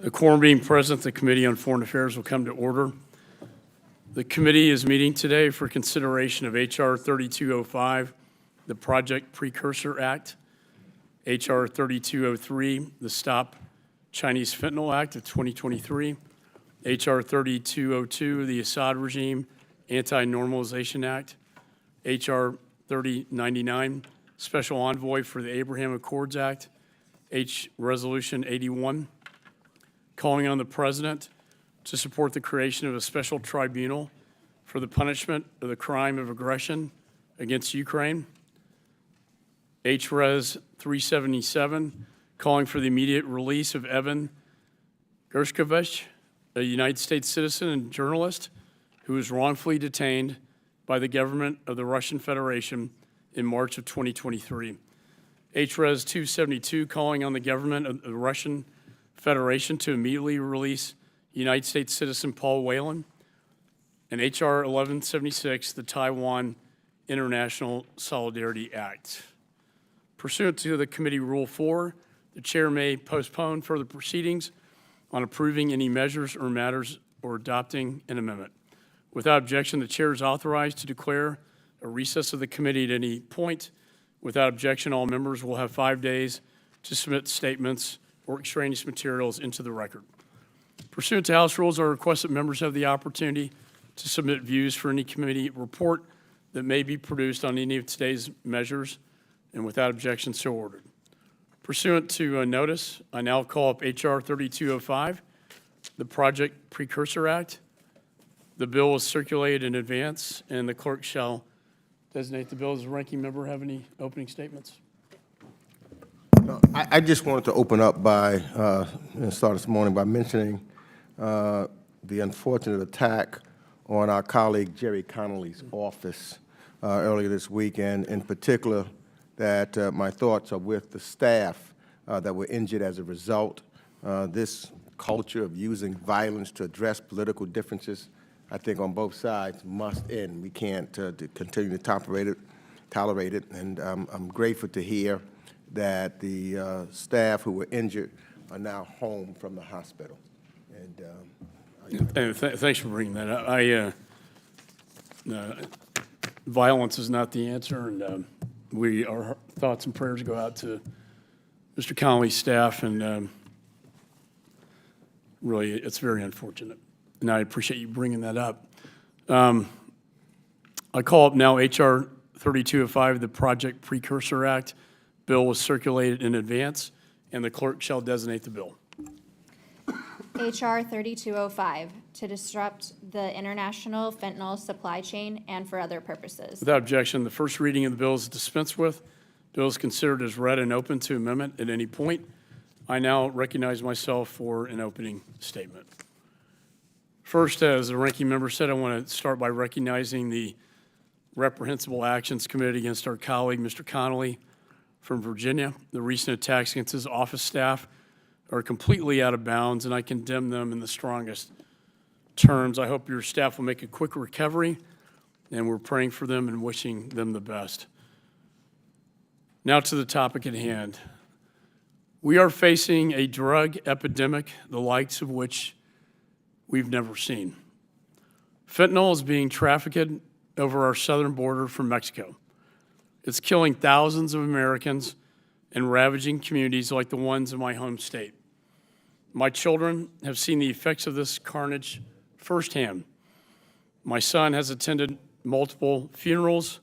The quorum being present, the Committee on Foreign Affairs will come to order. The committee is meeting today for consideration of H.R. 3205, the Project Precursor Act, H.R. 3203, the Stop Chinese Fentanyl Act of 2023, H.R. 3202, the Assad Regime Anti-Normalization Act, H.R. 3099, Special Envoy for the Abraham Accords Act, Resolution 81, calling on the President to support the creation of a special tribunal for the punishment of the crime of aggression against Ukraine, H.Res. 377, calling for the immediate release of Evan Gershkovich, a United States citizen and journalist who was wrongfully detained by the government of the Russian Federation in March of 2023. H.Res. 272, calling on the government of the Russian Federation to immediately release United States citizen Paul Whelan, and H.R. 1176, the Taiwan International Solidarity Act. Pursuant to the Committee Rule 4, the Chair may postpone further proceedings on approving any measures or matters or adopting an amendment. Without objection, the Chair is authorized to declare a recess of the committee at any point. Without objection, all members will have 5 days to submit statements or extraneous materials into the record. Pursuant to House rules, I request that members have the opportunity to submit views for any committee report that may be produced on any of today's measures, and without objection, so ordered. Pursuant to a notice, I now call up H.R. 3205, the Project Precursor Act. The bill was circulated in advance, and the clerk shall designate the bill. Does the ranking member have any opening statements? I just wanted to open up by, and start this morning by mentioning the unfortunate attack on our colleague Jerry Connolly's office earlier this week, and in particular that my thoughts are with the staff that were injured as a result. This culture of using violence to address political differences, I think on both sides, must end. We can't continue to tolerate it, and I'm grateful to hear that the staff who were injured are now home from the hospital. And thanks for bringing that up. Violence is not the answer, and our thoughts and prayers go out to Mr. Connolly's staff, and really, it's very unfortunate. And I appreciate you bringing that up. I call up now H.R. 3205, the Project Precursor Act. Bill was circulated in advance, and the clerk shall designate the bill. H.R. 3205, to disrupt the international fentanyl supply chain and for other purposes. Without objection, the first reading of the bill is dispensed with. The bill is considered as read and open to amendment at any point. I now recognize myself for an opening statement. First, as the ranking member said, I want to start by recognizing the reprehensible actions committed against our colleague, Mr. Connolly, from Virginia. The recent attacks against his office staff are completely out of bounds, and I condemn them in the strongest terms. I hope your staff will make a quick recovery, and we're praying for them and wishing them the best. Now to the topic at hand. We are facing a drug epidemic, the likes of which we've never seen. Fentanyl is being trafficked over our southern border from Mexico. It's killing thousands of Americans and ravaging communities like the ones in my home state. My children have seen the effects of this carnage firsthand. My son has attended multiple funerals,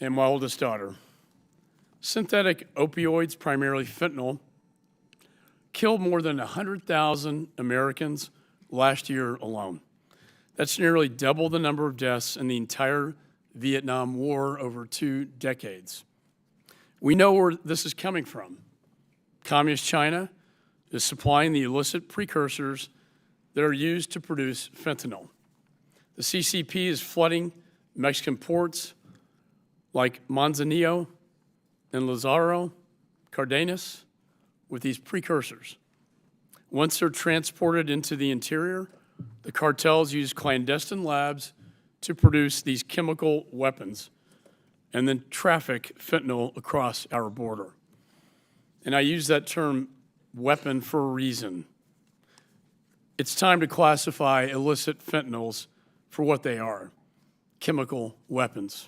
and my oldest daughter. Synthetic opioids, primarily fentanyl, killed more than 100,000 Americans last year alone. That's nearly double the number of deaths in the entire Vietnam War over 2 decades. We know where this is coming from. Communist China is supplying the illicit precursors that are used to produce fentanyl. The CCP is flooding Mexican ports like Manzanillo and Lázaro Cárdenas with these precursors. Once they're transported into the interior, the cartels use clandestine labs to produce these chemical weapons and then traffic fentanyl across our border. And I use that term weapon for a reason. It's time to classify illicit fentanyls for what they are, chemical weapons,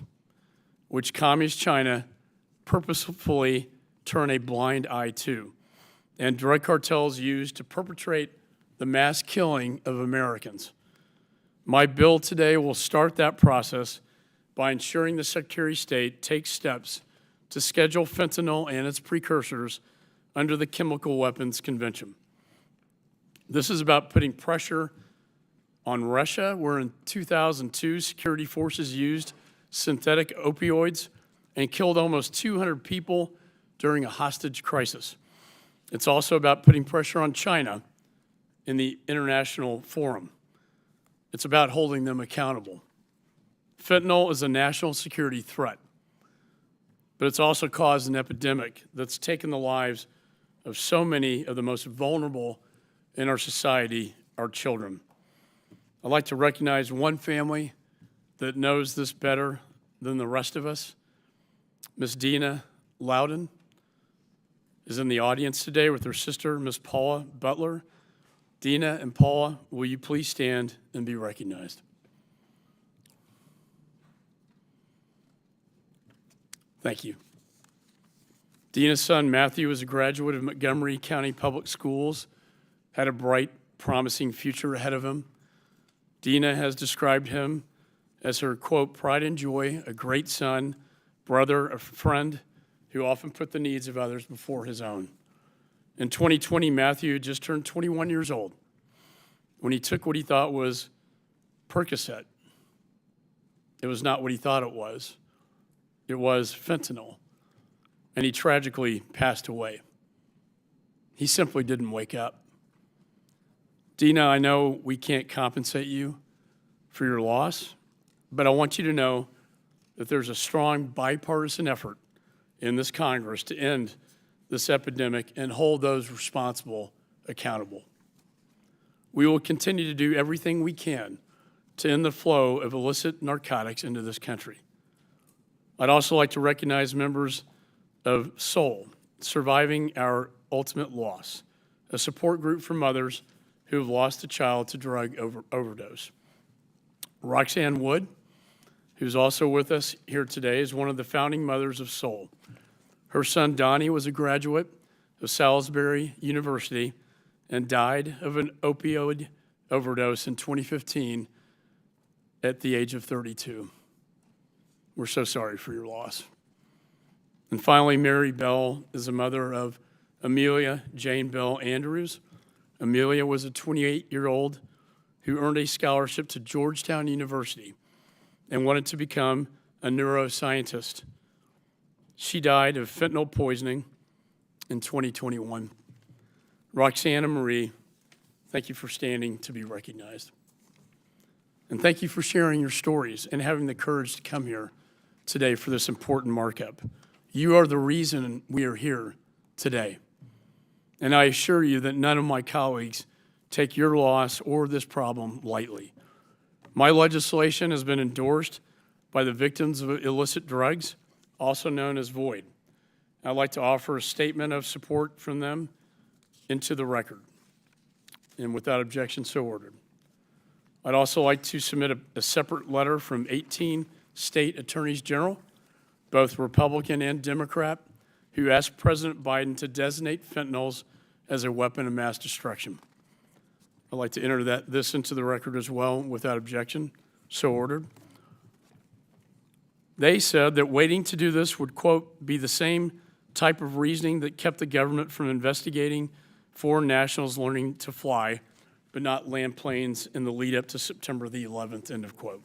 which Communist China purposefully turn a blind eye to, and drug cartels use to perpetrate the mass killing of Americans. My bill today will start that process by ensuring the Secretary of State takes steps to schedule fentanyl and its precursors under the Chemical Weapons Convention. This is about putting pressure on Russia, where in 2002, security forces used synthetic opioids and killed almost 200 people during a hostage crisis. It's also about putting pressure on China in the international forum. It's about holding them accountable. Fentanyl is a national security threat, but it's also caused an epidemic that's taken the lives of so many of the most vulnerable in our society, our children. I'd like to recognize one family that knows this better than the rest of us. Miss Dina Loudon is in the audience today with her sister, Miss Paula Butler. Dina and Paula, will you please stand and be recognized? Thank you. Dina's son, Matthew, is a graduate of Montgomery County Public Schools, had a bright, promising future ahead of him. Dina has described him as her, quote, pride and joy, a great son, brother, a friend who often put the needs of others before his own. In 2020, Matthew just turned 21 years old when he took what he thought was Percocet. It was not what he thought it was. It was fentanyl, and he tragically passed away. He simply didn't wake up. Dina, I know we can't compensate you for your loss, but I want you to know that there's a strong bipartisan effort in this Congress to end this epidemic and hold those responsible accountable. We will continue to do everything we can to end the flow of illicit narcotics into this country. I'd also like to recognize members of SOUL, Surviving Our Ultimate Loss, a support group for mothers who have lost a child to drug overdose. Roxanne Wood, who's also with us here today, is one of the founding mothers of SOUL. Her son, Donnie, was a graduate of Salisbury University and died of an opioid overdose in 2015 at the age of 32. We're so sorry for your loss. And finally, Mary Bell is the mother of Amelia Jane Bell Andrews. Amelia was a 28-year-old who earned a scholarship to Georgetown University and wanted to become a neuroscientist. She died of fentanyl poisoning in 2021. Roxanne and Marie, thank you for standing to be recognized. And thank you for sharing your stories and having the courage to come here today for this important markup. You are the reason we are here today. And I assure you that none of my colleagues take your loss or this problem lightly. My legislation has been endorsed by the victims of illicit drugs, also known as VOID. I'd like to offer a statement of support from them into the record. And without objection, so ordered. I'd also like to submit a separate letter from 18 state attorneys general, both Republican and Democrat, who asked President Biden to designate fentanyls as a weapon of mass destruction. I'd like to enter this into the record as well without objection, so ordered. They said that waiting to do this would, quote, be the same type of reasoning that kept the government from investigating foreign nationals learning to fly, but not land planes in the lead up to September the 11th, end of quote.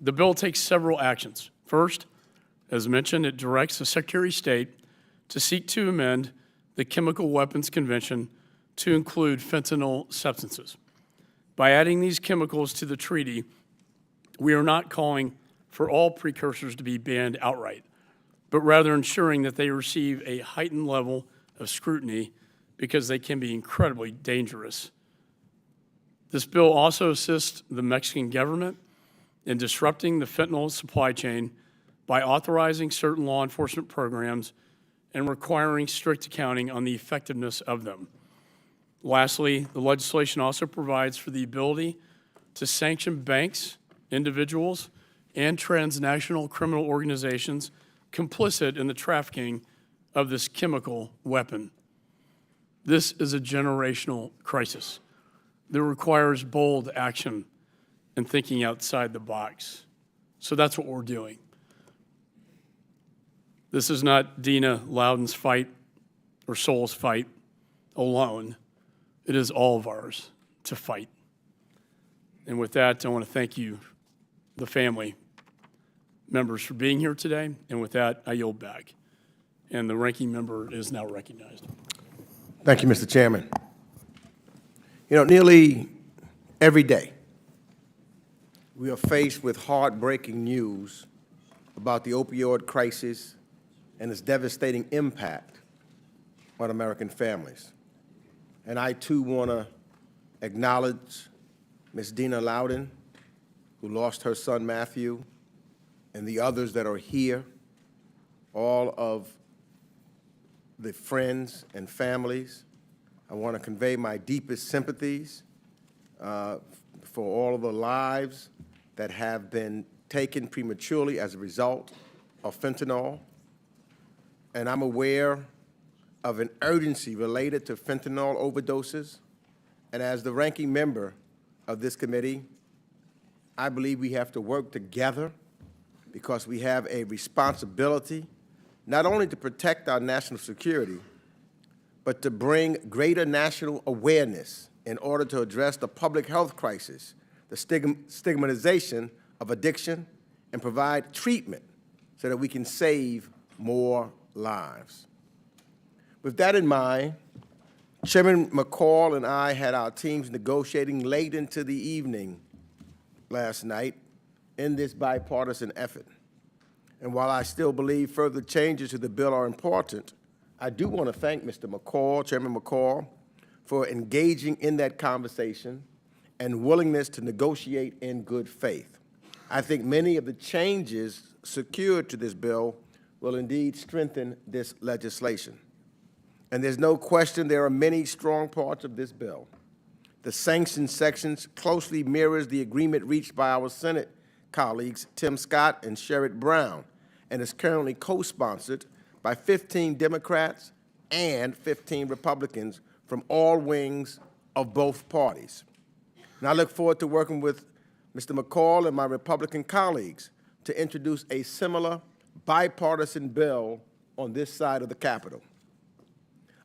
The bill takes several actions. First, as mentioned, it directs the Secretary of State to seek to amend the Chemical Weapons Convention to include fentanyl substances. By adding these chemicals to the treaty, we are not calling for all precursors to be banned outright, but rather ensuring that they receive a heightened level of scrutiny because they can be incredibly dangerous. This bill also assists the Mexican government in disrupting the fentanyl supply chain by authorizing certain law enforcement programs and requiring strict accounting on the effectiveness of them. Lastly, the legislation also provides for the ability to sanction banks, individuals, and transnational criminal organizations complicit in the trafficking of this chemical weapon. This is a generational crisis that requires bold action and thinking outside the box. So that's what we're doing. This is not Dina Loudon's fight or Sol's fight alone. It is all of ours to fight. And with that, I want to thank you, the family members, for being here today. And with that, I yield back. And the ranking member is now recognized. Thank you, Mr. Chairman. You know, nearly every day, we are faced with heartbreaking news about the opioid crisis and its devastating impact on American families. And I, too, want to acknowledge Ms. Dina Loudon, who lost her son, Matthew, and the others that are here, all of the friends and families. I want to convey my deepest sympathies for all of the lives that have been taken prematurely as a result of fentanyl. And I'm aware of an urgency related to fentanyl overdoses. And as the ranking member of this committee, I believe we have to work together because we have a responsibility not only to protect our national security, but to bring greater national awareness in order to address the public health crisis, the stigmatization of addiction, and provide treatment so that we can save more lives. With that in mind, Chairman McCaul and I had our teams negotiating late into the evening last night in this bipartisan effort. And while I still believe further changes to the bill are important, I do want to thank Mr. McCaul, Chairman McCaul, for engaging in that conversation and willingness to negotiate in good faith. I think many of the changes secured to this bill will indeed strengthen this legislation. And there's no question there are many strong parts of this bill. The sanctions sections closely mirrors the agreement reached by our Senate colleagues Tim Scott and Sherrod Brown, and is currently co-sponsored by 15 Democrats and 15 Republicans from all wings of both parties. And I look forward to working with Mr. McCaul and my Republican colleagues to introduce a similar bipartisan bill on this side of the Capitol.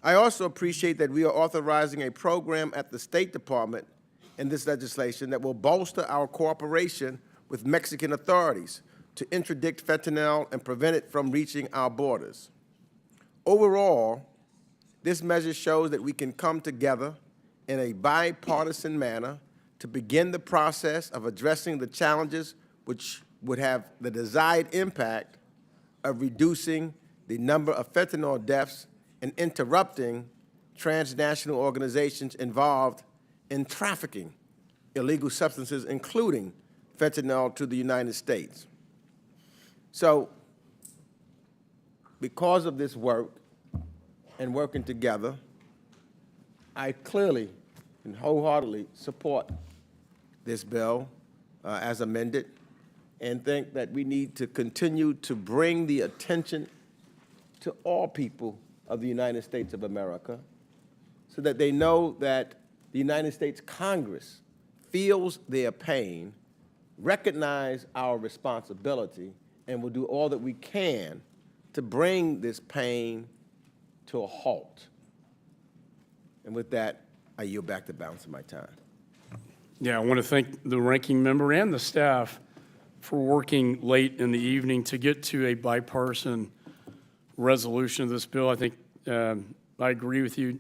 I also appreciate that we are authorizing a program at the State Department in this legislation that will bolster our cooperation with Mexican authorities to interdict fentanyl and prevent it from reaching our borders. Overall, this measure shows that we can come together in a bipartisan manner to begin the process of addressing the challenges which would have the desired impact of reducing the number of fentanyl deaths and interrupting transnational organizations involved in trafficking illegal substances, including fentanyl, to the United States. So, because of this work and working together, I clearly and wholeheartedly support this bill as amended, and think that we need to continue to bring the attention to all people of the United States of America so that they know that the United States Congress feels their pain, recognize our responsibility, and will do all that we can to bring this pain to a halt. And with that, I yield back the balance of my time. Yeah, I want to thank the ranking member and the staff for working late in the evening to get to a bipartisan resolution of this bill. I think I agree with you,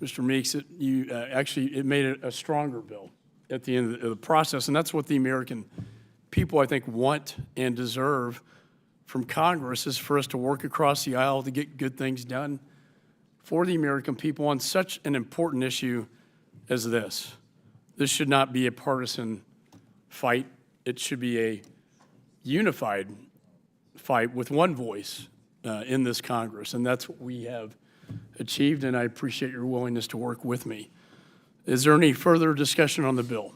Mr. Meeks, that you actually, it made it a stronger bill at the end of the process, and that's what the American people, I think, want and deserve from Congress, is for us to work across the aisle to get good things done for the American people on such an important issue as this. This should not be a partisan fight. It should be a unified fight with one voice in this Congress, and that's what we have achieved, and I appreciate your willingness to work with me. Is there any further discussion on the bill?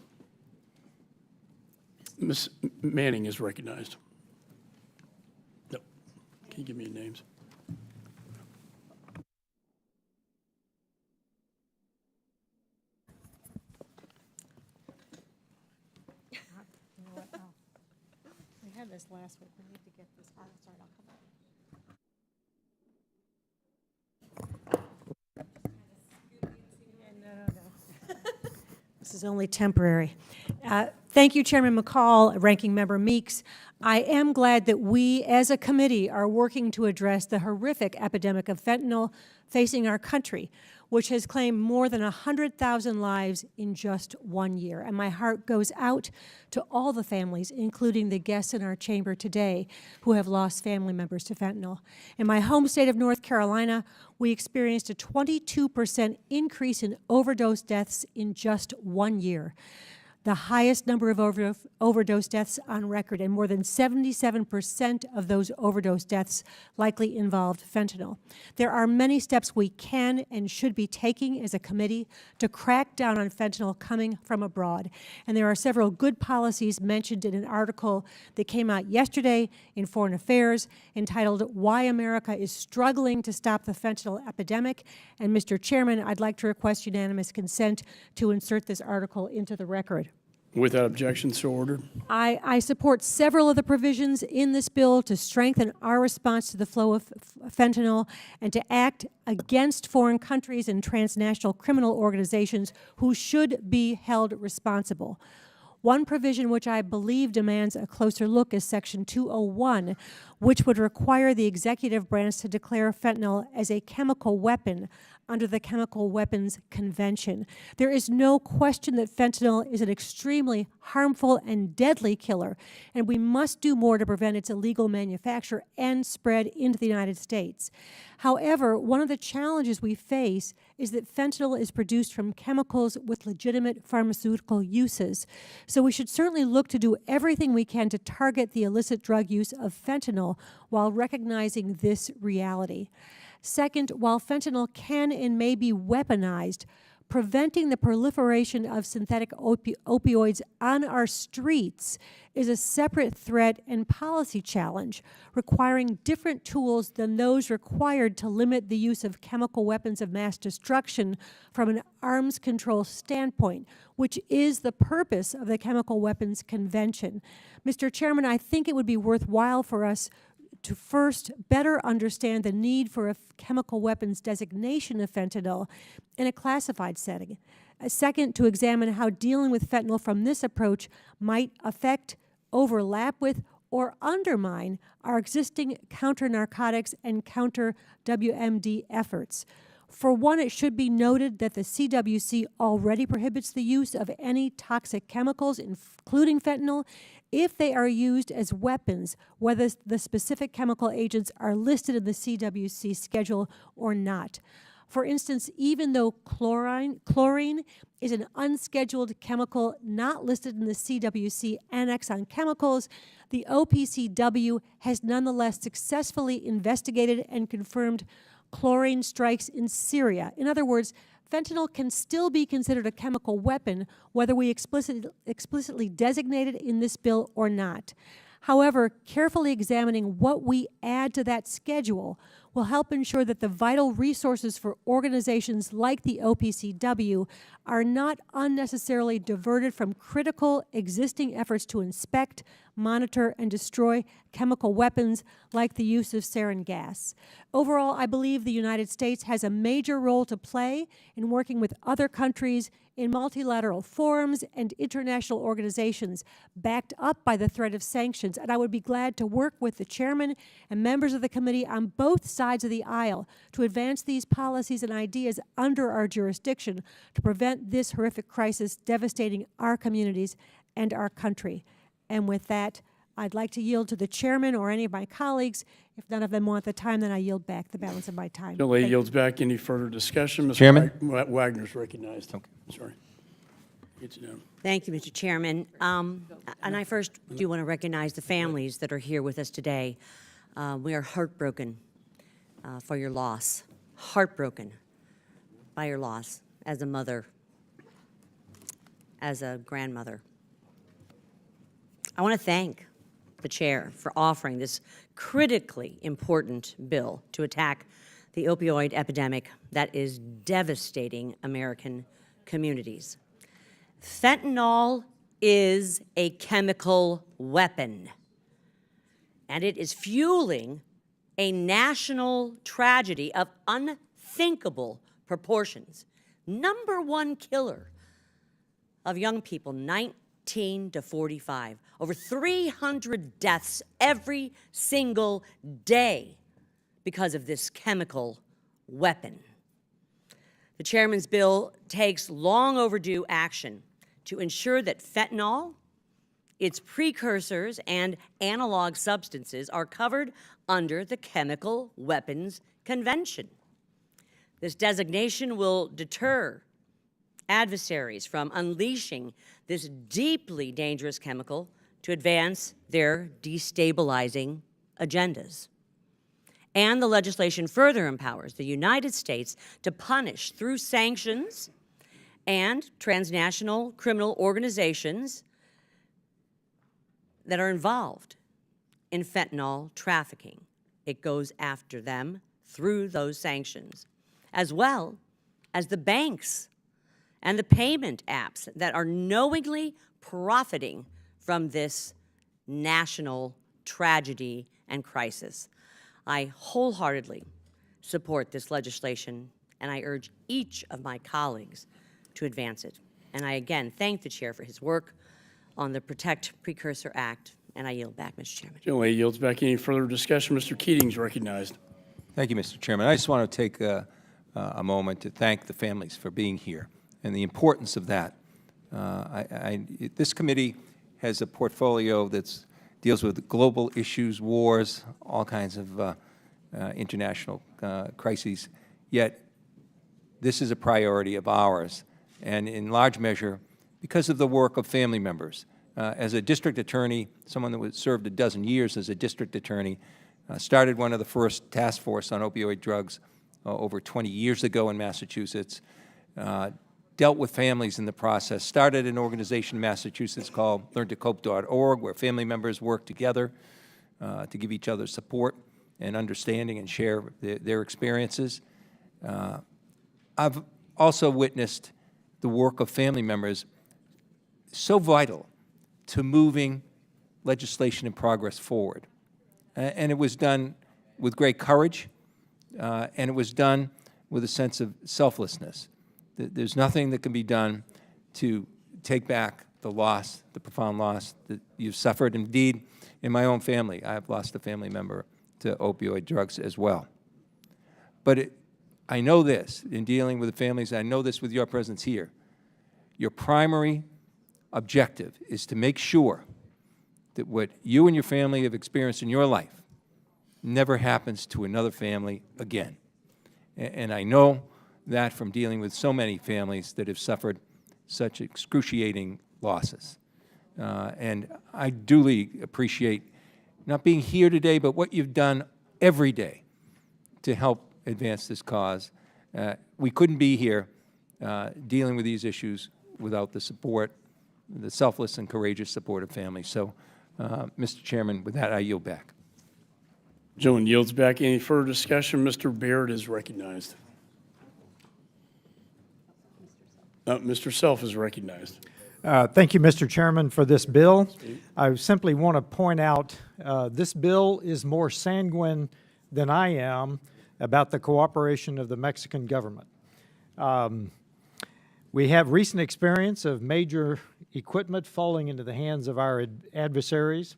Ms. Manning is recognized. No. Can you give me your names? We had this last week. We need to get this. Oh, sorry, I'll come back. No. This is only temporary. Thank you, Chairman McCaul, Ranking Member Meeks. I am glad that we, as a committee, are working to address the horrific epidemic of fentanyl facing our country, which has claimed more than 100,000 lives in just 1 year. And my heart goes out to all the families, including the guests in our chamber today, who have lost family members to fentanyl. In my home state of North Carolina, we experienced a 22% increase in overdose deaths in just 1 year, the highest number of overdose deaths on record, and more than 77% of those overdose deaths likely involved fentanyl. There are many steps we can and should be taking as a committee to crack down on fentanyl coming from abroad. And there are several good policies mentioned in an article that came out yesterday in Foreign Affairs entitled "Why America is Struggling to Stop the Fentanyl Epidemic." And Mr. Chairman, I'd like to request unanimous consent to insert this article into the record. Without objection, so ordered. I support several of the provisions in this bill to strengthen our response to the flow of fentanyl and to act against foreign countries and transnational criminal organizations who should be held responsible. One provision which I believe demands a closer look is Section 201, which would require the executive branch to declare fentanyl as a chemical weapon under the Chemical Weapons Convention. There is no question that fentanyl is an extremely harmful and deadly killer, and we must do more to prevent its illegal manufacture and spread into the United States. However, one of the challenges we face is that fentanyl is produced from chemicals with legitimate pharmaceutical uses. So we should certainly look to do everything we can to target the illicit drug use of fentanyl while recognizing this reality. Second, while fentanyl can and may be weaponized, preventing the proliferation of synthetic opioids on our streets is a separate threat and policy challenge, requiring different tools than those required to limit the use of chemical weapons of mass destruction from an arms control standpoint, which is the purpose of the Chemical Weapons Convention. Mr. Chairman, I think it would be worthwhile for us to first better understand the need for a chemical weapons designation of fentanyl in a classified setting. Second, to examine how dealing with fentanyl from this approach might affect, overlap with, or undermine our existing counter-narcotics and counter-WMD efforts. For one, it should be noted that the CWC already prohibits the use of any toxic chemicals, including fentanyl, if they are used as weapons, whether the specific chemical agents are listed in the CWC schedule or not. For instance, even though chlorine is an unscheduled chemical not listed in the CWC Annex on Chemicals, the OPCW has nonetheless successfully investigated and confirmed chlorine strikes in Syria. In other words, fentanyl can still be considered a chemical weapon, whether we explicitly designate it in this bill or not. However, carefully examining what we add to that schedule will help ensure that the vital resources for organizations like the OPCW are not unnecessarily diverted from critical existing efforts to inspect, monitor, and destroy chemical weapons like the use of sarin gas. Overall, I believe the United States has a major role to play in working with other countries in multilateral forums and international organizations backed up by the threat of sanctions, and I would be glad to work with the chairman and members of the committee on both sides of the aisle to advance these policies and ideas under our jurisdiction to prevent this horrific crisis devastating our communities and our country. And with that, I'd like to yield to the chairman or any of my colleagues. If none of them want the time, then I yield back the balance of my time. The lady yields back. Any further discussion? Mr. Chairman? Wagner's recognized. Okay. Sorry. Get you down. Thank you, Mr. Chairman. And I first do want to recognize the families that are here with us today. We are heartbroken for your loss, heartbroken by your loss as a mother, as a grandmother. I want to thank the chair for offering this critically important bill to attack the opioid epidemic that is devastating American communities. Fentanyl is a chemical weapon, and it is fueling a national tragedy of unthinkable proportions. #1 killer of young people 19 to 45. Over 300 deaths every single day because of this chemical weapon. The chairman's bill takes long overdue action to ensure that fentanyl, its precursors, and analog substances are covered under the Chemical Weapons Convention. This designation will deter adversaries from unleashing this deeply dangerous chemical to advance their destabilizing agendas. And the legislation further empowers the United States to punish through sanctions and transnational criminal organizations that are involved in fentanyl trafficking. It goes after them through those sanctions, as well as the banks and the payment apps that are knowingly profiting from this national tragedy and crisis. I wholeheartedly support this legislation, and I urge each of my colleagues to advance it. And I again thank the chair for his work on the Protect Precursor Act, and I yield back, Mr. Chairman. Generally yields back. Any further discussion? Mr. Keating's recognized. Thank you, Mr. Chairman. I just want to take a moment to thank the families for being here and the importance of that. This committee has a portfolio that deals with global issues, wars, all kinds of international crises, yet this is a priority of ours, and in large measure because of the work of family members. As a district attorney, someone that served a dozen years as a district attorney, started one of the first task force on opioid drugs over 20 years ago in Massachusetts, dealt with families in the process, started an organization in Massachusetts called learntocope.org, where family members work together to give each other support and understanding and share their experiences. I've also witnessed the work of family members so vital to moving legislation and progress forward. And it was done with great courage, and it was done with a sense of selflessness. There's nothing that can be done to take back the loss, the profound loss that you've suffered. Indeed, in my own family, I have lost a family member to opioid drugs as well. But I know this, in dealing with the families, I know this with your presence here, your primary objective is to make sure that what you and your family have experienced in your life never happens to another family again. And I know that from dealing with so many families that have suffered such excruciating losses. And I duly appreciate not being here today, but what you've done every day to help advance this cause. We couldn't be here dealing with these issues without the support, the selfless and courageous support of families. So, Mr. Chairman, with that, I yield back. Gentleman yields back. Any further discussion? Mr. Baird is recognized. Mr. Self is recognized. Thank you, Mr. Chairman, for this bill. I simply want to point out this bill is more sanguine than I am about the cooperation of the Mexican government. We have recent experience of major equipment falling into the hands of our adversaries,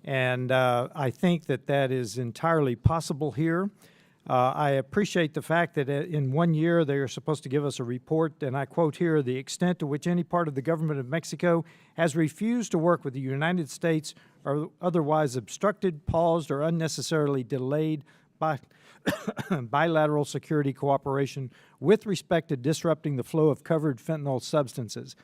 and I think that that is entirely possible here. I appreciate the fact that in 1 year they are supposed to give us a report, and I quote here, "The extent to which any part of the government of Mexico has refused to work with the United States or otherwise obstructed, paused, or unnecessarily delayed by bilateral security cooperation with respect to disrupting the flow of covered fentanyl substances."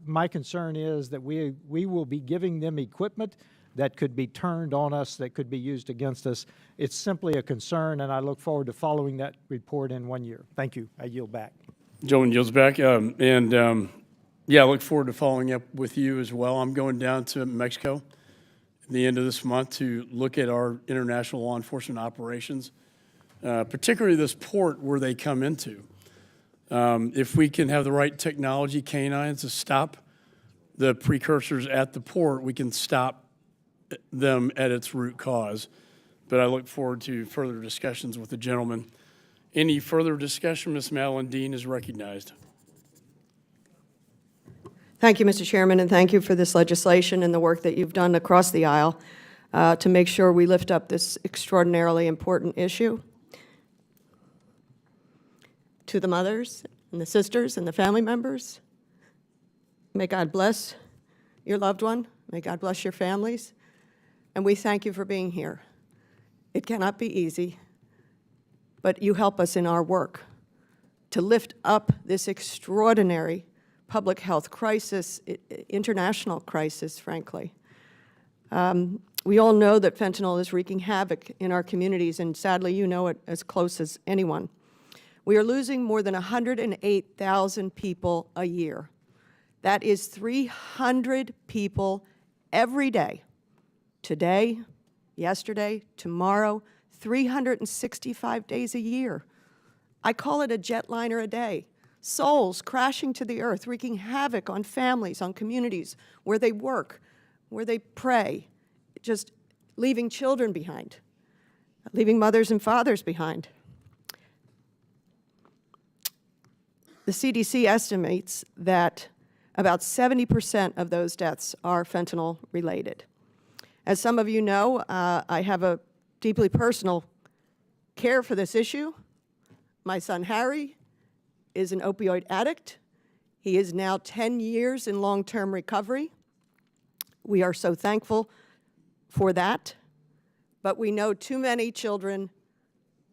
My concern is that we will be giving them equipment that could be turned on us, that could be used against us. It's simply a concern, and I look forward to following that report in 1 year. Thank you. I yield back. Gentleman yields back. Yeah, I look forward to following up with you as well. I'm going down to Mexico at the end of this month to look at our international law enforcement operations, particularly this port where they come into. If we can have the right technology, canines, to stop the precursors at the port, we can stop them at its root cause. But I look forward to further discussions with the gentleman. Any further discussion? Ms. Madeline Dean is recognized. Thank you, Mr. Chairman, and thank you for this legislation and the work that you've done across the aisle to make sure we lift up this extraordinarily important issue. To the mothers and the sisters and the family members, may God bless your loved one. May God bless your families. And we thank you for being here. It cannot be easy, but you help us in our work to lift up this extraordinary public health crisis, international crisis, frankly. We all know that fentanyl is wreaking havoc in our communities, and sadly, you know it as close as anyone. We are losing more than 108,000 people a year. That is 300 people every day. Today, yesterday, tomorrow, 365 days a year. I call it a jetliner a day. Souls crashing to the earth, wreaking havoc on families, on communities, where they work, where they pray, just leaving children behind, leaving mothers and fathers behind. The CDC estimates that about 70% of those deaths are fentanyl related. As some of you know, I have a deeply personal care for this issue. My son Harry is an opioid addict. He is now 10 years in long-term recovery. We are so thankful for that, but we know too many children,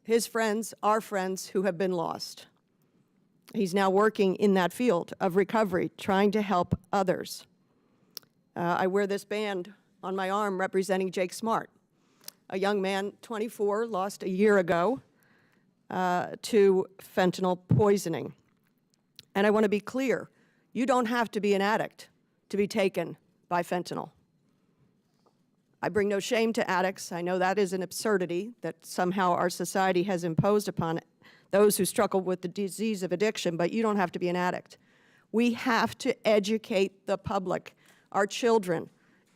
his friends, our friends, who have been lost. He's now working in that field of recovery, trying to help others. I wear this band on my arm representing Jake Smart, a young man, 24, lost a year ago to fentanyl poisoning. And I want to be clear, you don't have to be an addict to be taken by fentanyl. I bring no shame to addicts. I know that is an absurdity that somehow our society has imposed upon those who struggle with the disease of addiction, but you don't have to be an addict. We have to educate the public, our children,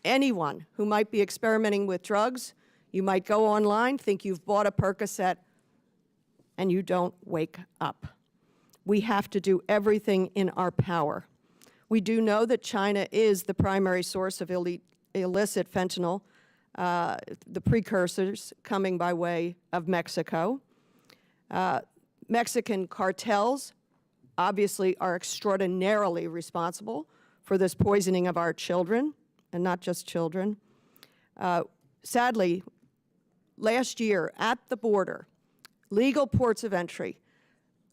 anyone who might be experimenting with drugs. You might go online, think you've bought a Percocet, and you don't wake up. We have to do everything in our power. We do know that China is the primary source of illicit fentanyl, the precursors coming by way of Mexico. Mexican cartels obviously are extraordinarily responsible for this poisoning of our children, and not just children. Sadly, last year at the border, legal ports of entry,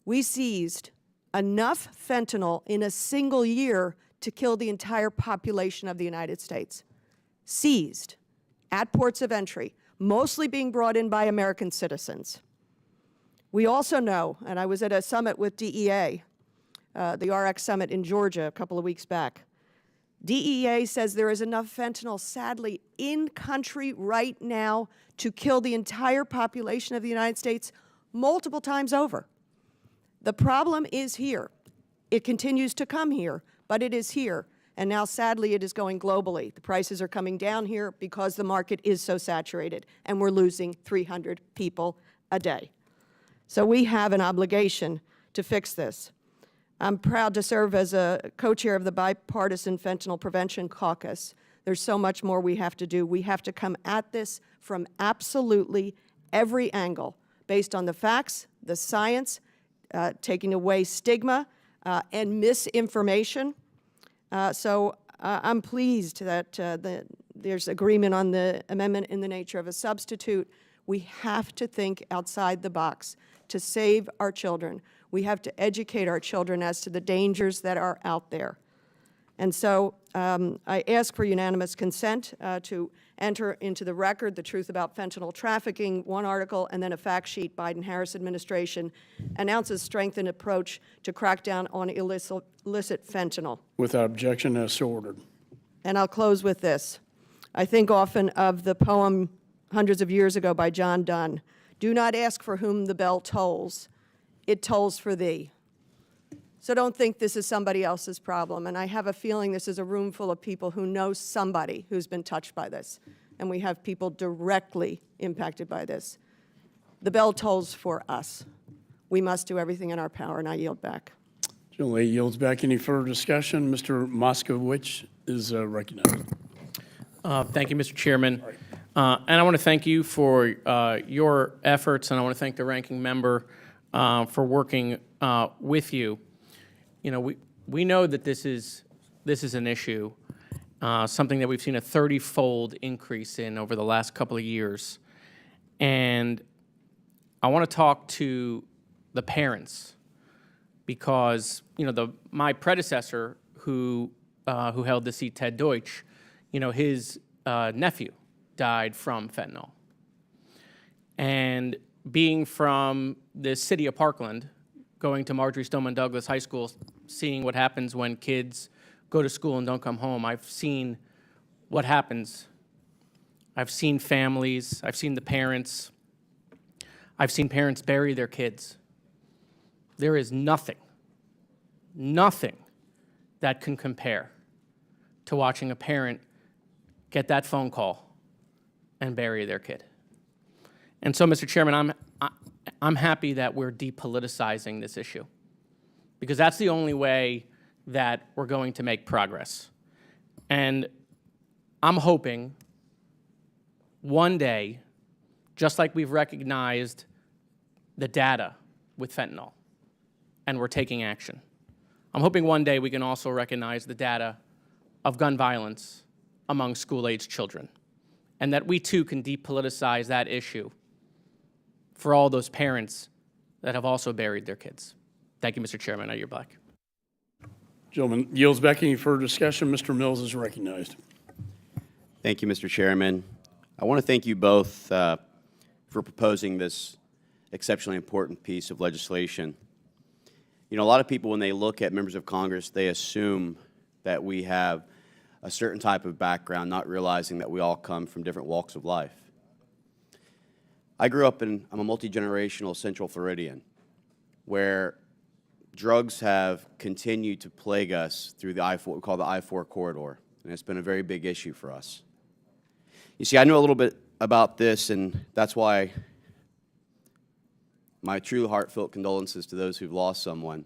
we seized enough fentanyl in a single year to kill the entire population of the United States. Seized at ports of entry, mostly being brought in by American citizens. We also know, and I was at a summit with DEA, the RX summit in Georgia a couple of weeks back. DEA says there is enough fentanyl, sadly, in country right now to kill the entire population of the United States multiple times over. The problem is here. It continues to come here, but it is here. And now, sadly, it is going globally. The prices are coming down here because the market is so saturated, and we're losing 300 people a day. So we have an obligation to fix this. I'm proud to serve as a co-chair of the Bipartisan Fentanyl Prevention Caucus. There's so much more we have to do. We have to come at this from absolutely every angle, based on the facts, the science, taking away stigma and misinformation. So I'm pleased that there's agreement on the amendment in the nature of a substitute. We have to think outside the box to save our children. We have to educate our children as to the dangers that are out there. And so I ask for unanimous consent to enter into the record the truth about fentanyl trafficking, one article, and then a fact sheet. Biden-Harris administration announces strengthened approach to crack down on illicit fentanyl. Without objection, as so ordered. And I'll close with this. I think often of the poem hundreds of years ago by John Donne, "Do not ask for whom the bell tolls, it tolls for thee." So don't think this is somebody else's problem. And I have a feeling this is a room full of people who know somebody who's been touched by this. And we have people directly impacted by this. The bell tolls for us. We must do everything in our power, and I yield back. General yields back. Any further discussion? Mr. Moskowitz is recognized. Thank you, Mr. Chairman. And I want to thank you for your efforts, and I want to thank the ranking member for working with you. You know, we know that this is an issue, something that we've seen a 30-fold increase in over the last couple of years. And I want to talk to the parents because, you know, my predecessor who held the seat, Ted Deutsch, you know, his nephew died from fentanyl. And being from the city of Parkland, going to Marjorie Stoneman Douglas High School, seeing what happens when kids go to school and don't come home, I've seen what happens. I've seen families, I've seen the parents, I've seen parents bury their kids. There is nothing that can compare to watching a parent get that phone call and bury their kid. And so, Mr. Chairman, I'm happy that we're depoliticizing this issue because that's the only way that we're going to make progress. And I'm hoping one day, just like we've recognized the data with fentanyl and we're taking action, I'm hoping one day we can also recognize the data of gun violence among school-aged children and that we too can depoliticize that issue for all those parents that have also buried their kids. Thank you, Mr. Chairman. I yield back. Gentleman yields back. Any further discussion? Mr. Mills is recognized. Thank you, Mr. Chairman. I want to thank you both for proposing this exceptionally important piece of legislation. You know, a lot of people, when they look at members of Congress, they assume that we have a certain type of background, not realizing that we all come from different walks of life. I grew up I'm a multi-generational Central Floridian, where drugs have continued to plague us through the what we call the I-4 corridor, and it's been a very big issue for us. You see, I know a little bit about this, and that's why my true heartfelt condolences to those who've lost someone.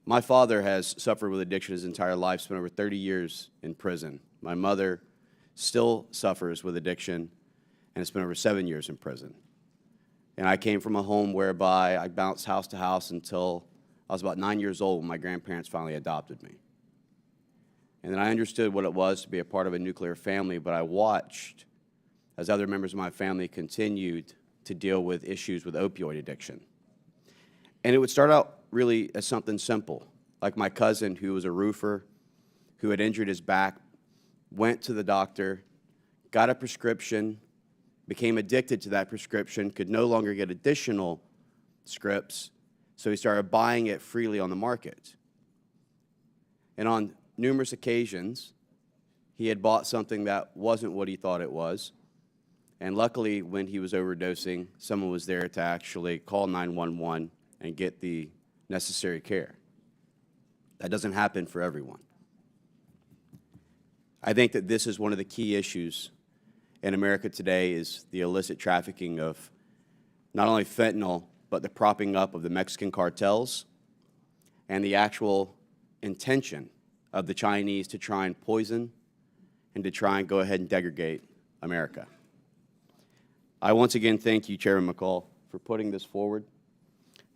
My father has suffered with addiction his entire life, spent over 30 years in prison. My mother still suffers with addiction and has spent over 7 years in prison. And I came from a home whereby I bounced house to house until I was about 9 years old when my grandparents finally adopted me. And then I understood what it was to be a part of a nuclear family, but I watched as other members of my family continued to deal with issues with opioid addiction. And it would start out really as something simple, like my cousin who was a roofer, who had injured his back, went to the doctor, got a prescription, became addicted to that prescription, could no longer get additional scripts, so he started buying it freely on the market. And on numerous occasions, he had bought something that wasn't what he thought it was. And luckily, when he was overdosing, someone was there to actually call 911 and get the necessary care. That doesn't happen for everyone. I think that this is one of the key issues in America today is the illicit trafficking of not only fentanyl, but the propping up of the Mexican cartels and the actual intention of the Chinese to try and poison and to try and go ahead and degrade America. I once again thank you, Chairman McCaul, for putting this forward,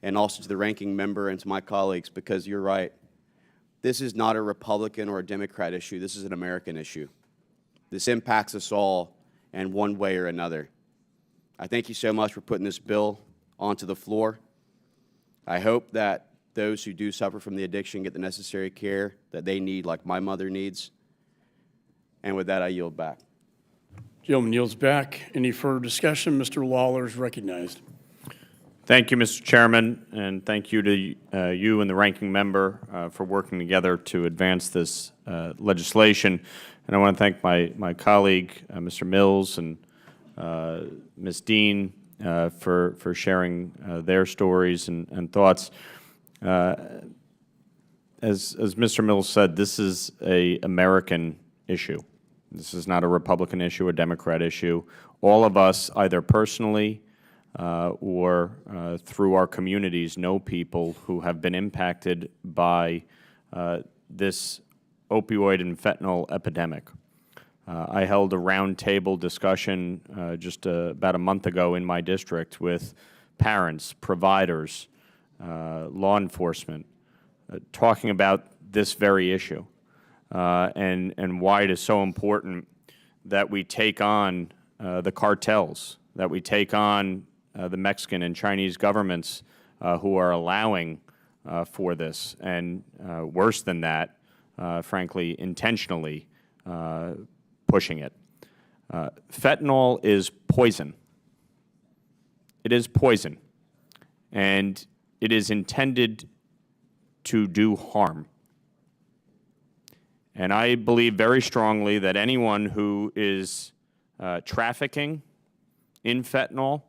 and also to the ranking member and to my colleagues, because you're right. This is not a Republican or a Democrat issue. This is an American issue. This impacts us all in one way or another. I thank you so much for putting this bill onto the floor. I hope that those who do suffer from the addiction get the necessary care that they need, like my mother needs. And with that, I yield back. Gentleman yields back. Any further discussion? Mr. Lawler is recognized. Thank you, Mr. Chairman, and thank you to you and the ranking member for working together to advance this legislation. And I want to thank my colleague, Mr. Mills, and Ms. Dean for sharing their stories and thoughts. As Mr. Mills said, this is an American issue. This is not a Republican issue, a Democrat issue. All of us, either personally or through our communities, know people who have been impacted by this opioid and fentanyl epidemic. I held a roundtable discussion just about a month ago in my district with parents, providers, law enforcement, talking about this very issue. And why it is so important that we take on the cartels, that we take on the Mexican and Chinese governments who are allowing for this, and worse than that, frankly, intentionally pushing it. Fentanyl is poison. It is poison, and it is intended to do harm. And I believe very strongly that anyone who is trafficking in fentanyl,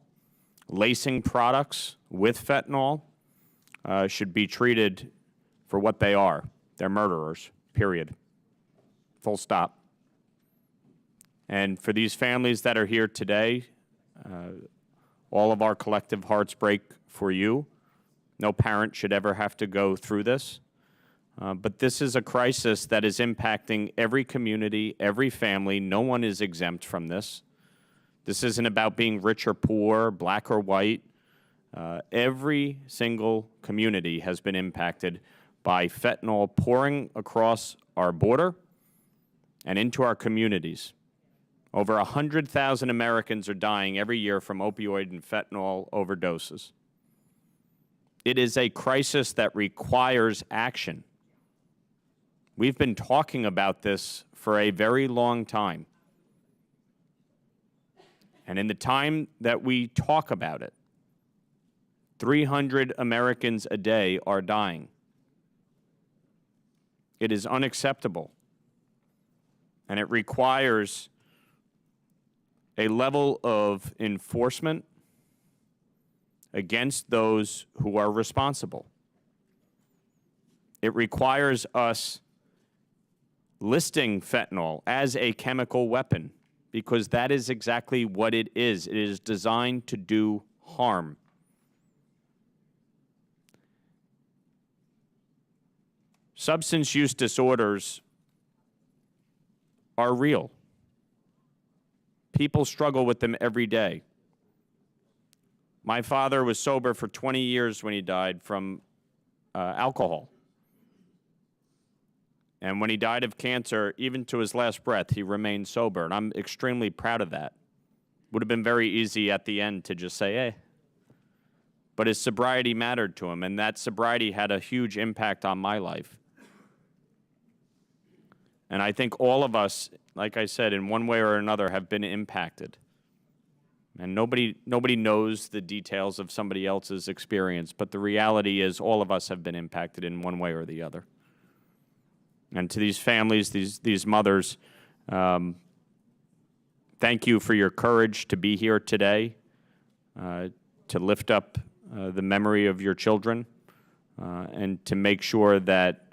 lacing products with fentanyl, should be treated for what they are. They're murderers, period. Full stop. And for these families that are here today, all of our collective hearts break for you. No parent should ever have to go through this. But this is a crisis that is impacting every community, every family. No one is exempt from this. This isn't about being rich or poor, black or white. Every single community has been impacted by fentanyl pouring across our border and into our communities. Over 100,000 Americans are dying every year from opioid and fentanyl overdoses. It is a crisis that requires action. We've been talking about this for a very long time. And in the time that we talk about it, 300 Americans a day are dying. It is unacceptable. And it requires a level of enforcement against those who are responsible. It requires us listing fentanyl as a chemical weapon, because that is exactly what it is. It is designed to do harm. Substance use disorders are real. People struggle with them every day. My father was sober for 20 years when he died from alcohol. And when he died of cancer, even to his last breath, he remained sober. And I'm extremely proud of that. Would have been very easy at the end to just say, hey. But his sobriety mattered to him, and that sobriety had a huge impact on my life. And I think all of us, like I said, in one way or another, have been impacted. And nobody knows the details of somebody else's experience, but the reality is all of us have been impacted in one way or the other. And to these families, these mothers, thank you for your courage to be here today, to lift up the memory of your children, and to make sure that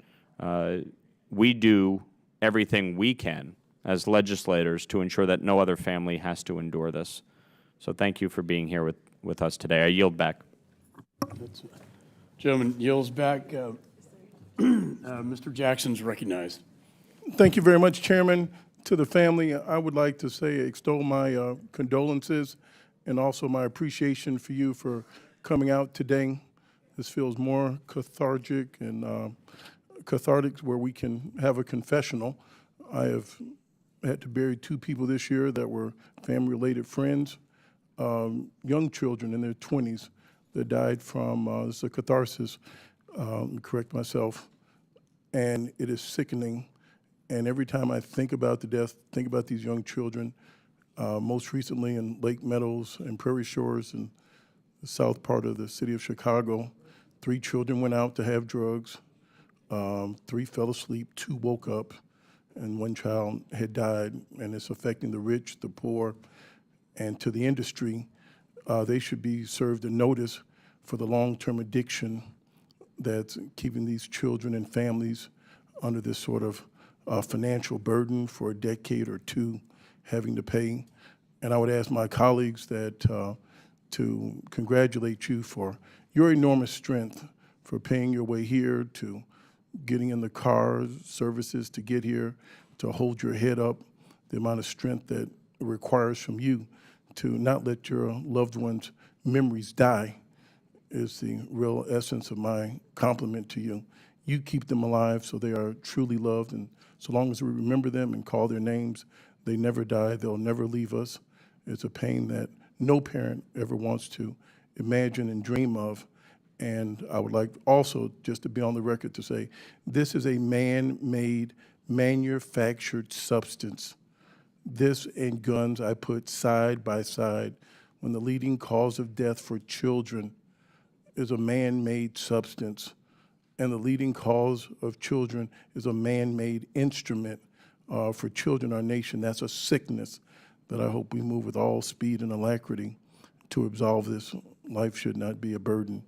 we do everything we can as legislators to ensure that no other family has to endure this. So thank you for being here with us today. I yield back. Gentleman yields back. Mr. Jackson's recognized. Thank you very much, Chairman. To the family, I would like to say, extol my condolences and also my appreciation for you for coming out today. This feels more cathartic and cathartic, where we can have a confessional. I have had to bury 2 people this year that were family-related friends, young children in their 20s that died from this is a catharsis. correct myself, and it is sickening. And every time I think about the death, think about these young children, most recently in Lake Meadows and Prairie Shores in the south part of the city of Chicago, 3 children went out to have drugs. 3 fell asleep, 2 woke up, and 1 child had died, and it's affecting the rich, the poor, and to the industry. They should be served a notice for the long-term addiction that's keeping these children and families under this sort of financial burden for a decade or 2 having to pay. And I would ask my colleagues that to congratulate you for your enormous strength for paying your way here, to getting in the car services to get here, to hold your head up, the amount of strength that it requires from you to not let your loved ones' memories die is the real essence of my compliment to you. You keep them alive so they are truly loved, and so long as we remember them and call their names, they never die, they'll never leave us. It's a pain that no parent ever wants to imagine and dream of. And I would like also just to be on the record to say, this is a man-made, manufactured substance. This and guns I put side by side when the leading cause of death for children is a man-made substance, and the leading cause of children is a man-made instrument for children in our nation. That's a sickness that I hope we move with all speed and alacrity to absolve this. Life should not be a burden.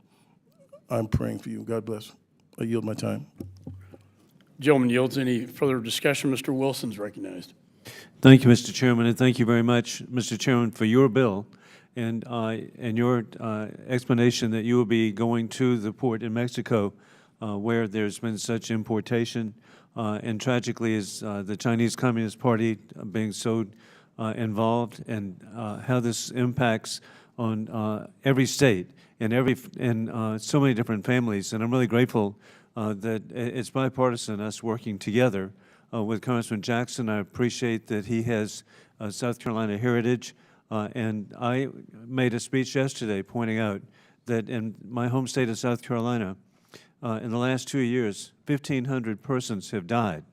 I'm praying for you. God bless. I yield my time. Gentleman yields. Any further discussion? Mr. Wilson's recognized. Thank you, Mr. Chairman, and thank you very much, Mr. Chairman, for your bill and your explanation that you will be going to the port in Mexico where there's been such importation and tragically is the Chinese Communist Party being so involved, and how this impacts on every state and so many different families. And I'm really grateful that it's bipartisan, us working together with Congressman Jackson. I appreciate that he has South Carolina heritage. And I made a speech yesterday pointing out that in my home state of South Carolina, in the last 2 years, 1,500 persons have died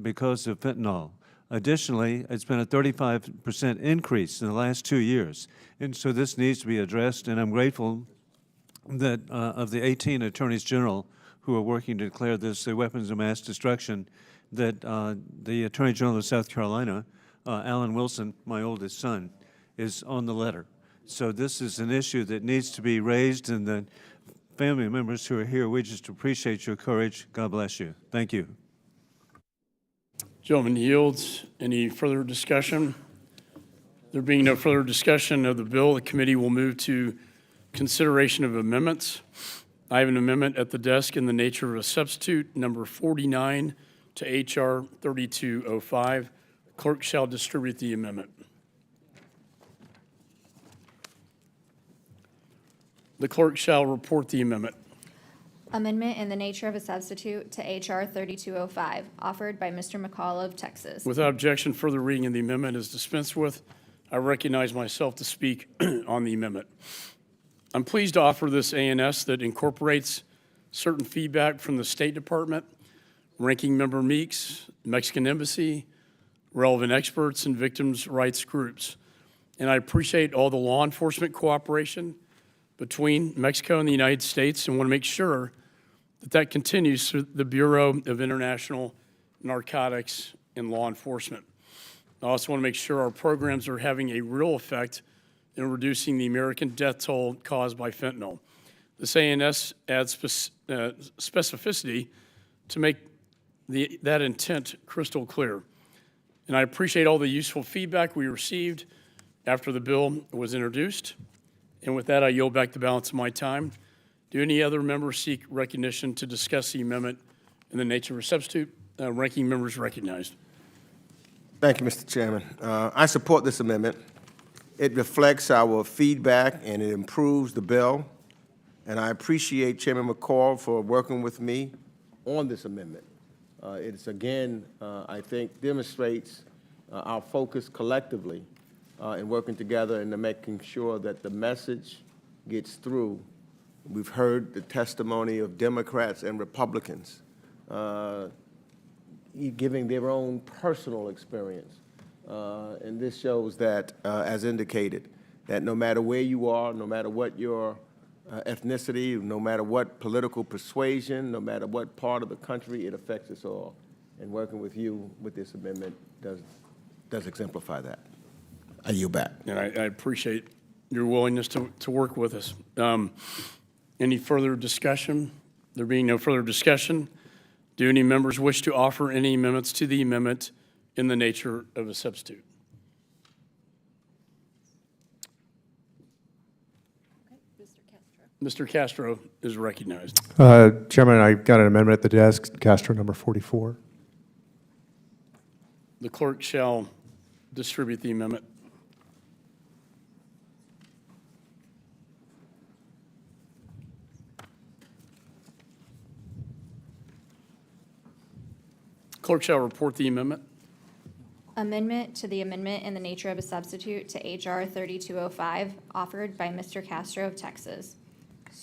because of fentanyl. Additionally, it's been a 35% increase in the last 2 years. And so this needs to be addressed, and I'm grateful that of the 18 attorneys general who are working to declare this a weapons of mass destruction, that the Attorney General of South Carolina, Alan Wilson, my oldest son, is on the letter. So this is an issue that needs to be raised, and the family members who are here, we just appreciate your courage. God bless you. Thank you. Gentleman yields. Any further discussion? There being no further discussion of the bill, the committee will move to consideration of amendments. I have an amendment at the desk in the nature of a substitute, number 49 to H.R. 3205. Clerk shall distribute the amendment. The clerk shall report the amendment. Amendment in the nature of a substitute to H.R. 3205, offered by Mr. McCaul of Texas. Without objection, further reading of the amendment is dispensed with. I recognize myself to speak on the amendment. I'm pleased to offer this ANS that incorporates certain feedback from the State Department, Ranking Member Meeks, Mexican Embassy, relevant experts, and victims' rights groups. And I appreciate all the law enforcement cooperation between Mexico and the United States, and want to make sure that that continues through the Bureau of International Narcotics and Law Enforcement. I also want to make sure our programs are having a real effect in reducing the American death toll caused by fentanyl. This ANS adds specificity to make that intent crystal clear. And I appreciate all the useful feedback we received after the bill was introduced. And with that, I yield back the balance of my time. Do any other members seek recognition to discuss the amendment in the nature of a substitute? Ranking members recognized. Thank you, Mr. Chairman. I support this amendment. It reflects our feedback and it improves the bill. And I appreciate Chairman McCaul for working with me on this amendment. It's again, I think, demonstrates our focus collectively in working together and making sure that the message gets through We've heard the testimony of Democrats and Republicans giving their own personal experience. And this shows that, as indicated, that no matter where you are, no matter what your ethnicity, no matter what political persuasion, no matter what part of the country, it affects us all. And working with you with this amendment does exemplify that. I yield back. And I appreciate your willingness to work with us. Any further discussion? There being no further discussion, do any members wish to offer any amendments to the amendment in the nature of a substitute? Mr. Castro is recognized. Chairman, I got an amendment at the desk, Castro number 44. The clerk shall distribute the amendment. Clerk shall report the amendment. Amendment to the amendment in the nature of a substitute to H.R. 3205, offered by Mr. Castro of Texas.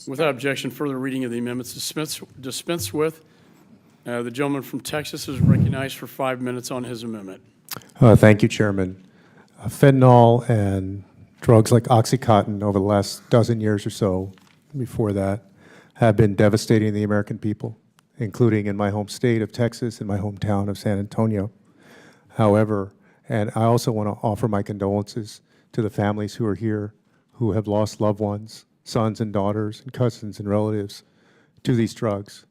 Without objection, further reading of the amendments dispensed with. The gentleman from Texas is recognized for 5 minutes on his amendment. Thank you, Chairman. Fentanyl and drugs like OxyContin over the last dozen years or so, before that, have been devastating the American people, including in my home state of Texas and my hometown of San Antonio. However, and I also want to offer my condolences to the families who are here who have lost loved ones, sons and daughters and cousins and relatives to these drugs.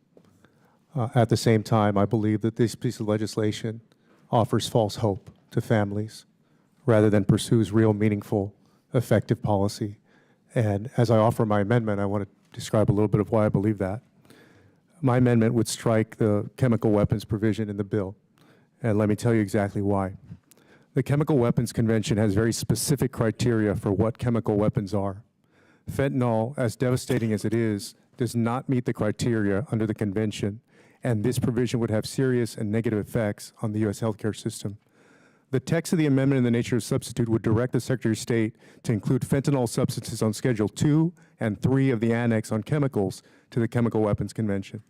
At the same time, I believe that this piece of legislation offers false hope to families rather than pursues real, meaningful, effective policy. And as I offer my amendment, I want to describe a little bit of why I believe that. My amendment would strike the chemical weapons provision in the bill. And let me tell you exactly why. The Chemical Weapons Convention has very specific criteria for what chemical weapons are. Fentanyl, as devastating as it is, does not meet the criteria under the convention, and this provision would have serious and negative effects on the U.S. healthcare system. The text of the amendment in the nature of substitute would direct the Secretary of State to include fentanyl substances on Schedule 2 and 3 of the Annex on Chemicals to the Chemical Weapons Convention.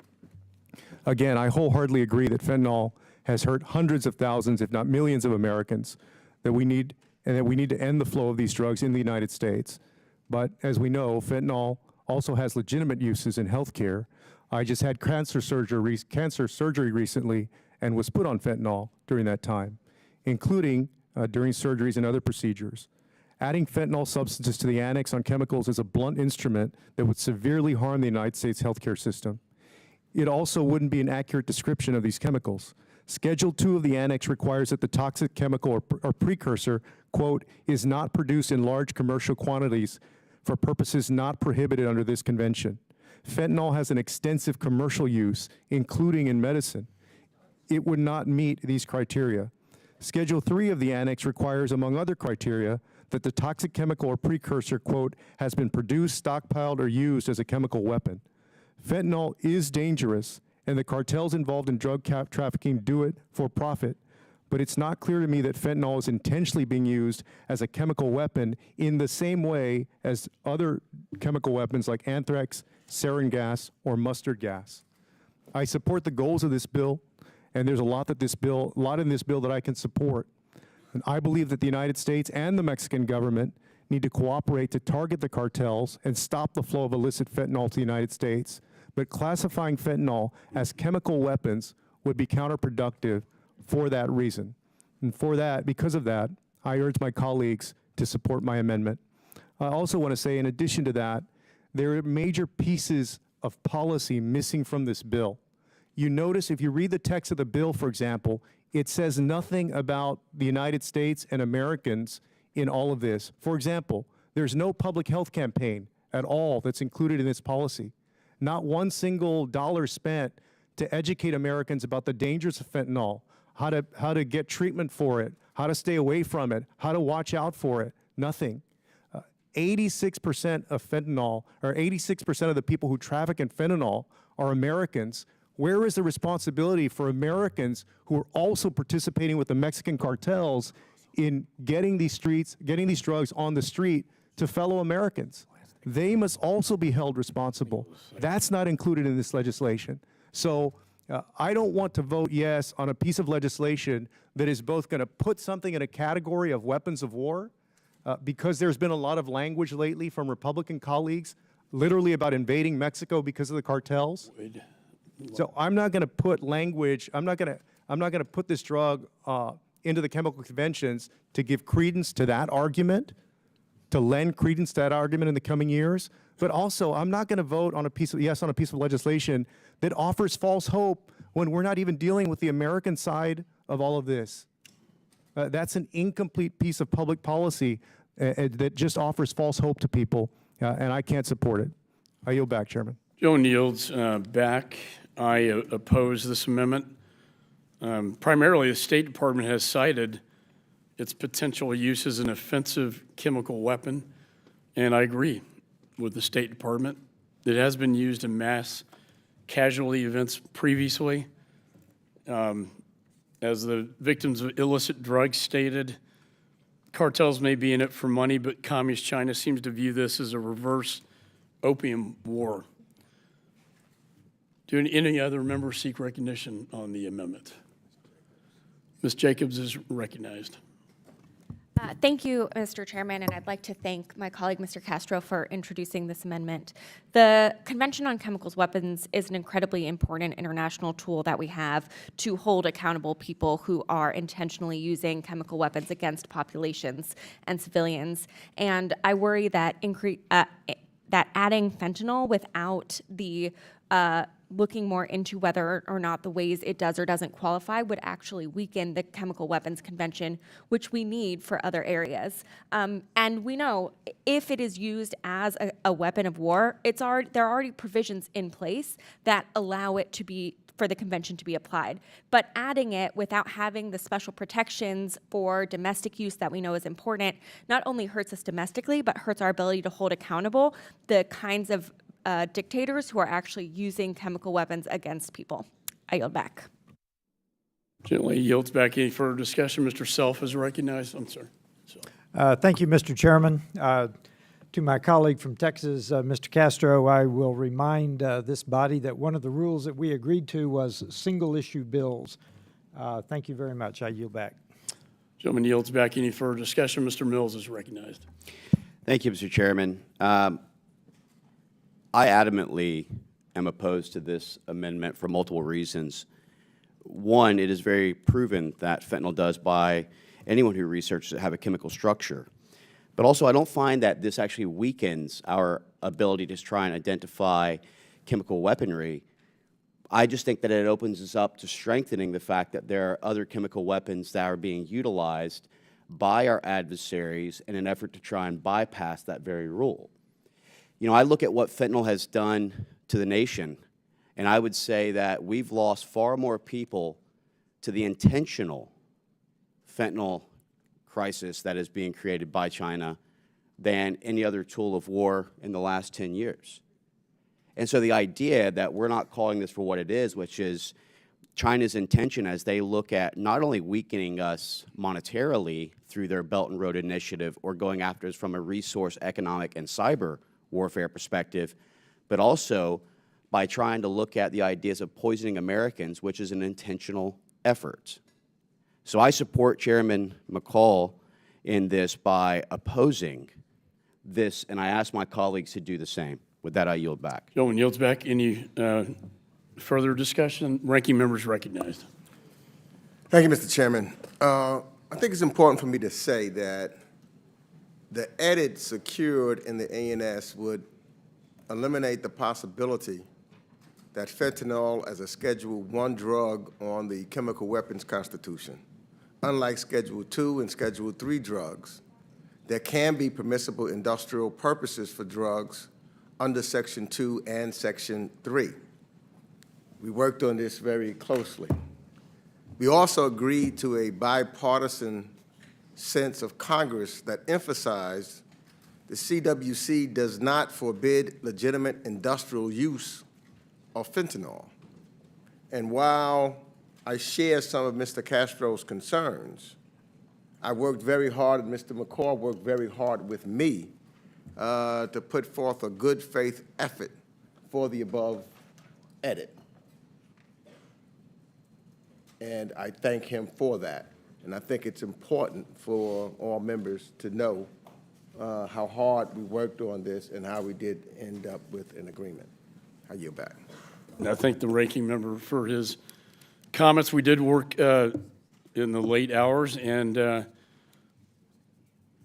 Again, I wholeheartedly agree that fentanyl has hurt hundreds of thousands, if not millions of Americans, that we need to end the flow of these drugs in the United States. But as we know, fentanyl also has legitimate uses in healthcare. I just had cancer surgery recently and was put on fentanyl during that time, including during surgeries and other procedures. Adding fentanyl substances to the Annex on Chemicals is a blunt instrument that would severely harm the United States healthcare system. It also wouldn't be an accurate description of these chemicals. Schedule 2 of the Annex requires that the toxic chemical or precursor, quote, is not produced in large commercial quantities for purposes not prohibited under this convention. Fentanyl has an extensive commercial use, including in medicine. It would not meet these criteria. Schedule 3 of the Annex requires, among other criteria, that the toxic chemical or precursor, quote, has been produced, stockpiled, or used as a chemical weapon. Fentanyl is dangerous, and the cartels involved in drug trafficking do it for profit. But it's not clear to me that fentanyl is intentionally being used as a chemical weapon in the same way as other chemical weapons like anthrax, sarin gas, or mustard gas. I support the goals of this bill, and there's a lot in this bill that I can support. And I believe that the United States and the Mexican government need to cooperate to target the cartels and stop the flow of illicit fentanyl to the United States. But classifying fentanyl as chemical weapons would be counterproductive for that reason. And because of that, I urge my colleagues to support my amendment. I also want to say, in addition to that, there are major pieces of policy missing from this bill. You notice, if you read the text of the bill, for example, it says nothing about the United States and Americans in all of this. For example, there's no public health campaign at all that's included in this policy. Not one single dollar spent to educate Americans about the dangers of fentanyl, how to get treatment for it, how to stay away from it, how to watch out for it. Nothing. 86% of fentanyl, or 86% of the people who traffic in fentanyl are Americans. Where is the responsibility for Americans who are also participating with the Mexican cartels in getting these drugs on the street to fellow Americans? they must also be held responsible. That's not included in this legislation. So I don't want to vote yes on a piece of legislation that is both going to put something in a category of weapons of war, because there's been a lot of language lately from Republican colleagues, literally about invading Mexico because of the cartels. So I'm not going to put language. I'm not going to put this drug into the chemical conventions to give credence to that argument, to lend credence to that argument in the coming years. But also, I'm not going to vote on a piece of legislation that offers false hope when we're not even dealing with the American side of all of this. That's an incomplete piece of public policy that just offers false hope to people, and I can't support it. I yield back, Chairman. Joe yields back. I oppose this amendment. Primarily, the State Department has cited its potential use as an offensive chemical weapon, and I agree with the State Department. It has been used in mass casualty events previously. As the victims of illicit drugs stated, cartels may be in it for money, but Communist China seems to view this as a reverse opium war. Do any other members seek recognition on the amendment? Ms. Jacobs is recognized. Thank you, Mr. Chairman, and I'd like to thank my colleague, Mr. Castro, for introducing this amendment. The Convention on Chemical Weapons is an incredibly important international tool that we have to hold accountable people who are intentionally using chemical weapons against populations and civilians. And I worry that that adding fentanyl without the looking more into whether or not the ways it does or doesn't qualify would actually weaken the Chemical Weapons Convention, which we need for other areas. And we know if it is used as a weapon of war, there are already provisions in place that allow it to be, for the convention to be applied. But adding it without having the special protections for domestic use that we know is important not only hurts us domestically, but hurts our ability to hold accountable the kinds of dictators who are actually using chemical weapons against people. I yield back. Gently yields back. Any further discussion? Mr. Self is recognized. I'm sorry. Thank you, Mr. Chairman. To my colleague from Texas, Mr. Castro, I will remind this body that one of the rules that we agreed to was single-issue bills. Thank you very much. I yield back. Gentleman yields back. Any further discussion? Mr. Mills is recognized. Thank you, Mr. Chairman. I adamantly am opposed to this amendment for multiple reasons. One, it is very proven that fentanyl does, by anyone who researches it, have a chemical structure. But also, I don't find that this actually weakens our ability to try and identify chemical weaponry. I just think that it opens us up to strengthening the fact that there are other chemical weapons that are being utilized by our adversaries in an effort to try and bypass that very rule. You know, I look at what fentanyl has done to the nation, and I would say that we've lost far more people to the intentional fentanyl crisis that is being created by China than any other tool of war in the last 10 years. And so the idea that we're not calling this for what it is, which is China's intention as they look at not only weakening us monetarily through their Belt and Road Initiative or going after us from a resource, economic, and cyber warfare perspective, but also by trying to look at the ideas of poisoning Americans, which is an intentional effort. So I support Chairman McCaul in this by opposing this, and I ask my colleagues to do the same. With that, I yield back. Gentleman yields back. Any further discussion? Ranking members recognized. Thank you, Mr. Chairman. I think it's important for me to say that the edit secured in the ANS would eliminate the possibility that fentanyl as a Schedule I drug on the Chemical Weapons Constitution, unlike Schedule II and Schedule III drugs, there can be permissible industrial purposes for drugs under Section 2 and Section 3. We worked on this very closely. We also agreed to a bipartisan sense of Congress that emphasized the CWC does not forbid legitimate industrial use of fentanyl. And while I share some of Mr. Castro's concerns, I worked very hard, and Mr. McCaul worked very hard with me to put forth a good faith effort for the above edit. And I thank him for that. And I think it's important for all members to know how hard we worked on this and how we did end up with an agreement. I yield back. And I thank the ranking member for his comments. We did work in the late hours, and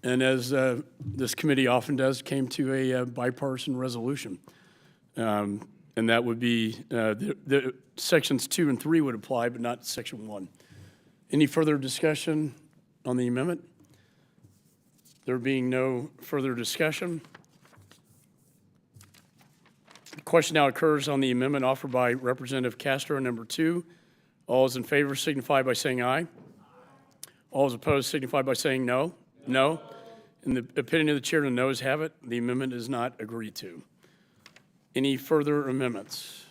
as this committee often does, came to a bipartisan resolution. And that would be the sections 2 and 3 would apply, but not section 1. Any further discussion on the amendment? There being no further discussion, the question now occurs on the amendment offered by Representative Castro, number 2. All those in favor signify by saying aye. All those opposed signify by saying no. No. In the opinion of the chair, the noes have it. The amendment is not agreed to. Any further amendments?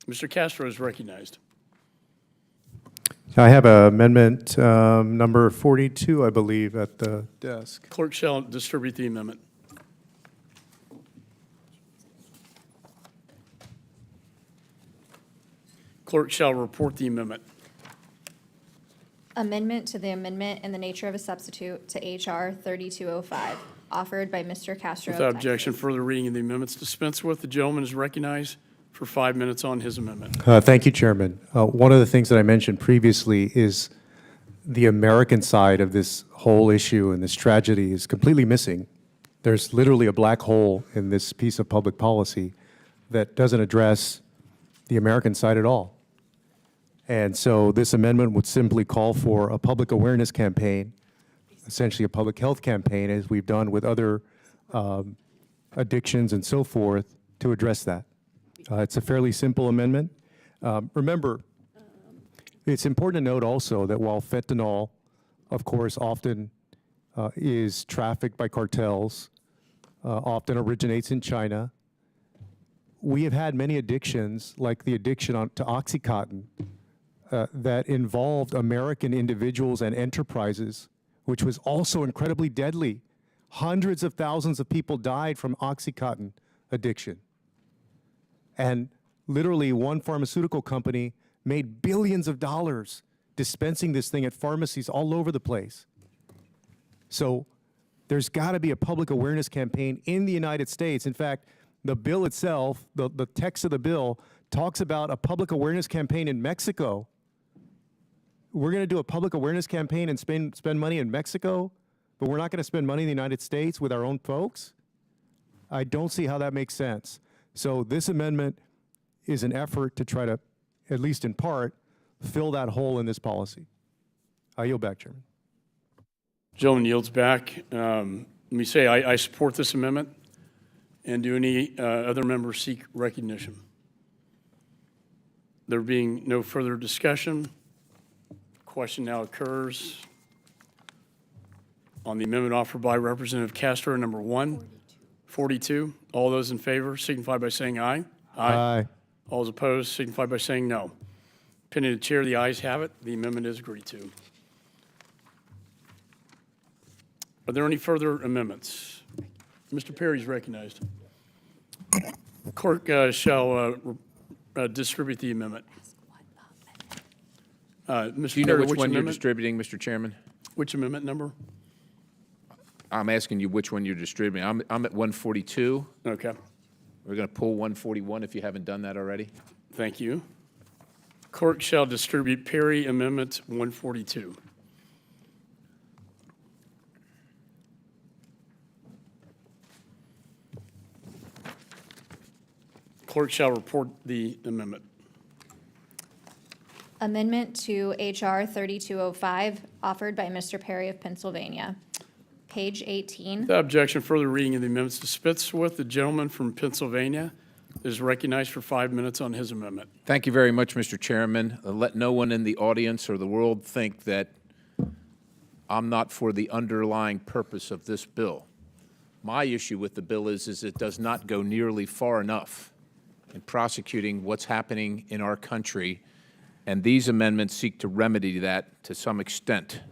Mr. Castro is recognized. I have amendment number 42, I believe, at the desk. Clerk shall distribute the amendment. Clerk shall report the amendment. Amendment to the amendment in the nature of a substitute to H.R. 3205, offered by Mr. Castro. Without objection, further reading of the amendments dispensed with. The gentleman is recognized for 5 minutes on his amendment. Thank you, Chairman. One of the things that I mentioned previously is the American side of this whole issue and this tragedy is completely missing. There's literally a black hole in this piece of public policy that doesn't address the American side at all. And so this amendment would simply call for a public awareness campaign, essentially a public health campaign, as we've done with other addictions and so forth, to address that. It's a fairly simple amendment. Remember, it's important to note also that while fentanyl, of course, often is trafficked by cartels, often originates in China, we have had many addictions, like the addiction to OxyContin, that involved American individuals and enterprises, which was also incredibly deadly. Hundreds of thousands of people died from OxyContin addiction. And literally one pharmaceutical company made billions of dollars dispensing this thing at pharmacies all over the place. So there's got to be a public awareness campaign in the United States. In fact, the bill itself, the text of the bill, talks about a public awareness campaign in Mexico. We're going to do a public awareness campaign and spend money in Mexico, but we're not going to spend money in the United States with our own folks? I don't see how that makes sense. So this amendment is an effort to try to, at least in part, fill that hole in this policy. I yield back, Chairman. Gentleman yields back. Let me say I support this amendment. And do any other members seek recognition? There being no further discussion, question now occurs on the amendment offered by Representative Castro, number 1, 42. All those in favor signify by saying aye. Aye. All those opposed signify by saying no. Opinion of the chair, the ayes have it. The amendment is agreed to. Are there any further amendments? Mr. Perry is recognized. Clerk shall distribute the amendment. Mr. Do you know Perry, which one you're amendment? distributing, Mr. Chairman? Which amendment number? I'm asking you which one you're distributing. I'm at 142. Okay. We're going to pull 141 if you haven't done that already. Thank you. Clerk shall distribute Perry Amendment 142. Clerk shall report the amendment. Amendment to H.R. 3205, offered by Mr. Perry of Pennsylvania. Page 18. Without objection, further reading of the amendments dispensed with. The gentleman from Pennsylvania is recognized for 5 minutes on his amendment. Thank you very much, Mr. Chairman. Let no one in the audience or the world think that I'm not for the underlying purpose of this bill. My issue with the bill is it does not go nearly far enough in prosecuting what's happening in our country, and these amendments seek to remedy that to some extent.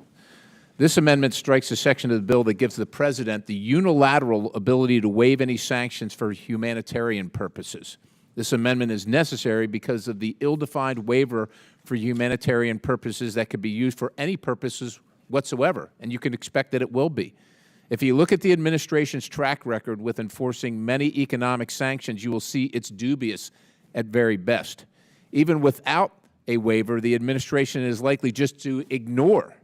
This amendment strikes a section of the bill that gives the President the unilateral ability to waive any sanctions for humanitarian purposes. This amendment is necessary because of the ill-defined waiver for humanitarian purposes that could be used for any purposes whatsoever, and you can expect that it will be. If you look at the administration's track record with enforcing many economic sanctions, you will see it's dubious at very best. Even without a waiver, the administration is likely just to ignore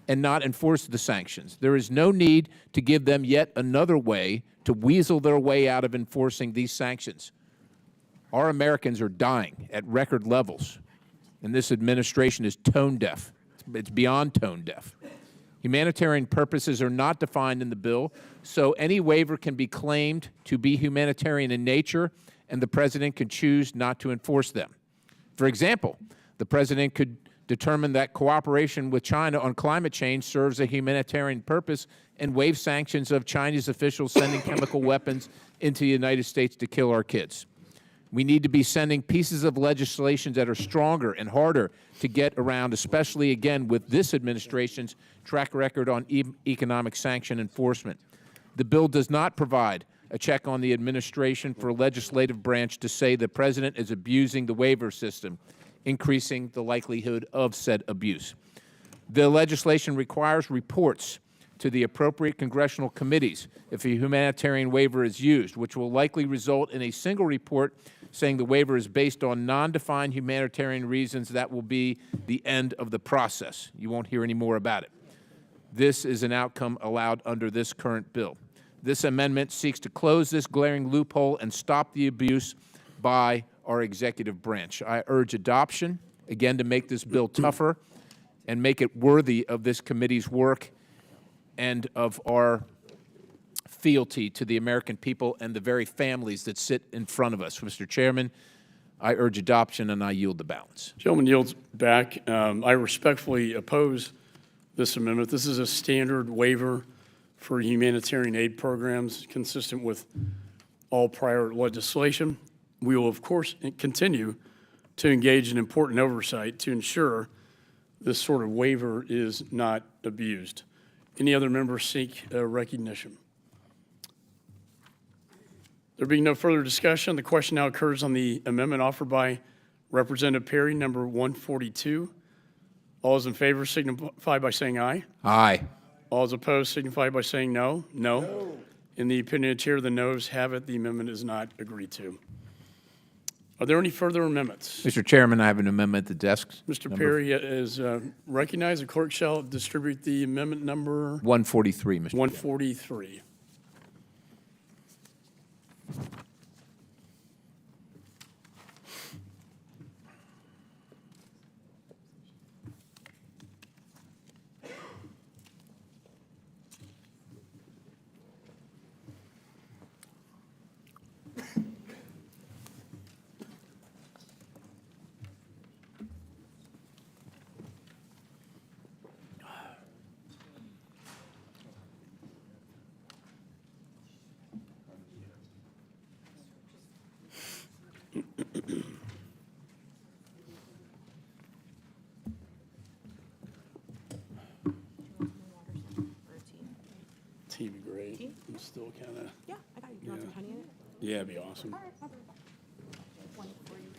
and not enforce the sanctions. There is no need to give them yet another way to weasel their way out of enforcing these sanctions. Our Americans are dying at record levels, and this administration is tone deaf. It's beyond tone deaf. Humanitarian purposes are not defined in the bill, so any waiver can be claimed to be humanitarian in nature, and the President can choose not to enforce them. For example, the President could determine that cooperation with China on climate change serves a humanitarian purpose and waive sanctions of Chinese officials sending chemical weapons into the United States to kill our kids. We need to be sending pieces of legislation that are stronger and harder to get around, especially, again, with this administration's track record on economic sanction enforcement. The bill does not provide a check on the administration for a legislative branch to say the President is abusing the waiver system, increasing the likelihood of said abuse. The legislation requires reports to the appropriate congressional committees if a humanitarian waiver is used, which will likely result in a single report saying the waiver is based on non-defined humanitarian reasons. That will be the end of the process. You won't hear any more about it. This is an outcome allowed under this current bill. This amendment seeks to close this glaring loophole and stop the abuse by our executive branch. I urge adoption, again, to make this bill tougher and make it worthy of this committee's work and of our fealty to the American people and the very families that sit in front of us. Mr. Chairman, I urge adoption and I yield the balance. Gentleman yields back. I respectfully oppose this amendment. This is a standard waiver for humanitarian aid programs consistent with all prior legislation. We will, of course, continue to engage in important oversight to ensure this sort of waiver is not abused. Any other members seek recognition? There being no further discussion, the question now occurs on the amendment offered by Representative Perry, number 142. All those in favor signify by saying aye. Aye. All those opposed signify by saying no. No. In the opinion of the chair, the noes have it. The amendment is not agreed to. Are there any further amendments? Mr. Chairman, I have an amendment at the desk. Mr. Perry is recognized. The clerk shall distribute the amendment number 143, Mr. 143. Tea be great. I'm still kind of. Yeah, I got you. You want some honey in it? Yeah, it'd be awesome. All right, I'll bring it back. 143.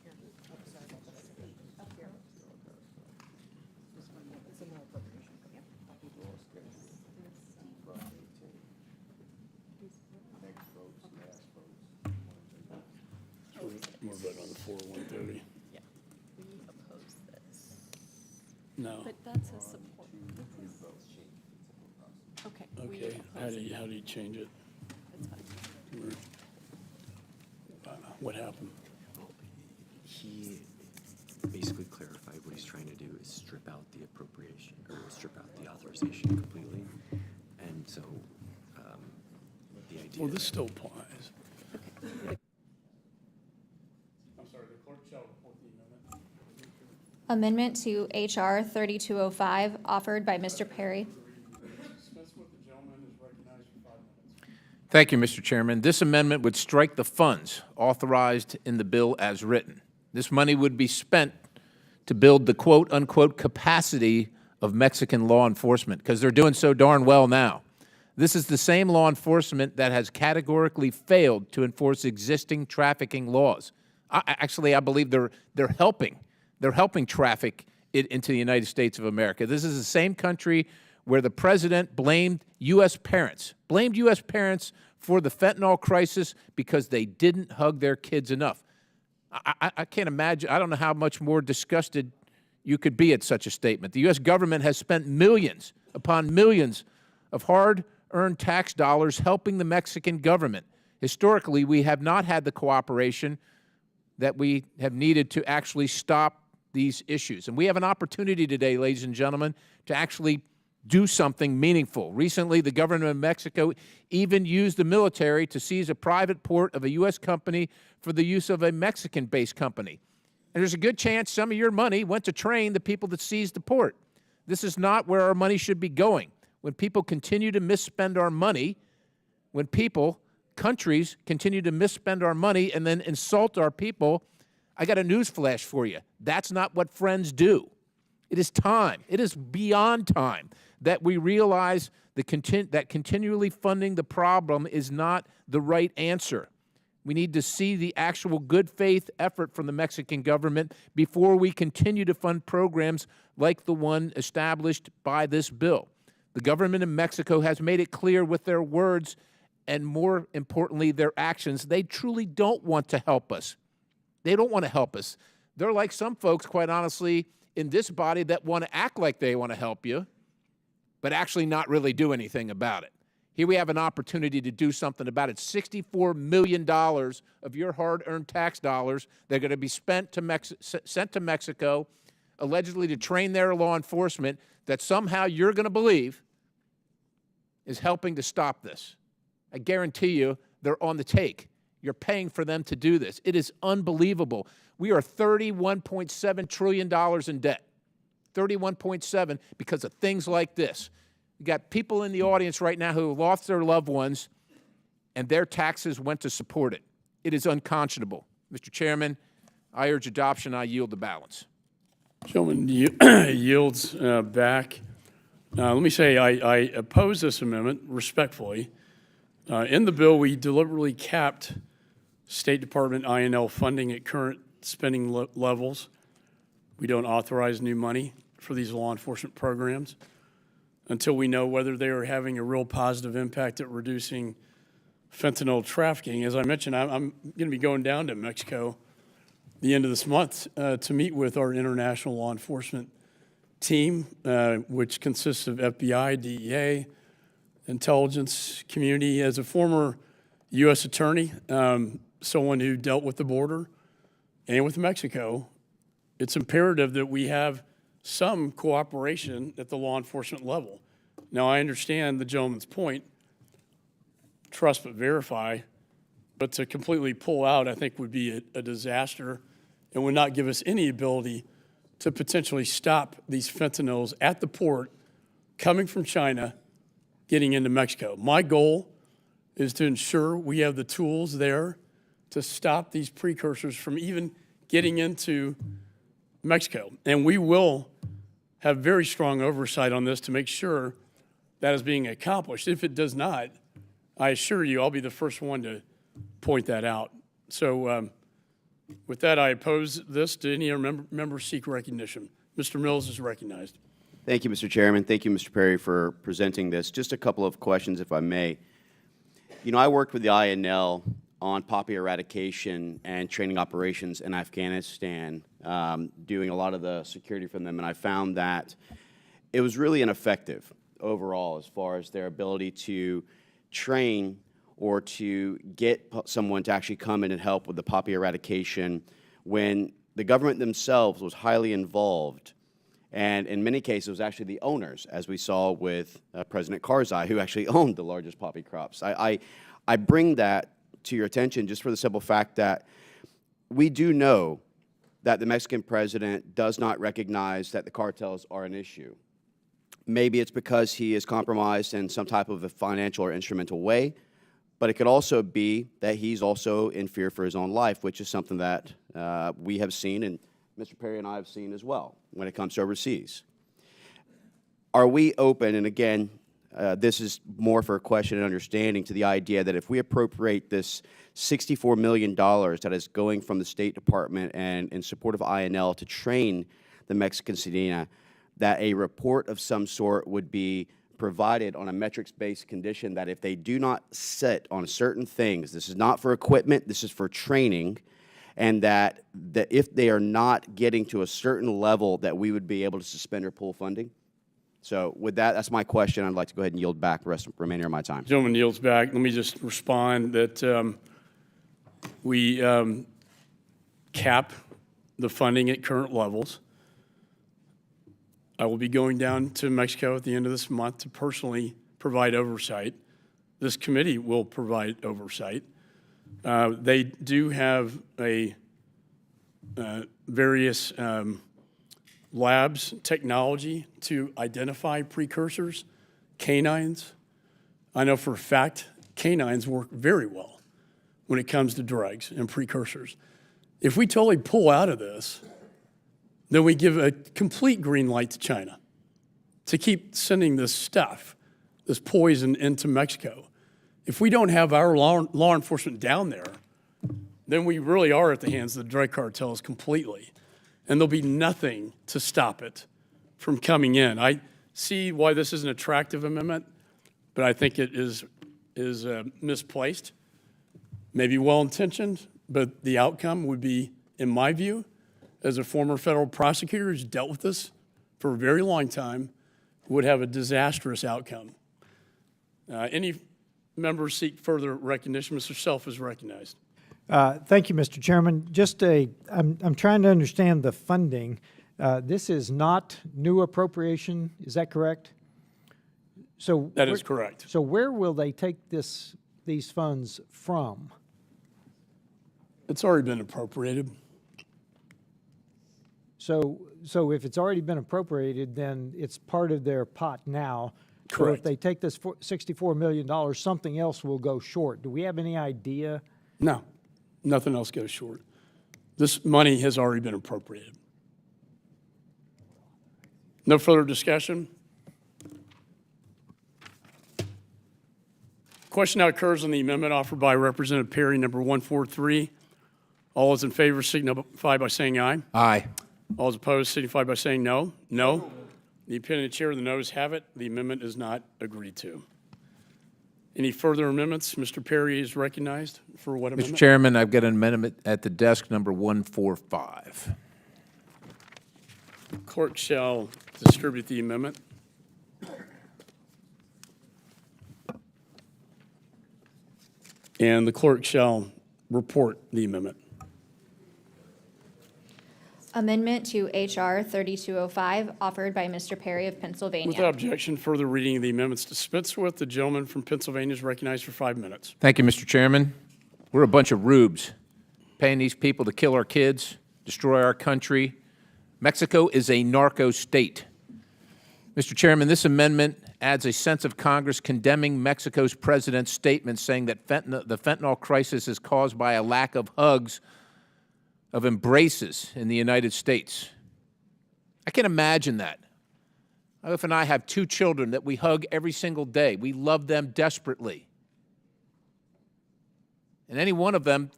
Here. Oh, sorry about that. Up here. This one, it's in the appropriation. Yeah. We're voting on the 4-130. Yeah. We oppose this. No. But that's a support. Okay. we Okay. oppose it. How do you change it? That's fine. What happened? He basically clarified what he's trying to do is strip out the appropriation, or strip out the authorization completely. And so the idea. Well, this still applies. Okay. I'm sorry, the clerk shall report the amendment. Amendment to H.R. 3205, offered by Mr. Perry. Thank you, Mr. Chairman. This amendment would strike the funds authorized in the bill as written. This money would be spent to build the quote-unquote capacity of Mexican law enforcement because they're doing so darn well now. This is the same law enforcement that has categorically failed to enforce existing trafficking laws. Actually, I believe they're helping traffic it into the United States of America. This is the same country where the president blamed U.S. parents for the fentanyl crisis because they didn't hug their kids enough. I can't imagine. I don't know how much more disgusted you could be at such a statement. The U.S. government has spent millions upon millions of hard-earned tax dollars helping the Mexican government. Historically, we have not had the cooperation that we have needed to actually stop these issues. And we have an opportunity today, ladies and gentlemen, to actually do something meaningful. Recently, the government of Mexico even used the military to seize a private port of a U.S. company for the use of a Mexican-based company. And there's a good chance some of your money went to train the people that seized the port. This is not where our money should be going. When people continue to misspend our money, when countries continue to misspend our money and then insult our people, I got a news flash for you. That's not what friends do. It is time. It is beyond time that we realize that continually funding the problem is not the right answer. We need to see the actual good faith effort from the Mexican government before we continue to fund programs like the one established by this bill. The government of Mexico has made it clear with their words and, more importantly, their actions, they truly don't want to help us. They don't want to help us. They're like some folks, quite honestly, in this body that want to act like they want to help you, but actually not really do anything about it. Here we have an opportunity to do something about it. $64 million of your hard-earned tax dollars that are going to be sent to Mexico, allegedly to train their law enforcement, that somehow you're going to believe is helping to stop this. I guarantee you they're on the take. You're paying for them to do this. It is unbelievable. We are $31.7 trillion in debt. 31.7 because of things like this. You got people in the audience right now who have lost their loved ones, and their taxes went to support it. It is unconscionable. Mr. Chairman, I urge adoption. I yield the balance. Gentleman yields back. Let me say I oppose this amendment respectfully. In the bill, we deliberately capped State Department INL funding at current spending levels. We don't authorize new money for these law enforcement programs until we know whether they are having a real positive impact at reducing fentanyl trafficking. As I mentioned, I'm going to be going down to Mexico the end of this month to meet with our international law enforcement team, which consists of FBI, DEA, intelligence community. As a former U.S. attorney, someone who dealt with the border and with Mexico, it's imperative that we have some cooperation at the law enforcement level. Now, I understand the gentleman's point, trust but verify, but to completely pull out, I think, would be a disaster and would not give us any ability to potentially stop these fentanyls at the port coming from China, getting into Mexico. My goal is to ensure we have the tools there to stop these precursors from even getting into Mexico. And we will have very strong oversight on this to make sure that is being accomplished. If it does not, I assure you I'll be the first one to point that out. So with that, I oppose this. Do any other members seek recognition? Mr. Mills is recognized. Thank you, Mr. Chairman. Thank you, Mr. Perry, for presenting this. Just a couple of questions, if I may. You know, I worked with the INL on poppy eradication and training operations in Afghanistan, doing a lot of the security from them, and I found that it was really ineffective overall as far as their ability to train or to get someone to actually come in and help with the poppy eradication when the government themselves was highly involved. And in many cases, it was actually the owners, as we saw with President Karzai, who actually owned the largest poppy crops. I bring that to your attention just for the simple fact that we do know that the Mexican president does not recognize that the cartels are an issue. Maybe it's because he is compromised in some type of a financial or instrumental way, but it could also be that he's also in fear for his own life, which is something that we have seen, and Mr. Perry and I have seen as well when it comes to overseas. are we open, and again, this is more for a question and understanding, to the idea that if we appropriate this $64 million that is going from the State Department and in support of INL to train the Mexican Sedena, that a report of some sort would be provided on a metrics-based condition that if they do not sit on certain things, this is not for equipment, this is for training, and that if they are not getting to a certain level, that we would be able to suspend or pull funding? So with that, that's my question. I'd like to go ahead and yield back the remainder of my time. Gentleman yields back. Let me just respond that we cap the funding at current levels. I will be going down to Mexico at the end of this month to personally provide oversight. This committee will provide oversight. They do have various labs, technology to identify precursors, canines. I know for a fact canines work very well when it comes to drugs and precursors. If we totally pull out of this, then we give a complete green light to China to keep sending this stuff, this poison, into Mexico. If we don't have our law enforcement down there, then we really are at the hands of the drug cartels completely. And there'll be nothing to stop it from coming in. I see why this is an attractive amendment, but I think it is misplaced, maybe well-intentioned, but the outcome would be, in my view, as a former federal prosecutor who's dealt with this for a very long time, would have a disastrous outcome. Any members seek further recognition? Mr. Self is recognized. Thank you, Mr. Chairman. I'm trying to understand the funding. This is not new appropriation, is that correct? So that is correct. So where will they take these funds from? It's already been appropriated. So if it's already been appropriated, then it's part of their pot now. Correct. So if they take this $64 million, something else will go short. Do we have any idea? No, nothing else goes short. This money has already been appropriated. No further discussion? Question now occurs on the amendment offered by Representative Perry, number 143. All those in favor signify by saying aye. Aye. All those opposed signify by saying no. No. The opinion of the chair, the noes have it. The amendment is not agreed to. Any further amendments? Mr. Perry is recognized for what amendment? Mr. Chairman, I've got an amendment at the desk, number 145. Clerk shall distribute the amendment. And the clerk shall report the amendment. Amendment to H.R. 3205, offered by Mr. Perry of Pennsylvania. Without objection, further reading of the amendments dispensed with. The gentleman from Pennsylvania is recognized for 5 minutes. Thank you, Mr. Chairman. We're a bunch of rubes, paying these people to kill our kids, destroy our country. Mexico is a narco state. Mr. Chairman, this amendment adds a sense of Congress condemning Mexico's president's statement saying that the fentanyl crisis is caused by a lack of hugs, of embraces in the United States. I can imagine that. My wife and I have 2 children that we hug every single day. We love them desperately. And any one of them,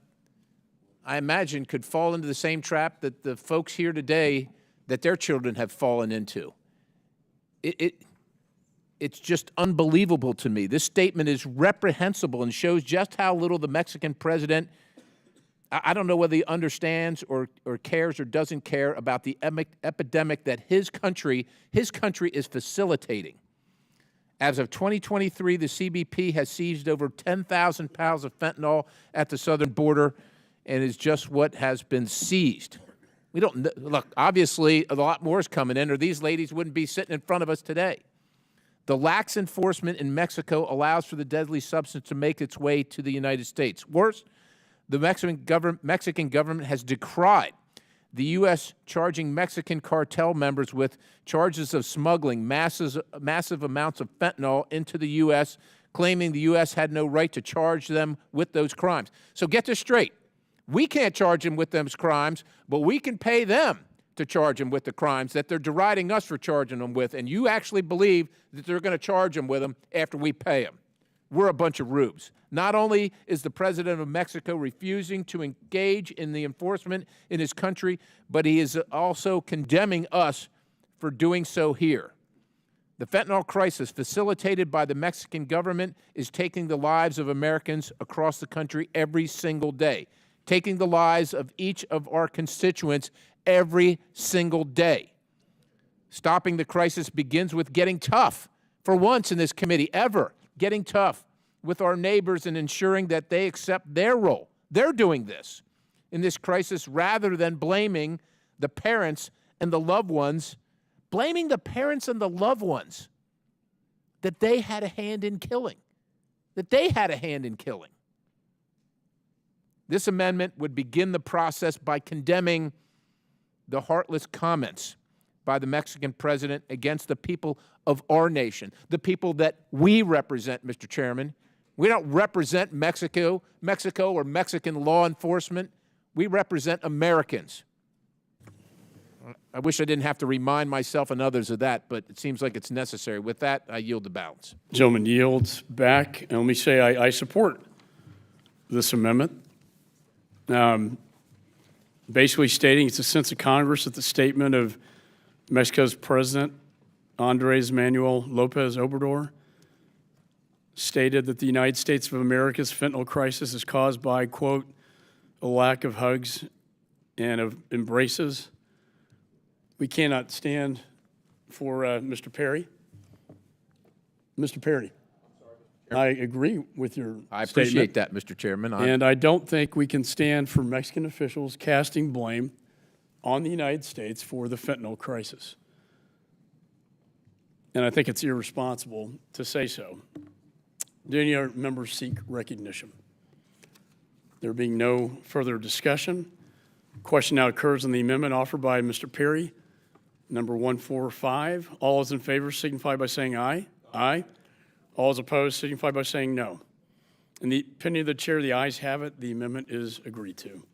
I imagine, could fall into the same trap that the folks here today, that their children have fallen into. It's just unbelievable to me. This statement is reprehensible and shows just how little the Mexican president, I don't know whether he understands or cares or doesn't care about the epidemic that his country is facilitating. As of 2023, the CBP has seized over 10,000 pounds of fentanyl at the southern border, and is just what has been seized. We don't look, obviously a lot more is coming in, or these ladies wouldn't be sitting in front of us today. The lax enforcement in Mexico allows for the deadly substance to make its way to the United States. Worse, the Mexican government has decried the U.S. charging Mexican cartel members with charges of smuggling massive amounts of fentanyl into the U.S., claiming the U.S. had no right to charge them with those crimes. So get this straight. We can't charge them with those crimes, but we can pay them to charge them with the crimes that they're deriding us for charging them with, and you actually believe that they're going to charge them with them after we pay them. We're a bunch of rubes. Not only is the president of Mexico refusing to engage in the enforcement in his country, but he is also condemning us for doing so here. The fentanyl crisis facilitated by the Mexican government is taking the lives of Americans across the country every single day, taking the lives of each of our constituents every single day. Stopping the crisis begins with getting tough, for once in this committee, ever, getting tough with our neighbors and ensuring that they accept their role. They're doing this in this crisis rather than blaming the parents and the loved ones, blaming the parents and the loved ones that they had a hand in killing, This amendment would begin the process by condemning the heartless comments by the Mexican president against the people of our nation, the people that we represent, Mr. Chairman. We don't represent Mexico or Mexican law enforcement. We represent Americans. I wish I didn't have to remind myself and others of that, but it seems like it's necessary. With that, I yield the balance. Gentleman yields back. And let me say I support this amendment. Basically stating it's a sense of Congress that the statement of Mexico's President Andrés Manuel López Obrador stated that the United States of America's fentanyl crisis is caused by, quote, a lack of hugs and of embraces. We cannot stand for Mr. Perry. Mr. Perry, I agree with your I appreciate that, Mr. Chairman. And I don't think we can stand for Mexican officials casting blame on the United States for the fentanyl crisis. And I think it's irresponsible to say so. Do any other members seek recognition? There being no further discussion, question now occurs on the amendment offered by Mr. Perry, number 145. All those in favor signify by saying aye. Aye. All those opposed signify by saying no. In the opinion of the chair, the ayes have it. The amendment is agreed to.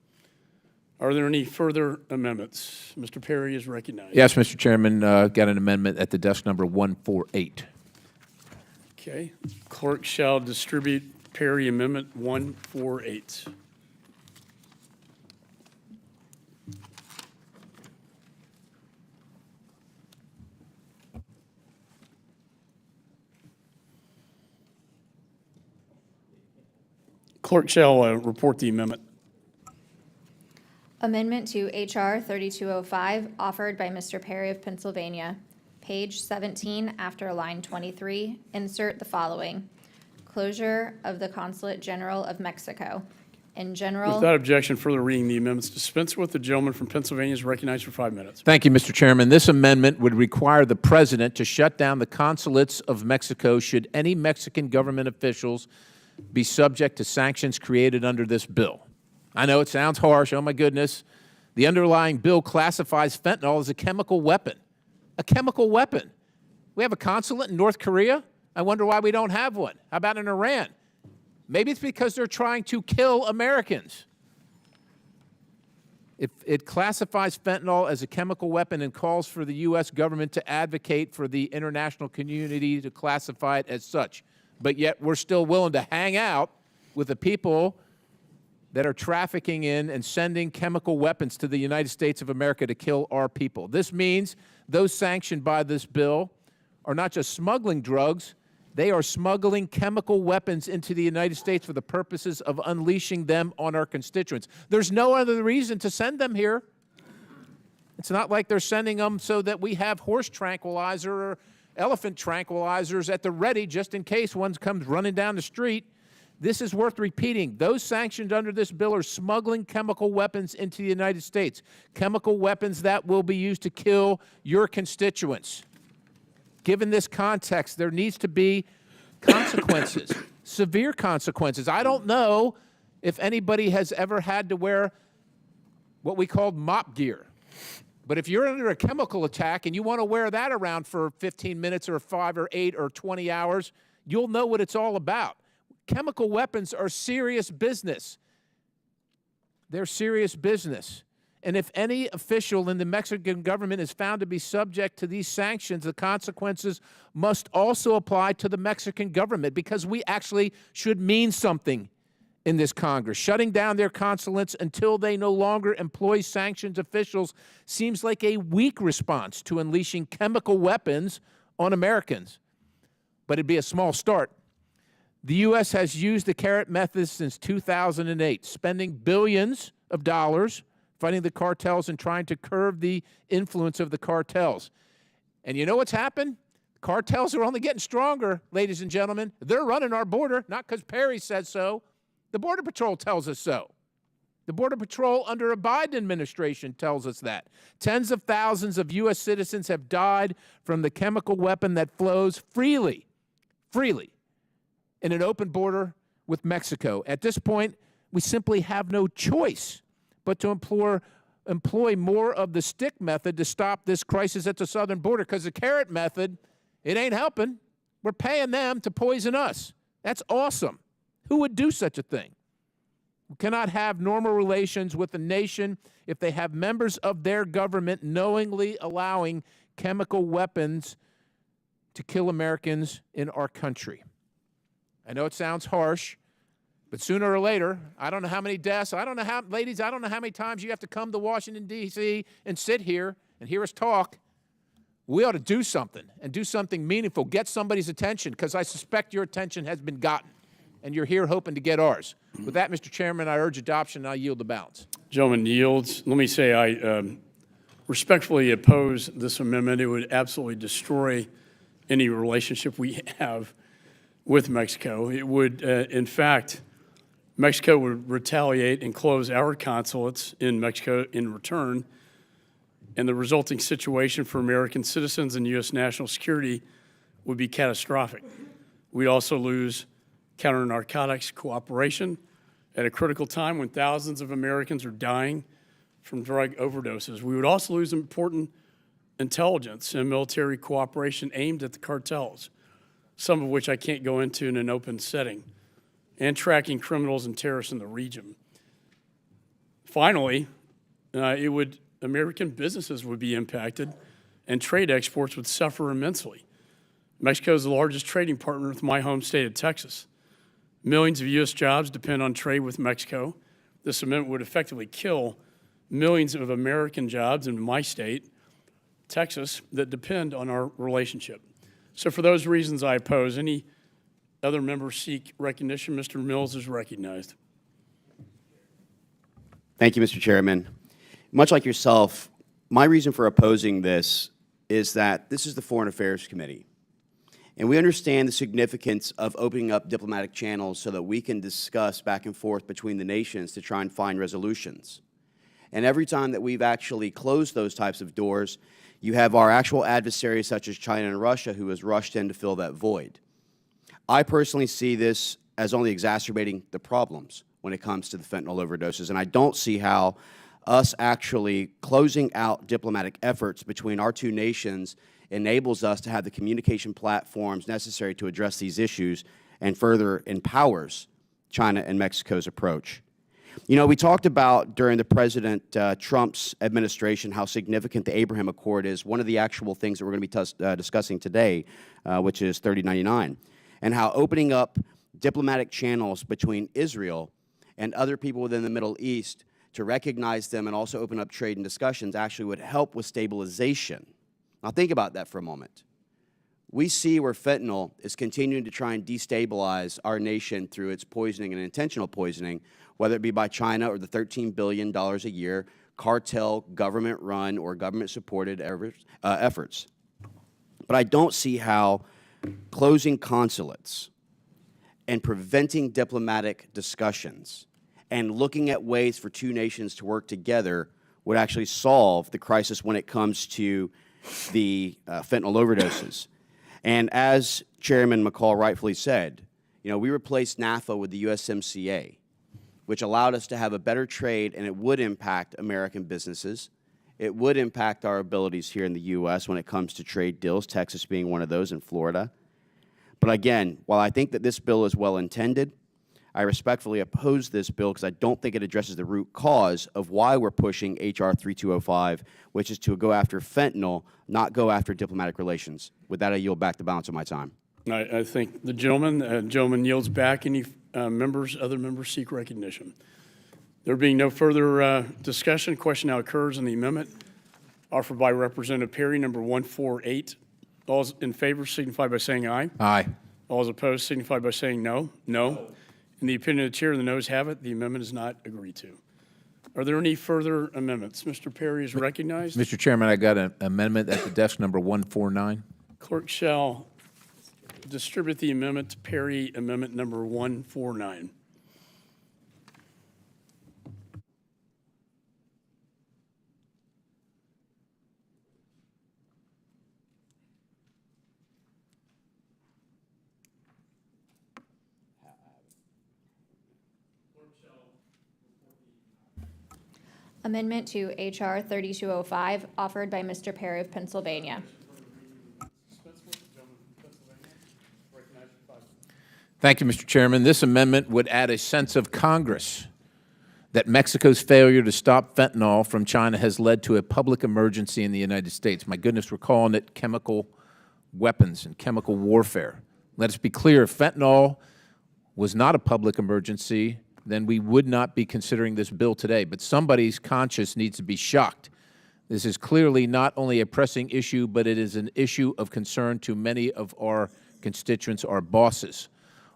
Are there any further amendments? Mr. Perry is recognized. Yes, Mr. Chairman, got an amendment at the desk number 148. Okay. Clerk shall distribute Perry Amendment 148. Clerk shall report the amendment. Amendment to H.R. 3205, offered by Mr. Perry of Pennsylvania. Page 17, after line 23, insert the following. Closure of the Consulate General of Mexico. In general. Without objection, further reading the amendments dispensed with. The gentleman from Pennsylvania is recognized for 5 minutes. Thank you, Mr. Chairman. This amendment would require the president to shut down the consulates of Mexico should any Mexican government officials be subject to sanctions created under this bill. I know it sounds harsh. Oh, my goodness. The underlying bill classifies fentanyl as a chemical weapon. A chemical weapon. We have a consulate in North Korea. I wonder why we don't have one. How about in Iran? Maybe it's because they're trying to kill Americans. If it classifies fentanyl as a chemical weapon and calls for the U.S. government to advocate for the international community to classify it as such, but yet we're still willing to hang out with the people that are trafficking in and sending chemical weapons to the United States of America to kill our people. This means those sanctioned by this bill are not just smuggling drugs, they are smuggling chemical weapons into the United States for the purposes of unleashing them on our constituents. There's no other reason to send them here. It's not like they're sending them so that we have horse tranquilizer or elephant tranquilizers at the ready just in case one comes running down the street. This is worth repeating. Those sanctioned under this bill are smuggling chemical weapons into the United States, chemical weapons that will be used to kill your constituents. Given this context, there needs to be consequences, severe consequences. I don't know if anybody has ever had to wear what we called mop gear. But if you're under a chemical attack and you want to wear that around for 15 minutes or 5 or 8 or 20 hours, you'll know what it's all about. Chemical weapons are serious business. They're serious business. And if any official in the Mexican government is found to be subject to these sanctions, the consequences must also apply to the Mexican government, because we actually should mean something in this Congress. Shutting down their consulates until they no longer employ sanctions officials seems like a weak response to unleashing chemical weapons on Americans. But it'd be a small start. The U.S. has used the carrot method since 2008, spending billions of dollars fighting the cartels and trying to curb the influence of the cartels. And you know what's happened? Cartels are only getting stronger, ladies and gentlemen. They're running our border, not because Perry said so. The Border Patrol tells us so. The Border Patrol under a Biden administration tells us that. Tens of thousands of U.S. citizens have died from the chemical weapon that flows freely in an open border with Mexico. At this point, we simply have no choice but to employ more of the stick method to stop this crisis at the southern border, because the carrot method, it ain't helping. We're paying them to poison us. That's awesome. Who would do such a thing? We cannot have normal relations with a nation if they have members of their government knowingly allowing chemical weapons to kill Americans in our country. I know it sounds harsh, but sooner or later, I don't know how many deaths, ladies, I don't know how many times you have to come to Washington, D.C. and sit here and hear us talk. We ought to do something, and do something meaningful. Get somebody's attention, because I suspect your attention has been gotten, and you're here hoping to get ours. With that, Mr. Chairman, I urge adoption, and I yield the balance. Gentleman yields. Let me say I respectfully oppose this amendment. It would absolutely destroy any relationship we have with Mexico. It would, in fact, Mexico would retaliate and close our consulates in Mexico in return, and the resulting situation for American citizens and U.S. national security would be catastrophic. We'd also lose counter-narcotics cooperation at a critical time when thousands of Americans are dying from drug overdoses. We would also lose important intelligence and military cooperation aimed at the cartels, some of which I can't go into in an open setting, and tracking criminals and terrorists in the region. Finally, American businesses would be impacted, and trade exports would suffer immensely. Mexico is the largest trading partner with my home state of Texas. Millions of U.S. jobs depend on trade with Mexico. This amendment would effectively kill millions of American jobs in my state, Texas, that depend on our relationship. So for those reasons, I oppose. Any other members seek recognition? Mr. Mills is recognized. Thank you, Mr. Chairman. Much like yourself, my reason for opposing this is that this is the Foreign Affairs Committee, and we understand the significance of opening up diplomatic channels so that we can discuss back and forth between the nations to try and find resolutions. And every time that we've actually closed those types of doors, you have our actual adversaries such as China and Russia who has rushed in to fill that void. I personally see this as only exacerbating the problems when it comes to the fentanyl overdoses, and I don't see how us actually closing out diplomatic efforts between our two nations enables us to have the communication platforms necessary to address these issues and further empowers China and Mexico's approach. You know, we talked about during the President Trump's administration how significant the Abraham Accord is, one of the actual things that we're going to be discussing today, which is 3099, and how opening up diplomatic channels between Israel and other people within the Middle East to recognize them and also open up trade and discussions actually would help with stabilization. Now think about that for a moment. We see where fentanyl is continuing to try and destabilize our nation through its poisoning and intentional poisoning, whether it be by China or the $13 billion a year cartel, government-run, or government-supported efforts. But I don't see how closing consulates and preventing diplomatic discussions and looking at ways for two nations to work together would actually solve the crisis when it comes to the fentanyl overdoses. And as Chairman McCaul rightfully said, you know, we replaced NAFTA with the USMCA, which allowed us to have a better trade, and it would impact American businesses. It would impact our abilities here in the U.S. when it comes to trade deals, Texas being one of those, and Florida. But again, while I think that this bill is well-intended, I respectfully oppose this bill because I don't think it addresses the root cause of why we're pushing H.R. 3205, which is to go after fentanyl, not go after diplomatic relations. With that, I yield back the balance of my time. I think the gentleman yields back. Any other members seek recognition. There being no further discussion, question now occurs on the amendment offered by Representative Perry, number 148. All those in favor signify by saying aye. Aye. All those opposed signify by saying no. No. In the opinion of the chair, the noes have it. The amendment is not agreed to. Are there any further amendments? Mr. Perry is recognized. Mr. Chairman, I got an amendment at the desk number 149. Clerk shall distribute the amendment to Perry, amendment number 149. Amendment to H.R. 3205, offered by Mr. Perry of Pennsylvania. Thank you, Mr. Chairman. This amendment would add a sense of Congress that Mexico's failure to stop fentanyl from China has led to a public emergency in the United States. My goodness, we're calling it chemical weapons and chemical warfare. Let us be clear, if fentanyl was not a public emergency, then we would not be considering this bill today. But somebody's conscience needs to be shocked. This is clearly not only a pressing issue, but it is an issue of concern to many of our constituents, our bosses.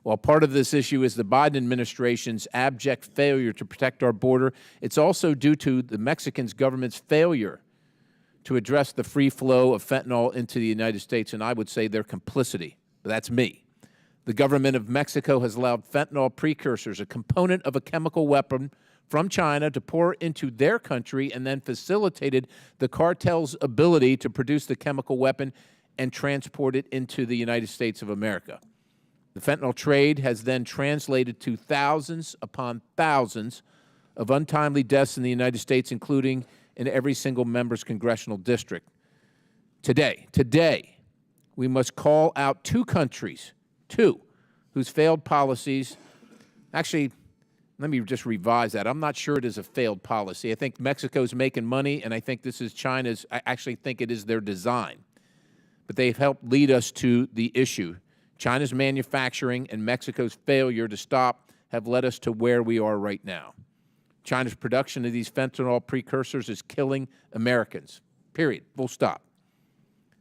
While part of this issue is the Biden administration's abject failure to protect our border, it's also due to the Mexican government's failure to address the free flow of fentanyl into the United States, and I would say their complicity. But that's me. The government of Mexico has allowed fentanyl precursors, a component of a chemical weapon, from China to pour into their country and then facilitated the cartel's ability to produce the chemical weapon and transport it into the United States of America. The fentanyl trade has then translated to thousands upon thousands of untimely deaths in the United States, including in every single member's congressional district. Today, we must call out two countries, whose failed policies, actually, let me just revise that. I'm not sure it is a failed policy. I think Mexico's making money, and I think this is China's, I actually think it is their design. But they've helped lead us to the issue. China's manufacturing and Mexico's failure to stop have led us to where we are right now. China's production of these fentanyl precursors is killing Americans, period, full stop.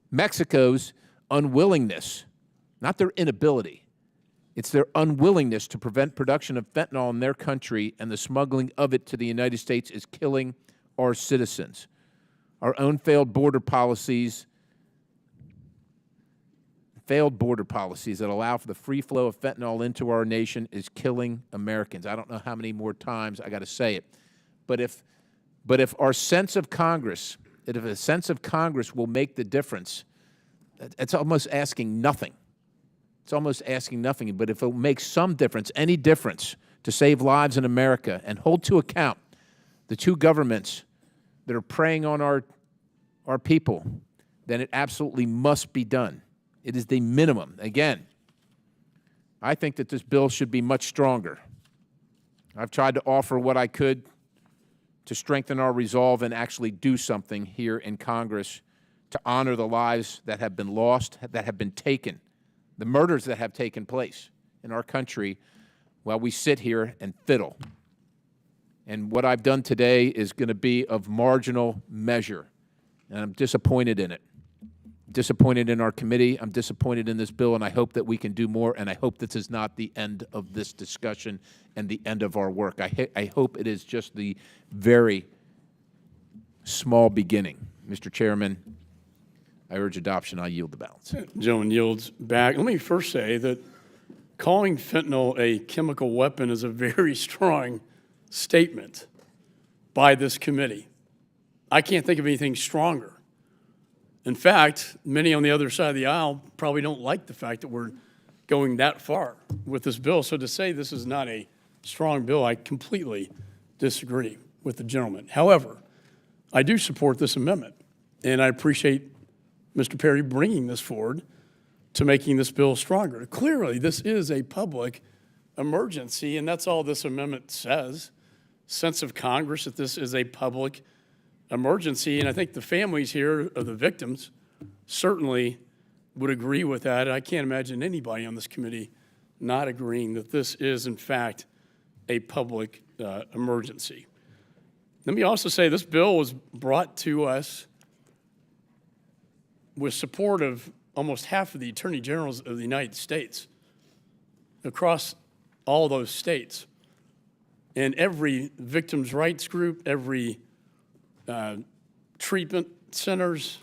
Mexico's unwillingness, not their inability, it's their unwillingness to prevent production of fentanyl in their country and the smuggling of it to the United States is killing our citizens. Our own failed border policies that allow for the free flow of fentanyl into our nation is killing Americans. I don't know how many more times I got to say it. But if our sense of Congress, if a sense of Congress will make the difference, it's almost asking nothing. It's almost asking nothing. But if it makes some difference, any difference, to save lives in America and hold to account the two governments that are preying on our people, then it absolutely must be done. It is the minimum. Again, I think that this bill should be much stronger. I've tried to offer what I could to strengthen our resolve and actually do something here in Congress to honor the lives that have been lost, that have been taken, the murders that have taken place in our country while we sit here and fiddle. And what I've done today is going to be of marginal measure, and I'm disappointed in it. Disappointed in our committee, I'm disappointed in this bill, and I hope that we can do more, and I hope this is not the end of this discussion and the end of our work. I hope it is just the very small beginning. Mr. Chairman, I urge adoption. I yield the balance. Gentleman yields back. Let me first say that calling fentanyl a chemical weapon is a very strong statement by this committee. I can't think of anything stronger. In fact, many on the other side of the aisle probably don't like the fact that we're going that far with this bill. So to say this is not a strong bill, I completely disagree with the gentleman. However, I do support this amendment, and I appreciate Mr. Perry bringing this forward to making this bill stronger. Clearly, this is a public emergency, and that's all this amendment says. Sense of Congress that this is a public emergency, and I think the families here of the victims certainly would agree with that. I can't imagine anybody on this committee not agreeing that this is, in fact, a public emergency. Let me also say this bill was brought to us with support of almost half of the attorney generals of the United States across all those states. And every victims' rights group, every treatment centers,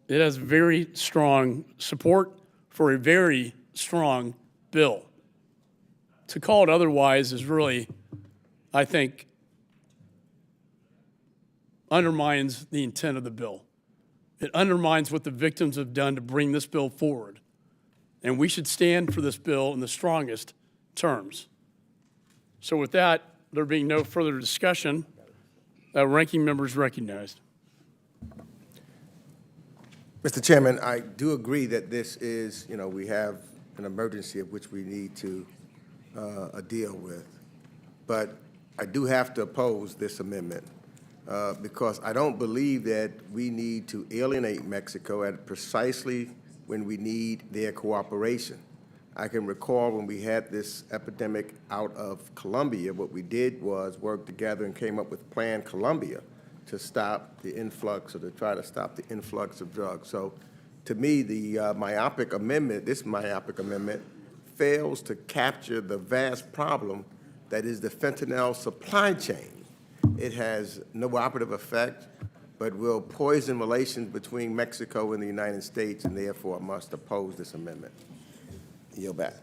it has very strong support for a very strong bill. To call it otherwise is really, I think, undermines the intent of the bill. It undermines what the victims have done to bring this bill forward. And we should stand for this bill in the strongest terms. So with that, there being no further discussion, ranking member is recognized. Mr. Chairman, I do agree that this is, we have an emergency of which we need to deal with. But I do have to oppose this amendment because I don't believe that we need to alienate Mexico at precisely when we need their cooperation. I can recall when we had this epidemic out of Colombia, what we did was work together and came up with Plan Colombia to stop the influx or to try to stop the influx of drugs. So to me, the this myopic amendment fails to capture the vast problem that is the fentanyl supply chain. It has no operative effect, but will poison relations between Mexico and the United States, and therefore must oppose this amendment. Yield back.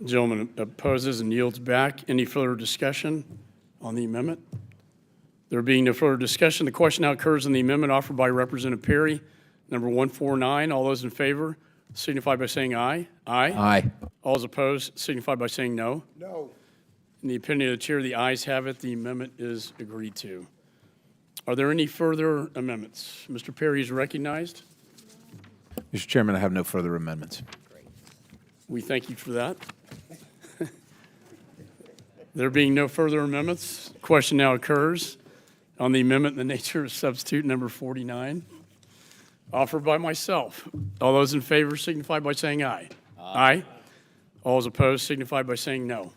Gentleman opposes and yields back. Any further discussion on the amendment? There being no further discussion, the question now occurs on the amendment offered by Representative Perry, number 149. All those in favor signify by saying aye. Aye. Aye. All those opposed signify by saying no. No. In the opinion of the chair, the ayes have it. The amendment is agreed to. Are there any further amendments? Mr. Perry is recognized. Mr. Chairman, I have no further amendments. We thank you for that. There being no further amendments, the question now occurs on the amendment in the nature of substitute number 49, offered by myself. All those in favor signify by saying aye. Aye. All those opposed signify by saying no.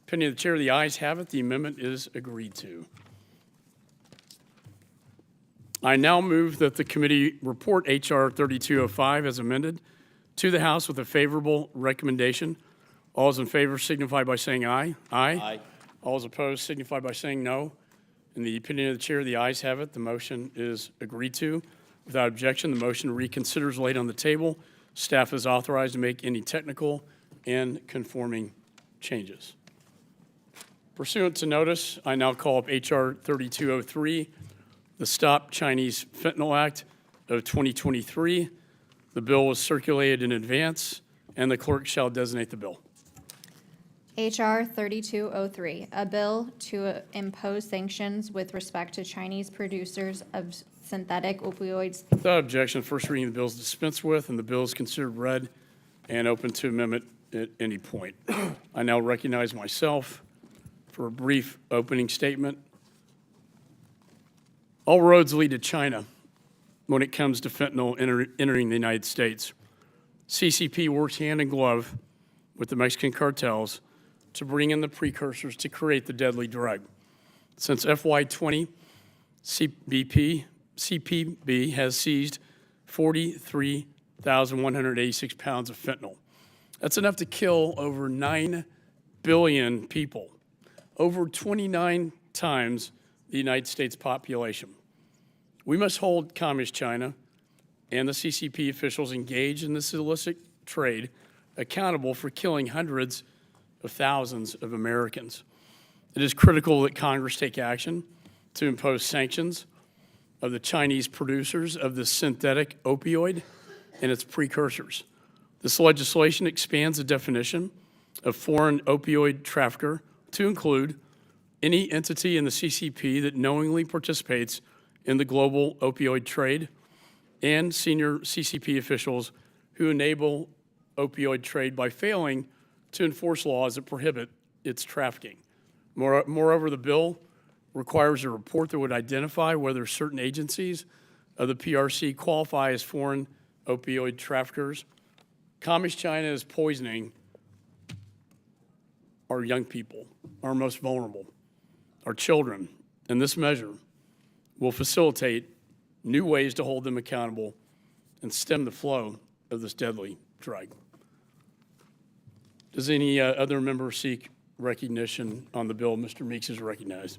Opinion of the chair, the ayes have it. The amendment is agreed to. I now move that the committee report H.R. 3205 as amended to the House with a favorable recommendation. All those in favor signify by saying aye. Aye. Aye. All those opposed signify by saying no. In the opinion of the chair, the ayes have it. The motion is agreed to. Without objection, the motion to reconsider is laid on the table. Staff is authorized to make any technical and conforming changes. Pursuant to notice, I now call up H.R. 3203, the Stop Chinese Fentanyl Act of 2023. The bill was circulated in advance, and the clerk shall designate the bill. H.R. 3203, a bill to impose sanctions with respect to Chinese producers of synthetic opioids. Without objection, first reading of the bill is dispensed with, and the bill is considered read and open to amendment at any point. I now recognize myself for a brief opening statement. All roads lead to China when it comes to fentanyl entering the United States. CCP works hand in glove with the Mexican cartels to bring in the precursors to create the deadly drug. Since FY20, CPB has seized 43,186 pounds of fentanyl. That's enough to kill over 9 billion people, over 29 times the United States population. We must hold Communist China and the CCP officials engaged in this illicit trade accountable for killing hundreds of thousands of Americans. It is critical that Congress take action to impose sanctions of the Chinese producers of the synthetic opioid and its precursors. This legislation expands the definition of foreign opioid trafficker to include any entity in the CCP that knowingly participates in the global opioid trade and senior CCP officials who enable opioid trade by failing to enforce laws that prohibit its trafficking. Moreover, the bill requires a report that would identify whether certain agencies of the PRC qualify as foreign opioid traffickers. Communist China is poisoning our young people, our most vulnerable, our children, and this measure will facilitate new ways to hold them accountable and stem the flow of this deadly drug. Does any other member seek recognition on the bill? Mr. Meeks is recognized.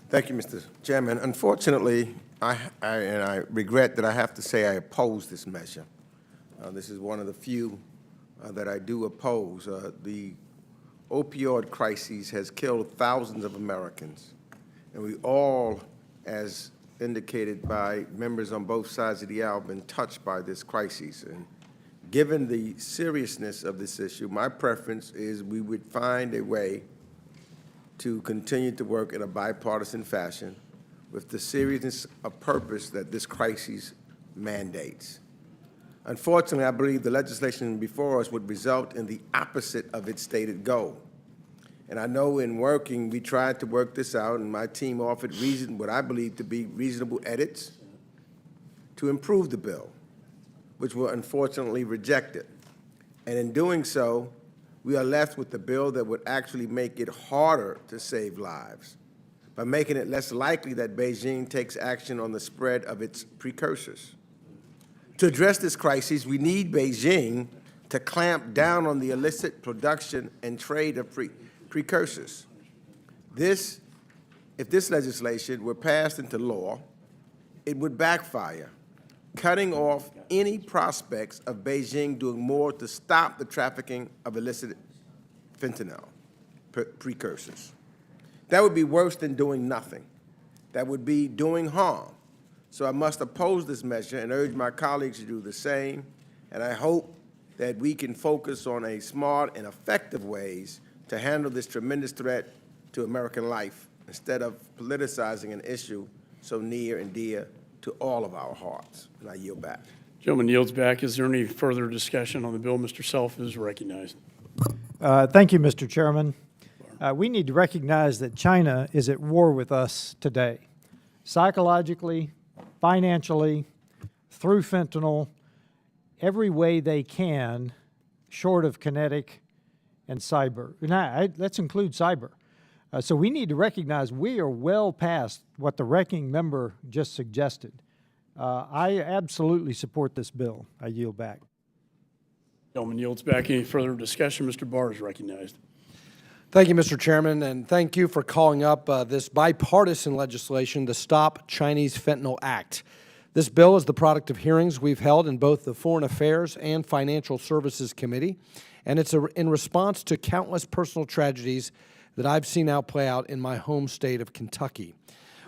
Thank you, Mr. Chairman. Unfortunately, I regret that I have to say I oppose this measure. This is one of the few that I do oppose. The opioid crisis has killed thousands of Americans, and we all, as indicated by members on both sides of the aisle, have been touched by this crisis. And given the seriousness of this issue, my preference is we would find a way to continue to work in a bipartisan fashion with the seriousness of purpose that this crisis mandates. Unfortunately, I believe the legislation before us would result in the opposite of its stated goal. And I know in working, we tried to work this out, and my team offered what I believe to be reasonable edits to improve the bill, which were unfortunately rejected. And in doing so, we are left with a bill that would actually make it harder to save lives by making it less likely that Beijing takes action on the spread of its precursors. To address this crisis, we need Beijing to clamp down on the illicit production and trade of precursors. If this legislation were passed into law, it would backfire, cutting off any prospects of Beijing doing more to stop the trafficking of illicit fentanyl precursors. That would be worse than doing nothing. That would be doing harm. So I must oppose this measure and urge my colleagues to do the same, and I hope that we can focus on a smart and effective ways to handle this tremendous threat to American life instead of politicizing an issue so near and dear to all of our hearts. And I yield back. Gentleman yields back. Is there any further discussion on the bill? Mr. Self is recognized. Thank you, Mr. Chairman. We need to recognize that China is at war with us today, psychologically, financially, through fentanyl, every way they can, short of kinetic and cyber. Let's include cyber. So we need to recognize we are well past what the ranking member just suggested. I absolutely support this bill. I yield back. Gentleman yields back. Any further discussion? Mr. Barr is recognized. Thank you, Mr. Chairman, and thank you for calling up this bipartisan legislation, the Stop Chinese Fentanyl Act. This bill is the product of hearings we've held in both the Foreign Affairs and Financial Services Committee, and it's in response to countless personal tragedies that I've seen play out in my home state of Kentucky.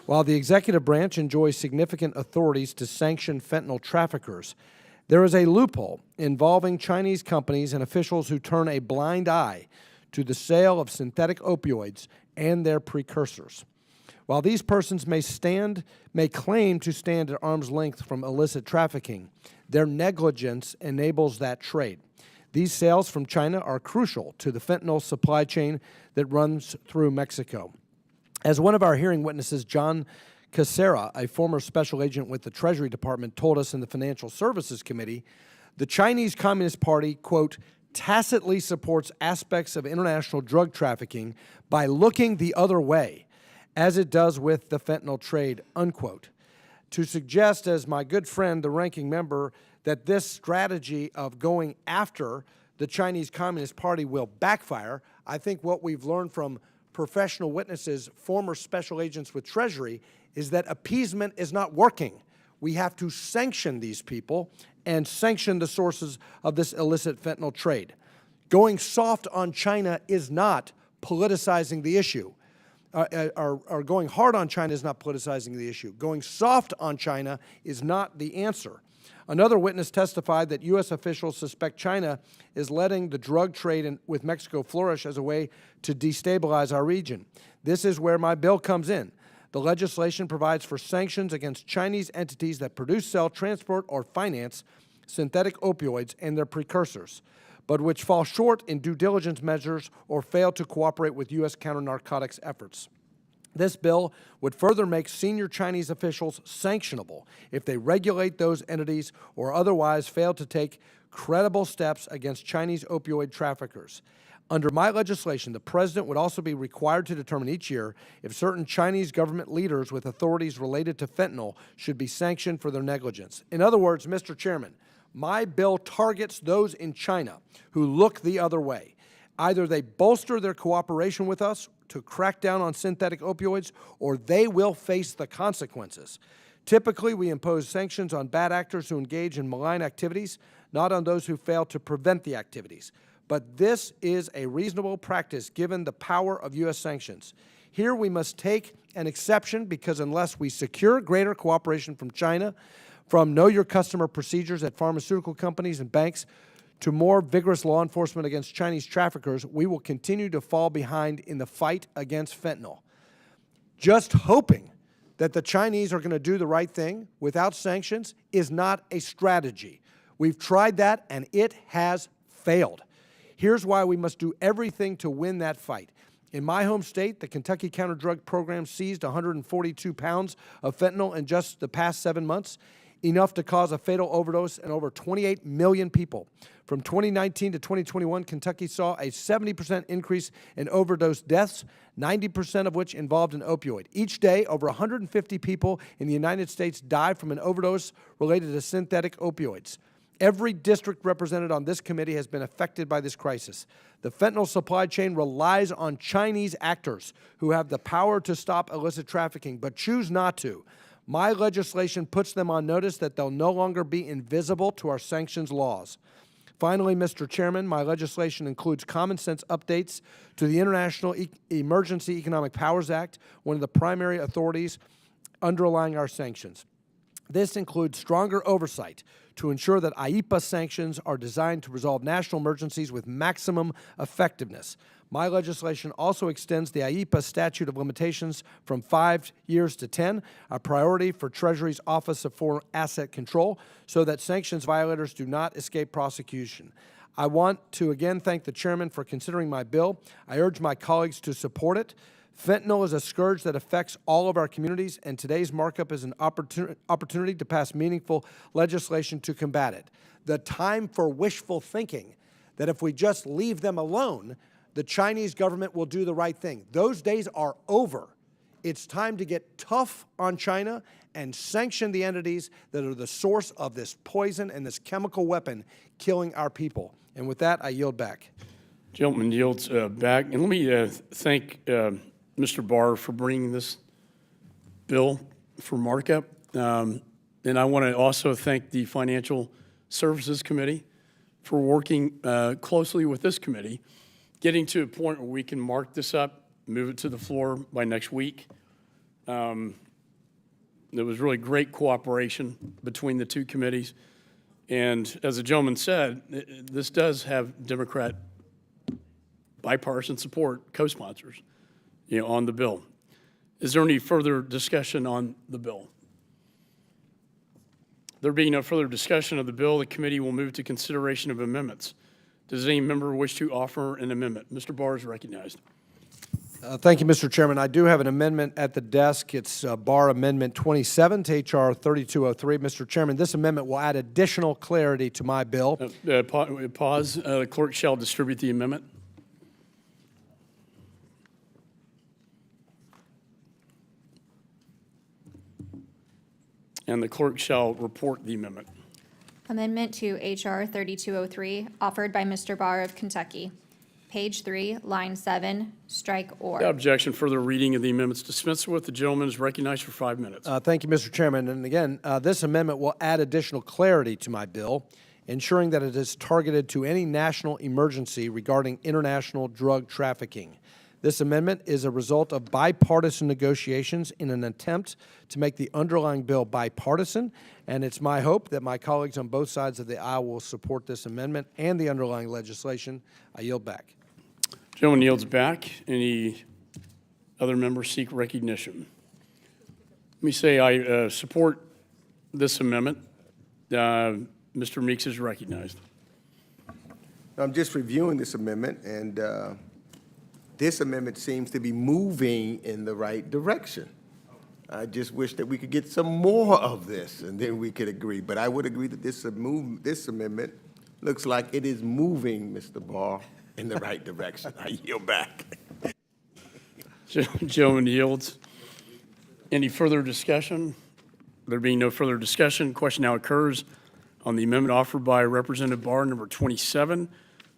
While the executive branch enjoys significant authorities to sanction fentanyl traffickers, there is a loophole involving Chinese companies and officials who turn a blind eye to the sale of synthetic opioids and their precursors. While these persons may claim to stand at arm's length from illicit trafficking, their negligence enables that trade. These sales from China are crucial to the fentanyl supply chain that runs through Mexico. As one of our hearing witnesses, John Casera, a former special agent with the Treasury Department, told us in the Financial Services Committee, the Chinese Communist Party, quote, tacitly supports aspects of international drug trafficking by looking the other way, as it does with the fentanyl trade, unquote. To suggest, as my good friend, the ranking member, that this strategy of going after the Chinese Communist Party will backfire, I think what we've learned from professional witnesses, former special agents with Treasury, is that appeasement is not working. We have to sanction these people and sanction the sources of this illicit fentanyl trade. Going soft on China is not politicizing the issue. Or going hard on China is not politicizing the issue. Going soft on China is not the answer. Another witness testified that U.S. officials suspect China is letting the drug trade with Mexico flourish as a way to destabilize our region. This is where my bill comes in. The legislation provides for sanctions against Chinese entities that produce, sell, transport, or finance synthetic opioids and their precursors. but which fall short in due diligence measures or fail to cooperate with U.S. counter-narcotics efforts. This bill would further make senior Chinese officials sanctionable if they regulate those entities or otherwise fail to take credible steps against Chinese opioid traffickers. Under my legislation, the President would also be required to determine each year if certain Chinese government leaders with authorities related to fentanyl should be sanctioned for their negligence. In other words, Mr. Chairman, my bill targets those in China who look the other way. Either they bolster their cooperation with us to crack down on synthetic opioids, or they will face the consequences. Typically, we impose sanctions on bad actors who engage in malign activities, not on those who fail to prevent the activities. But this is a reasonable practice given the power of U.S. sanctions. Here we must take an exception because unless we secure greater cooperation from China, from know your customer procedures at pharmaceutical companies and banks, to more vigorous law enforcement against Chinese traffickers, we will continue to fall behind in the fight against fentanyl. Just hoping that the Chinese are going to do the right thing without sanctions is not a strategy. We've tried that, and it has failed. Here's why we must do everything to win that fight. In my home state, the Kentucky Counter-Drug Program seized 142 pounds of fentanyl in just the past 7 months, enough to cause a fatal overdose in over 28 million people. From 2019 to 2021, Kentucky saw a 70% increase in overdose deaths, 90% of which involved an opioid. Each day, over 150 people in the United States die from an overdose related to synthetic opioids. Every district represented on this committee has been affected by this crisis. The fentanyl supply chain relies on Chinese actors who have the power to stop illicit trafficking, but choose not to. My legislation puts them on notice that they'll no longer be invisible to our sanctions laws. Finally, Mr. Chairman, my legislation includes common sense updates to the International Emergency Economic Powers Act, one of the primary authorities underlying our sanctions. This includes stronger oversight to ensure that IEEPA sanctions are designed to resolve national emergencies with maximum effectiveness. My legislation also extends the IEEPA statute of limitations from 5 years to 10, a priority for Treasury's Office of Foreign Asset Control, so that sanctions violators do not escape prosecution. I want to again thank the Chairman for considering my bill. I urge my colleagues to support it. Fentanyl is a scourge that affects all of our communities, and today's markup is an opportunity to pass meaningful legislation to combat it. The time for wishful thinking that if we just leave them alone, the Chinese government will do the right thing. Those days are over. It's time to get tough on China and sanction the entities that are the source of this poison and this chemical weapon killing our people. And with that, I yield back. Gentleman yields back. And let me thank Mr. Barr for bringing this bill for markup. And I want to also thank the Financial Services Committee for working closely with this committee, getting to a point where we can mark this up, move it to the floor by next week. There was really great cooperation between the two committees. And as the gentleman said, this does have Democrat bipartisan support, co-sponsors, on the bill. Is there any further discussion on the bill? There being no further discussion of the bill, the committee will move to consideration of amendments. Does any member wish to offer an amendment? Mr. Barr is recognized. Thank you, Mr. Chairman. I do have an amendment at the desk. It's Barr Amendment 27 to H.R. 3203. Mr. Chairman, this amendment will add additional clarity to my bill. Pause. The clerk shall distribute the amendment. And the clerk shall report the amendment. Amendment to H.R. 3203, offered by Mr. Barr of Kentucky. Page 3, line 7, strike or. Without objection, further reading of the amendments dispensed with. The gentleman is recognized for 5 minutes. Thank you, Mr. Chairman. And again, this amendment will add additional clarity to my bill, ensuring that it is targeted to any national emergency regarding international drug trafficking. This amendment is a result of bipartisan negotiations in an attempt to make the underlying bill bipartisan, and it's my hope that my colleagues on both sides of the aisle will support this amendment and the underlying legislation. I yield back. Gentleman yields back. Any other members seek recognition? Let me say I support this amendment. Mr. Meeks is recognized. I'm just reviewing this amendment, and this amendment seems to be moving in the right direction. I just wish that we could get some more of this, and then we could agree. But I would agree that this amendment looks like it is moving, Mr. Barr, in the right direction. I yield back. Gentleman yields. Any further discussion? There being no further discussion, question now occurs on the amendment offered by Representative Barr, number 27.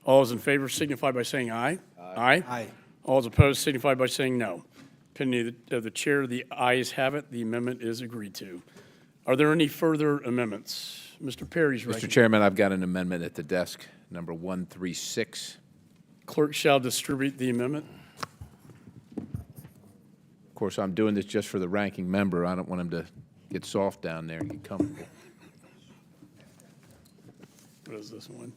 All those in favor signify by saying aye. Aye. Aye. All those opposed signify by saying no. Opinion of the chair, the ayes have it. The amendment is agreed to. Are there any further amendments? Mr. Perry's Mr. Chairman, I've got an amendment at the desk, number 136. Clerk shall distribute the amendment. Of course, I'm doing this just for the ranking member. I don't want him to get soft down there and get comfortable. What is this one?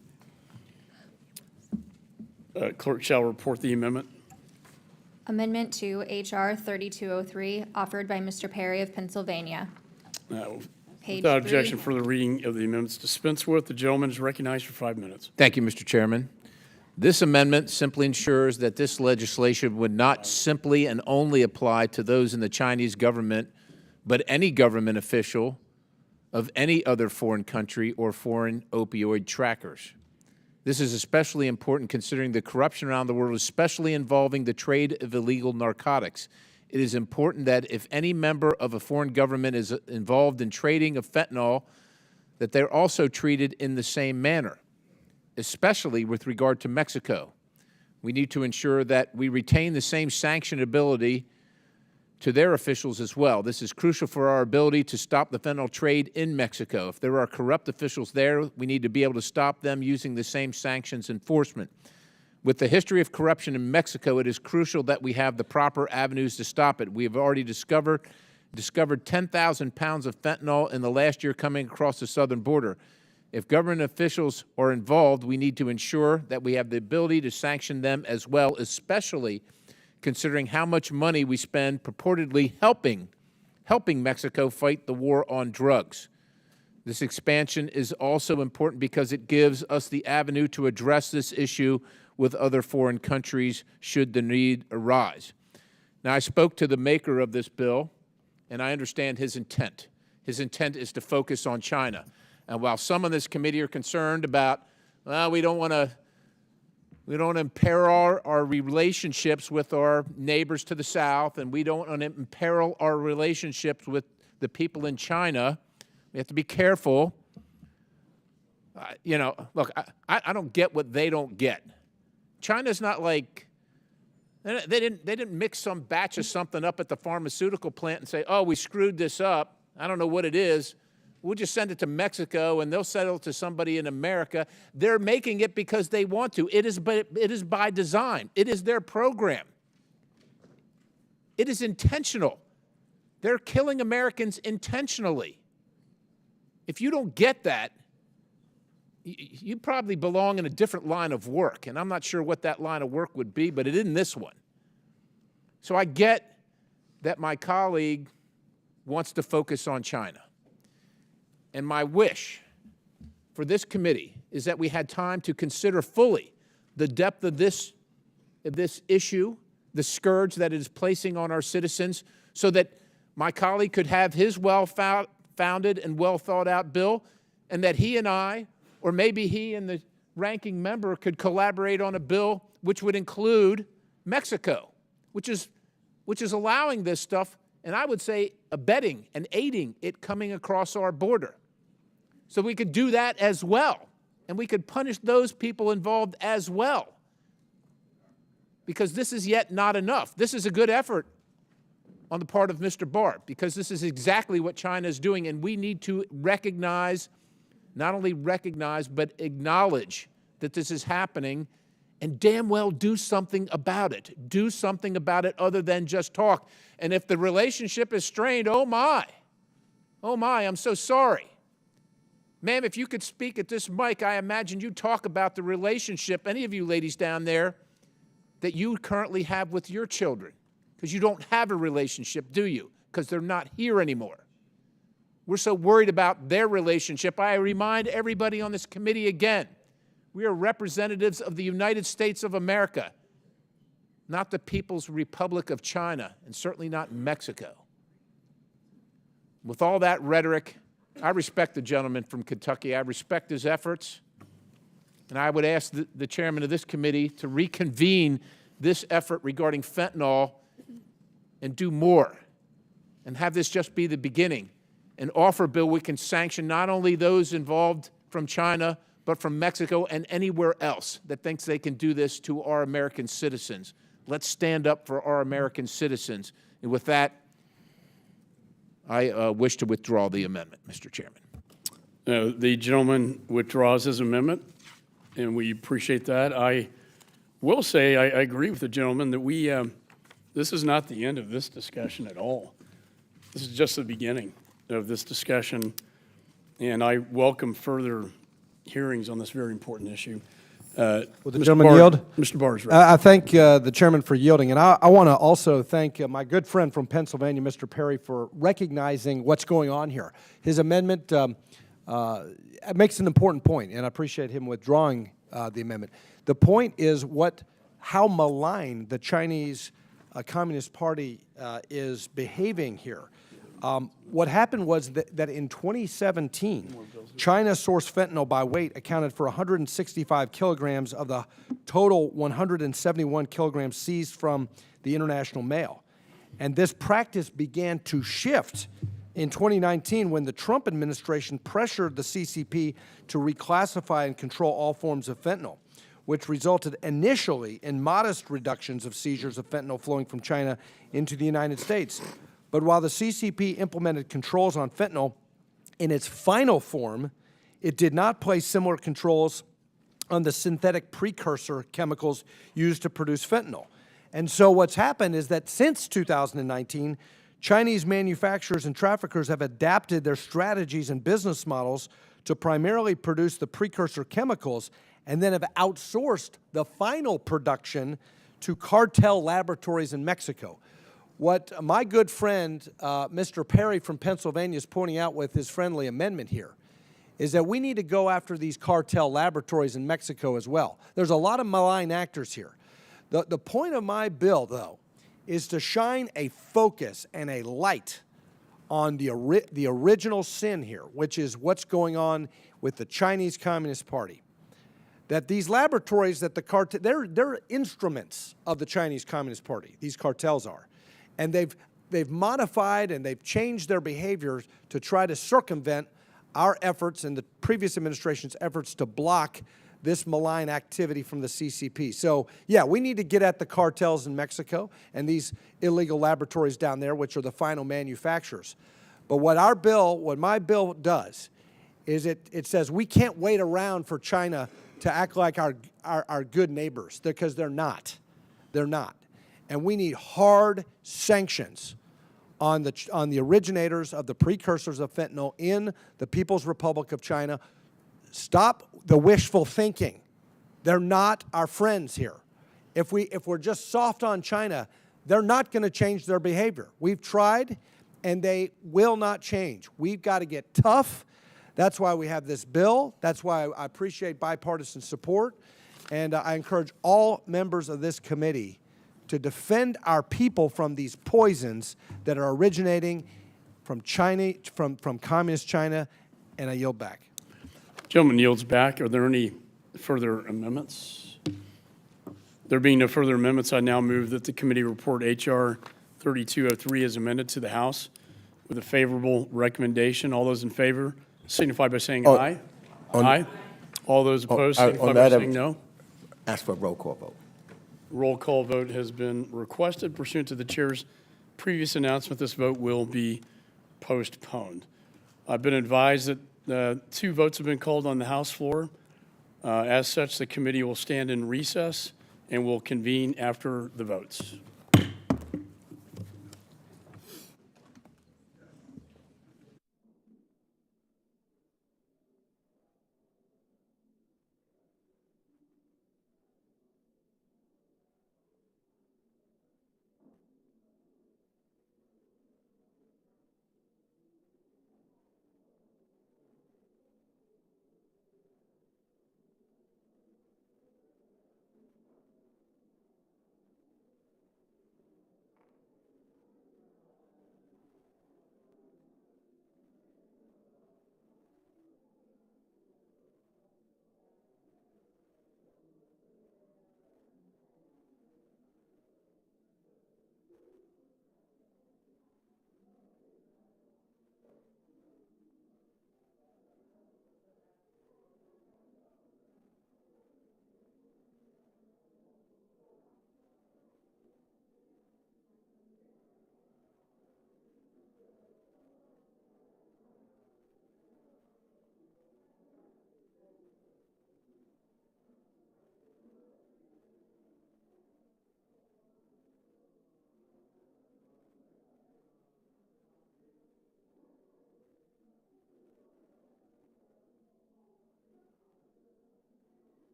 Clerk shall report the amendment. Amendment to H.R. 3203, offered by Mr. Perry of Pennsylvania. Page Without 3. objection for the reading of the amendments dispensed with, the gentleman is recognized for 5 minutes. Thank you, Mr. Chairman. This amendment simply ensures that this legislation would not simply and only apply to those in the Chinese government, but any government official of any other foreign country or foreign opioid trackers. This is especially important considering the corruption around the world, especially involving the trade of illegal narcotics. It is important that if any member of a foreign government is involved in trading of fentanyl, that they're also treated in the same manner, especially with regard to Mexico. We need to ensure that we retain the same sanction ability to their officials as well. This is crucial for our ability to stop the fentanyl trade in Mexico. If there are corrupt officials there, we need to be able to stop them using the same sanctions enforcement. With the history of corruption in Mexico, it is crucial that we have the proper avenues to stop it. We have already discovered 10,000 pounds of fentanyl in the last year coming across the southern border. If government officials are involved, we need to ensure that we have the ability to sanction them as well, especially considering how much money we spend purportedly helping Mexico fight the war on drugs. This expansion is also important because it gives us the avenue to address this issue with other foreign countries should the need arise. Now, I spoke to the maker of this bill, and I understand his intent. His intent is to focus on China. And while some on this committee are concerned about, well, we don't want to imperil our relationships with our neighbors to the south, and we don't want to imperil our relationships with the people in China, we have to be careful. Look, I don't get what they don't get. China's not like, they didn't mix some batch of something up at the pharmaceutical plant and say, oh, we screwed this up. I don't know what it is. We'll just send it to Mexico, and they'll sell it to somebody in America. They're making it because they want to. It is by design. It is their program. It is intentional. They're killing Americans intentionally. If you don't get that, you probably belong in a different line of work, and I'm not sure what that line of work would be, but it isn't this one. So I get that my colleague wants to focus on China. And my wish for this committee is that we had time to consider fully the depth of this issue, the scourge that it is placing on our citizens, so that my colleague could have his well-founded and well-thought-out bill, and that he and I, or maybe he and the ranking member, could collaborate on a bill which would include Mexico, which is allowing this stuff, and I would say abetting and aiding it coming across our border. So we could do that as well, and we could punish those people involved as well, because this is yet not enough. This is a good effort on the part of Mr. Barr, because this is exactly what China is doing, and we need to recognize, not only recognize, but acknowledge that this is happening, and damn well do something about it. Do something about it other than just talk. And if the relationship is strained, oh my, I'm so sorry. Ma'am, if you could speak at this mic, I imagine you talk about the relationship, any of you ladies down there, that you currently have with your children, because you don't have a relationship, do you? Because they're not here anymore. We're so worried about their relationship. I remind everybody on this committee again, We are representatives of the United States of America, not the People's Republic of China, and certainly not Mexico. With all that rhetoric, I respect the gentleman from Kentucky. I respect his efforts. And I would ask the chairman of this committee to reconvene this effort regarding fentanyl and do more, and have this just be the beginning, and offer a bill we can sanction not only those involved from China, but from Mexico and anywhere else that thinks they can do this to our American citizens. Let's stand up for our American citizens. And with that, I wish to withdraw the amendment, Mr. Chairman. The gentleman withdraws his amendment, and we appreciate that. I will say I agree with the gentleman that this is not the end of this discussion at all. This is just the beginning of this discussion, and I welcome further hearings on this very important issue. Will the gentleman yield? Mr. Barr is ready. I thank the chairman for yielding, and I want to also thank my good friend from Pennsylvania, Mr. Perry, for recognizing what's going on here. His amendment makes an important point, and I appreciate him withdrawing the amendment. The point is how malign the Chinese Communist Party is behaving here. What happened was that in 2017, China sourced fentanyl by weight accounted for 165 kilograms of the total 171 kilograms seized from the international mail. And this practice began to shift in 2019 when the Trump administration pressured the CCP to reclassify and control all forms of fentanyl, which resulted initially in modest reductions of seizures of fentanyl flowing from China into the United States. But while the CCP implemented controls on fentanyl, in its final form, it did not place similar controls on the synthetic precursor chemicals used to produce fentanyl. And so what's happened is that since 2019, Chinese manufacturers and traffickers have adapted their strategies and business models to primarily produce the precursor chemicals and then have outsourced the final production to cartel laboratories in Mexico. What my good friend, Mr. Perry from Pennsylvania, is pointing out with his friendly amendment here is that we need to go after these cartel laboratories in Mexico as well. There's a lot of malign actors here. The point of my bill, though, is to shine a focus and a light on the original sin here, which is what's going on with the Chinese Communist Party. That these laboratories, that the cartel, they're instruments of the Chinese Communist Party, these cartels are. And they've modified and they've changed their behaviors to try to circumvent our efforts and the previous administration's efforts to block this malign activity from the CCP. So, yeah, we need to get at the cartels in Mexico and these illegal laboratories down there, which are the final manufacturers. But what my bill does is it says we can't wait around for China to act like our good neighbors, because they're not. They're not. And we need hard sanctions on the originators of the precursors of fentanyl in the People's Republic of China. Stop the wishful thinking. They're not our friends here. If we're just soft on China, they're not going to change their behavior. We've tried, and they will not change. We've got to get tough. That's why we have this bill. That's why I appreciate bipartisan support. And I encourage all members of this committee to defend our people from these poisons that are originating from China, from communist China, and I yield back. Gentleman yields back. Are there any further amendments? There being no further amendments, I now move that the committee report H.R. 3203 as amended to the House with a favorable recommendation. All those in favor signify by saying aye. Aye. All those opposed signify by saying no. Ask for a roll call vote. Roll call vote has been requested. Pursuant to the chair's previous announcement, this vote will be postponed. I've been advised that 2 votes have been called on the House floor. As such, the committee will stand in recess and will convene after the votes.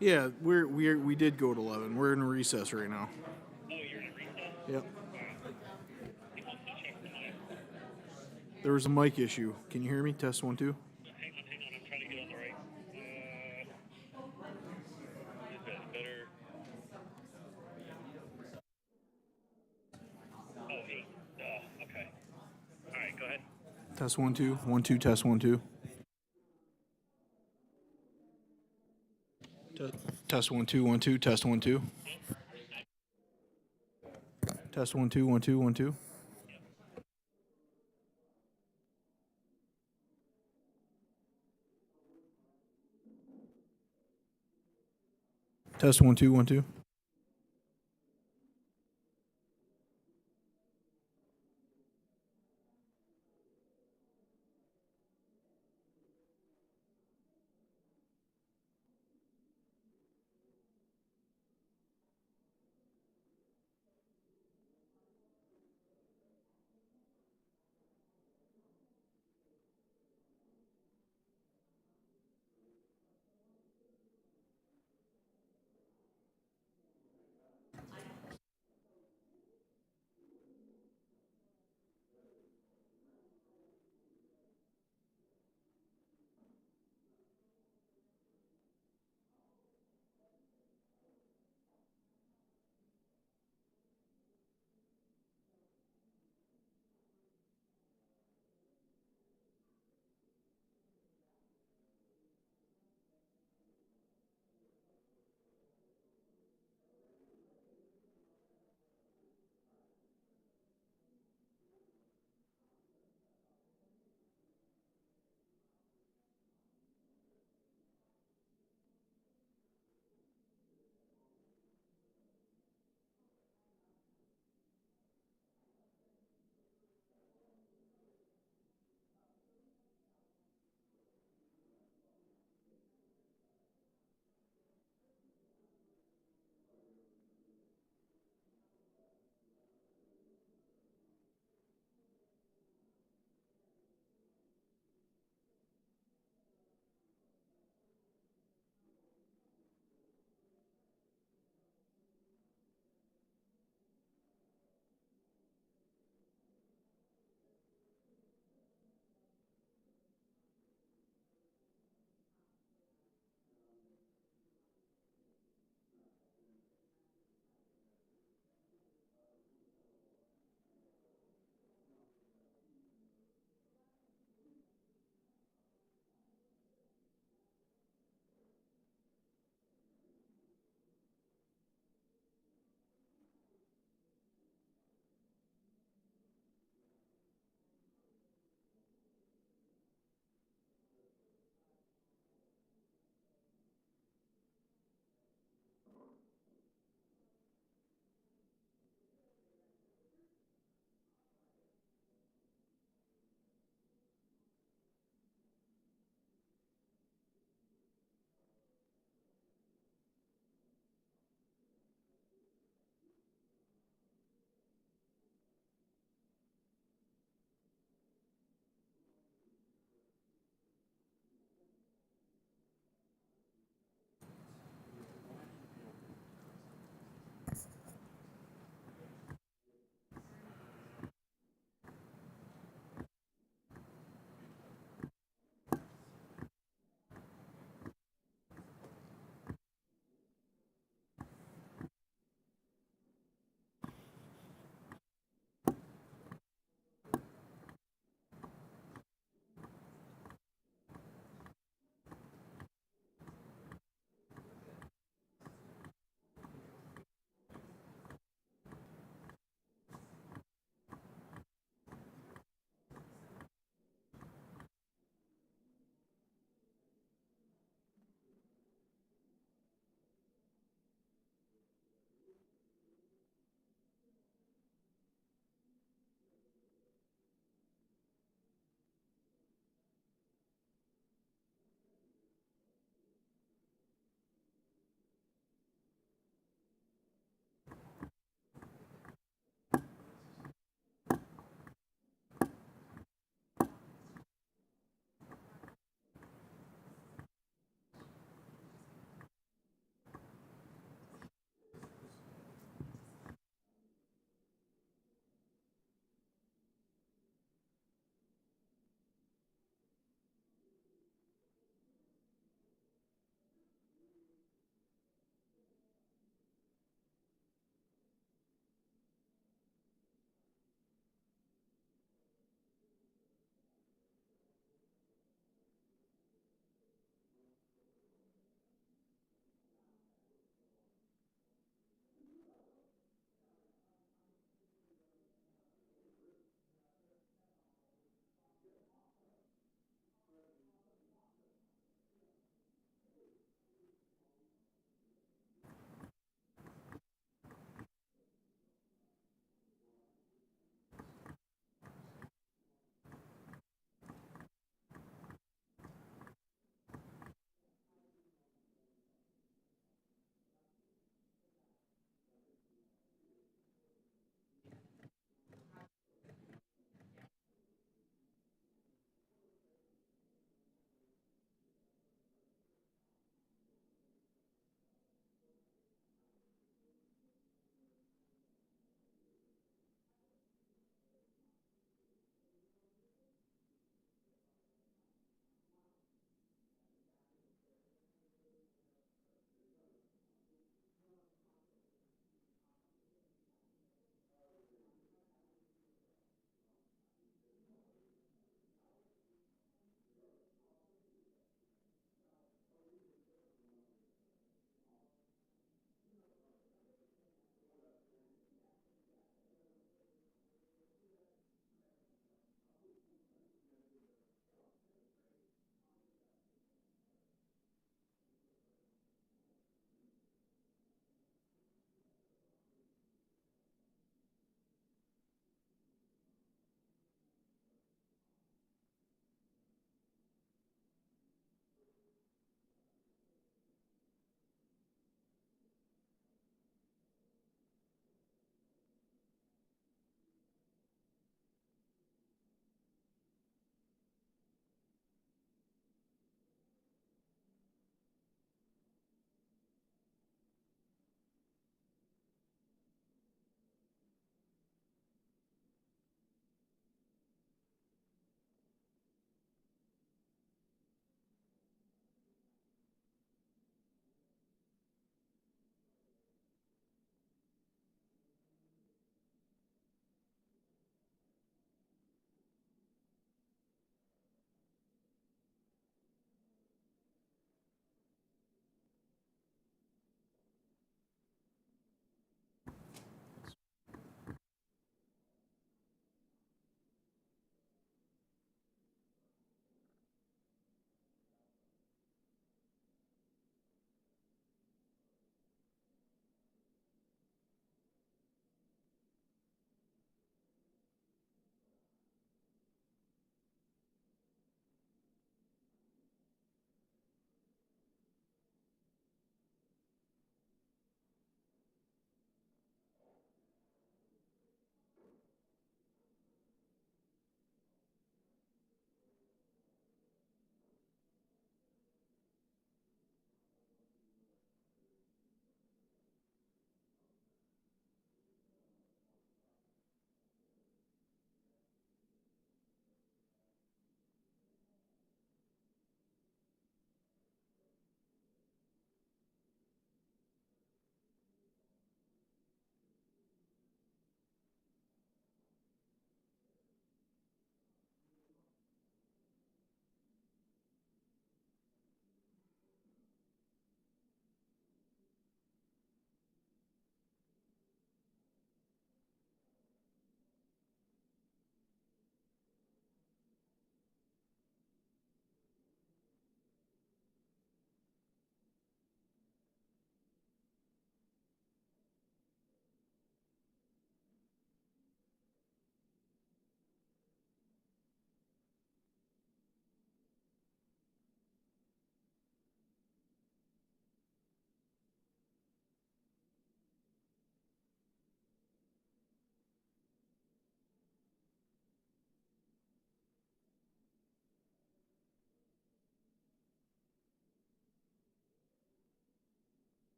Yeah, we did go at 11. We're in recess right now. Oh, you're in recess? Yep. There was a mic issue. Can you hear me? Test 1, 2. Hang on. I'm trying to get on the right. Is that better? Oh, 8. Okay. All right, go ahead. Test 1, 2. 1, 2. Test 1, 2. Test 1, 2. 1, 2. Test 1, 2. Test 1, 2. 1, 2. 1, 2. Test 1, 2. 1, 2.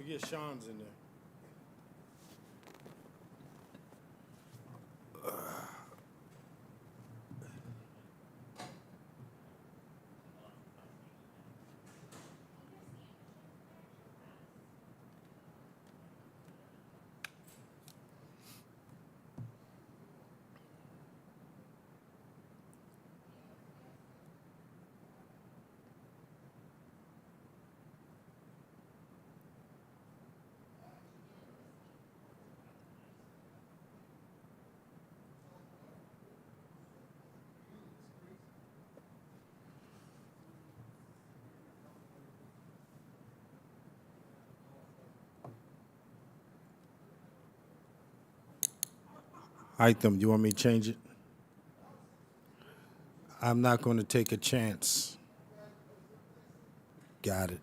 forget Sean's in there. Item, do you want me to change it? I'm not going to take a chance. Got it.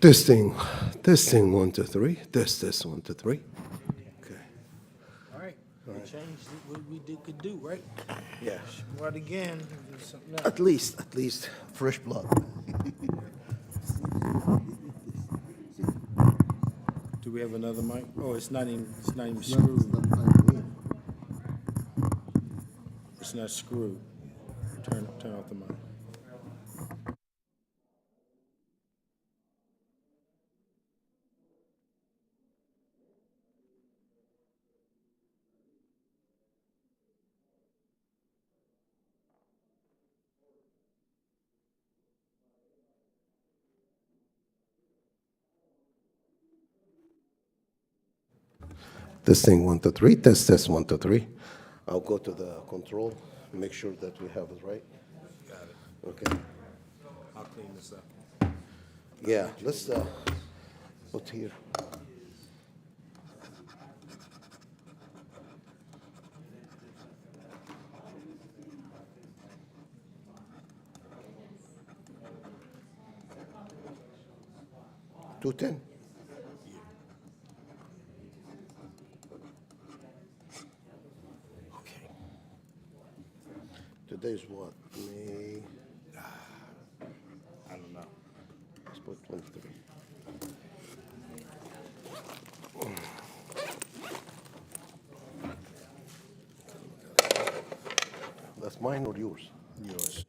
Testing, 1, 2, 3. Test, 1, 2, 3. Okay. All right. We changed what we could do, right? Yeah. What again? Do something else. At least fresh blood. Do we have another mic? Oh, it's not even screwed. It's not screwed. Turn off the mic. Testing, 1, 2, 3. Test, 1, 2, 3. I'll go to the control, make sure that we have it right. Got it. Okay. I'll clean this up. Yeah, let's put here. $210. Okay. Today's what? May. I don't know. Let's put 23. That's mine or yours? Yours.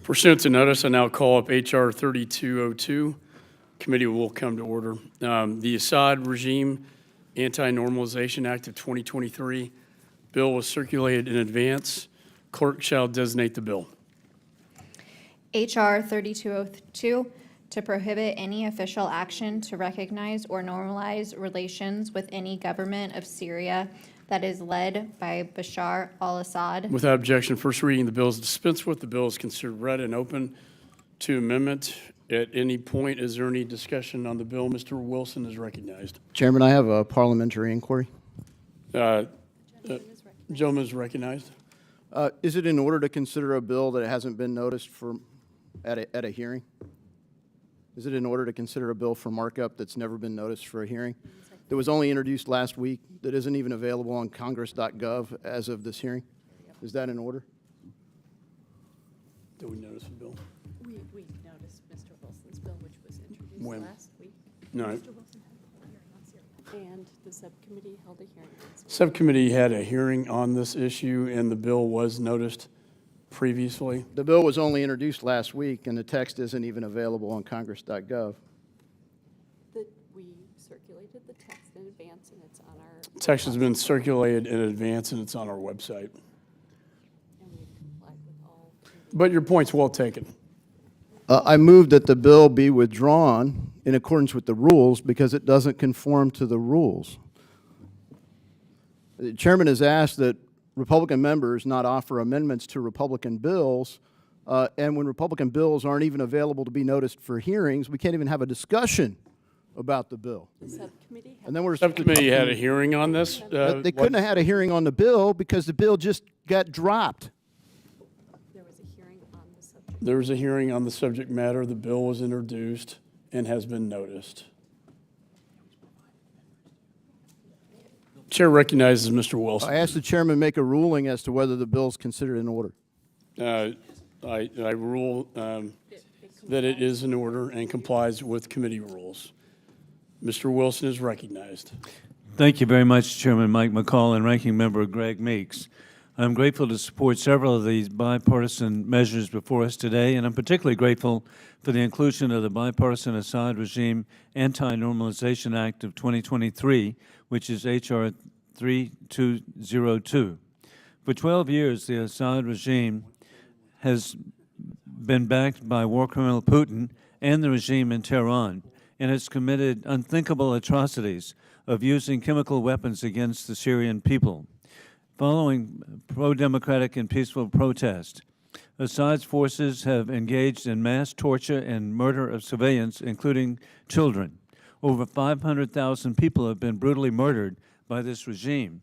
Pursuant to notice, I now call up H.R. 3202. Committee will come to order. The Assad Regime Anti-Normalization Act of 2023 bill was circulated in advance. Clerk shall designate the bill. H.R. 3202, to prohibit any official action to recognize or normalize relations with any government of Syria that is led by Bashar al-Assad. Without objection, first reading, the bill is dispensed with. The bill is considered read and open to amendment. At any point, is there any discussion on the bill? Mr. Wilson is recognized. Chairman, I have a parliamentary inquiry. Gentleman is recognized. Is it in order to consider a bill that hasn't been noticed for at a hearing? Is it in order to consider a bill for markup that's never been noticed for a hearing? That was only introduced last week, that isn't even available on congress.gov as of this hearing? Is that in order? Did we notice the bill? We noticed Mr. Wilson's bill, which was introduced When? last week. No. Mr. Wilson had a hearing on Syria, and the subcommittee held a hearing on Syria. Subcommittee had a hearing on this issue, and the bill was noticed previously. The bill was only introduced last week, and the text isn't even available on congress.gov. We circulated the text in advance, and it's on our... Text has been circulated in advance, and it's on our website. And we've complied with all... But your point's well taken. I move that the bill be withdrawn in accordance with the rules because it doesn't conform to the rules. The chairman has asked that Republican members not offer amendments to Republican bills, and when Republican bills aren't even available to be noticed for hearings, we can't even have a discussion about the bill. The subcommittee had... And then we're Subcommittee had a hearing on this. they couldn't have had a hearing on the bill because the bill just got dropped. There was a hearing on the subject. There was a hearing on the subject matter. The bill was introduced and has been noticed. Chair recognizes Mr. Wilson. I asked the chairman to make a ruling as to whether the bill is considered in order. I rule that it is in order and complies with committee rules. Mr. Wilson is recognized. Thank you very much, Chairman Mike McCaul and Ranking Member Greg Meeks. I'm grateful to support several of these bipartisan measures before us today, and I'm particularly grateful for the inclusion of the Bipartisan Assad Regime Anti-Normalization Act of 2023, which is H.R. 3202. For 12 years, the Assad regime has been backed by war criminal Putin and the regime in Tehran, and has committed unthinkable atrocities of using chemical weapons against the Syrian people. Following pro-democratic and peaceful protest, Assad's forces have engaged in mass torture and murder of civilians, including children. Over 500,000 people have been brutally murdered by this regime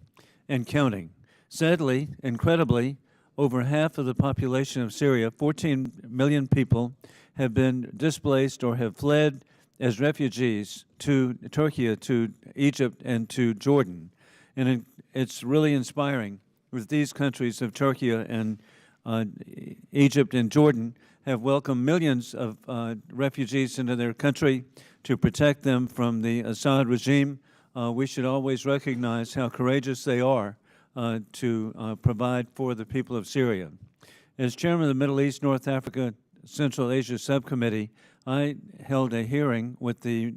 and counting. Sadly, incredibly, over half of the population of Syria, 14 million people, have been displaced or have fled as refugees to Turkey, to Egypt, and to Jordan. And it's really inspiring with these countries of Turkey and Egypt and Jordan have welcomed millions of refugees into their country to protect them from the Assad regime. We should always recognize how courageous they are to provide for the people of Syria. As chairman of the Middle East, North Africa, Central Asia Subcommittee, I held a hearing with the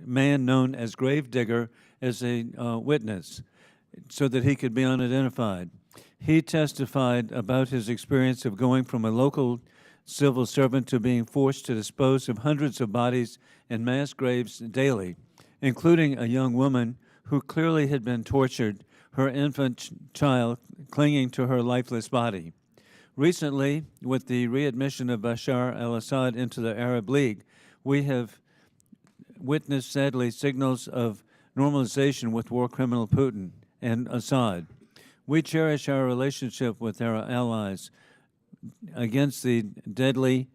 man known as Gravedigger as a witness so that he could be unidentified. He testified about his experience of going from a local civil servant to being forced to dispose of hundreds of bodies in mass graves daily, including a young woman who clearly had been tortured, her infant child clinging to her lifeless body. Recently, with the readmission of Bashar al-Assad into the Arab League, we have witnessed, sadly, signals of normalization with war criminal Putin and Assad. We cherish our relationship with our allies against the deadly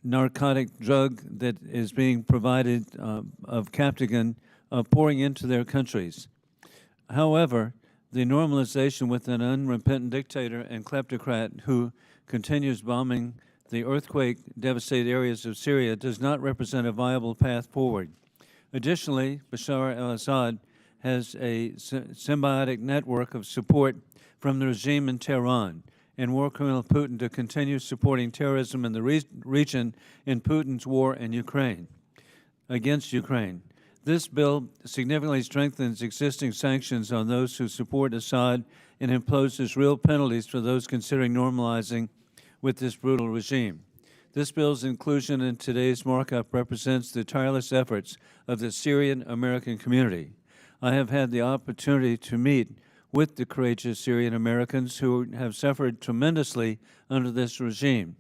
narcotic drug that is being provided of Captagon pouring into their countries. However, the normalization with an unrepentant dictator and kleptocrat who continues bombing the earthquake-devastated areas of Syria does not represent a viable path forward. Additionally, Bashar al-Assad has a symbiotic network of support from the regime in Tehran, and war criminal Putin to continue supporting terrorism in the region in Putin's war in Ukraine, against Ukraine. This bill significantly strengthens existing sanctions on those who support Assad and imposes real penalties for those considering normalizing with this brutal regime. This bill's inclusion in today's markup represents the tireless efforts of the Syrian American community. I have had the opportunity to meet with the courageous Syrian Americans who have suffered tremendously under this regime.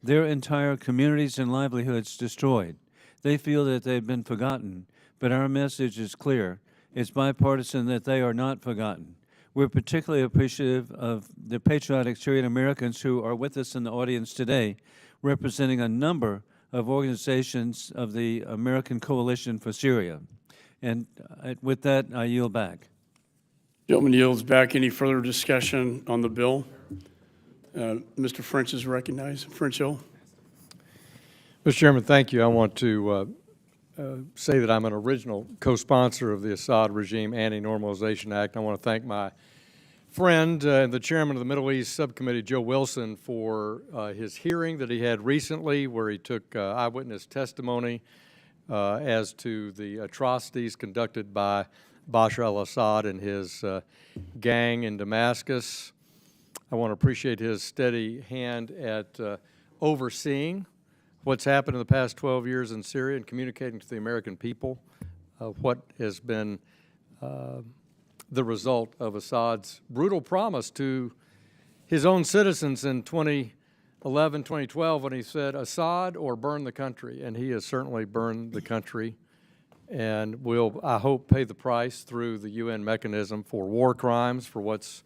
Their entire communities and livelihoods destroyed. They feel that they've been forgotten, but our message is clear. It's bipartisan that they are not forgotten. We're particularly appreciative of the patriotic Syrian Americans who are with us in the audience today, representing a number of organizations of the American Coalition for Syria. And with that, I yield back. Gentleman yields back. Any further discussion on the bill? Mr. French is recognized. French-Hill. Mr. Chairman, thank you. I want to say that I'm an original co-sponsor of the Assad regime Anti-Normalization Act. I want to thank my friend and the chairman of the Middle East Subcommittee, Joe Wilson, for his hearing that he had recently where he took eyewitness testimony as to the atrocities conducted by Bashar al-Assad and his gang in Damascus. I want to appreciate his steady hand at overseeing what's happened in the past 12 years in Syria and communicating to the American people what has been the result of Assad's brutal promise to his own citizens in 2011, 2012, when he said, Assad or burn the country. And he has certainly burned the country and will, I hope, pay the price through the UN mechanism for war crimes, for what's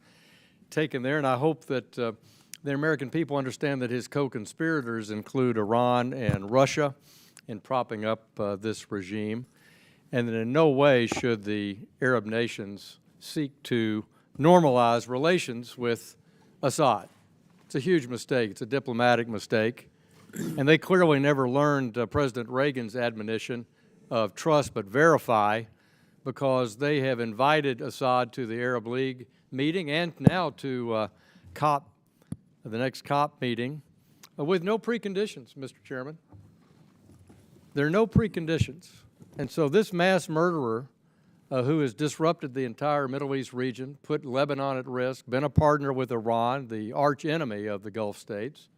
taken there. And I hope that the American people understand that his co-conspirators include Iran and Russia in propping up this regime, and that in no way should the Arab nations seek to normalize relations with Assad. It's a huge mistake. It's a diplomatic mistake. And they clearly never learned President Reagan's admonition of trust but verify, because they have invited Assad to the Arab League meeting and now to the next COP meeting with no preconditions, Mr. Chairman. There are no preconditions. And so this mass murderer who has disrupted the entire Middle East region, put Lebanon at risk, been a partner with Iran, the arch enemy of the Gulf states,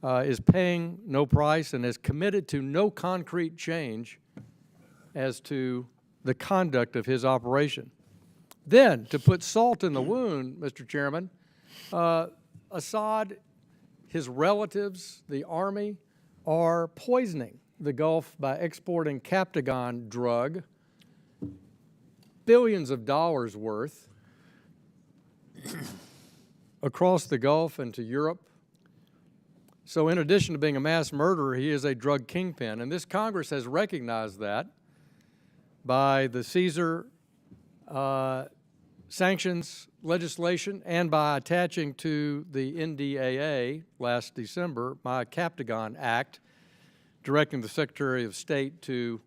is paying no price and is committed to no concrete change as to the conduct of his operation. Then, to put salt in the wound, Mr. Chairman, Assad, his relatives, the army, are poisoning the Gulf by exporting Captagon drug, billions of dollars worth, across the Gulf and to Europe. So in addition to being a mass murderer, he is a drug kingpin. And this Congress has recognized that by the Caesar sanctions legislation and by attaching to the NDAA last December my Captagon Act, directing the Secretary of State to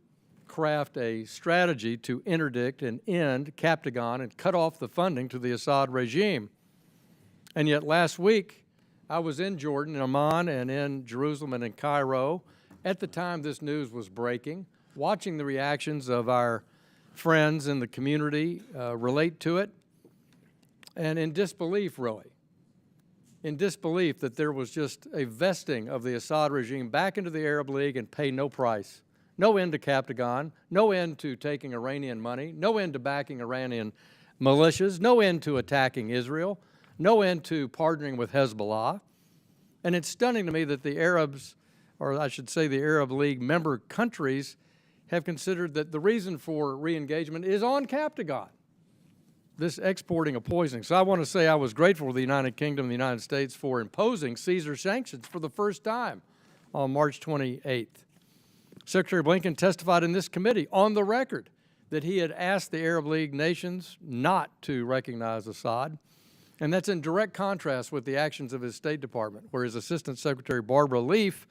craft a strategy to interdict and end Captagon and cut off the funding to the Assad regime. And yet last week, I was in Jordan, in Amman, and in Jerusalem and in Cairo at the time this news was breaking, watching the reactions of our friends in the community relate to it, and in disbelief, really. In disbelief that there was just a vesting of the Assad regime back into the Arab League and pay no price. No end to Captagon, no end to taking Iranian money, no end to backing Iranian militias, no end to attacking Israel, no end to partnering with Hezbollah. And it's stunning to me that the Arabs, or I should say the Arab League member countries, have considered that the reason for re-engagement is on Captagon, this exporting of poisoning. So I want to say I was grateful to the United Kingdom and the United States for imposing Caesar sanctions for the first time on March 28th. Secretary Blinken testified in this committee on the record that he had asked the Arab League nations not to recognize Assad. And that's in direct contrast with the actions of his State Department, where his Assistant Secretary Barbara Leaf,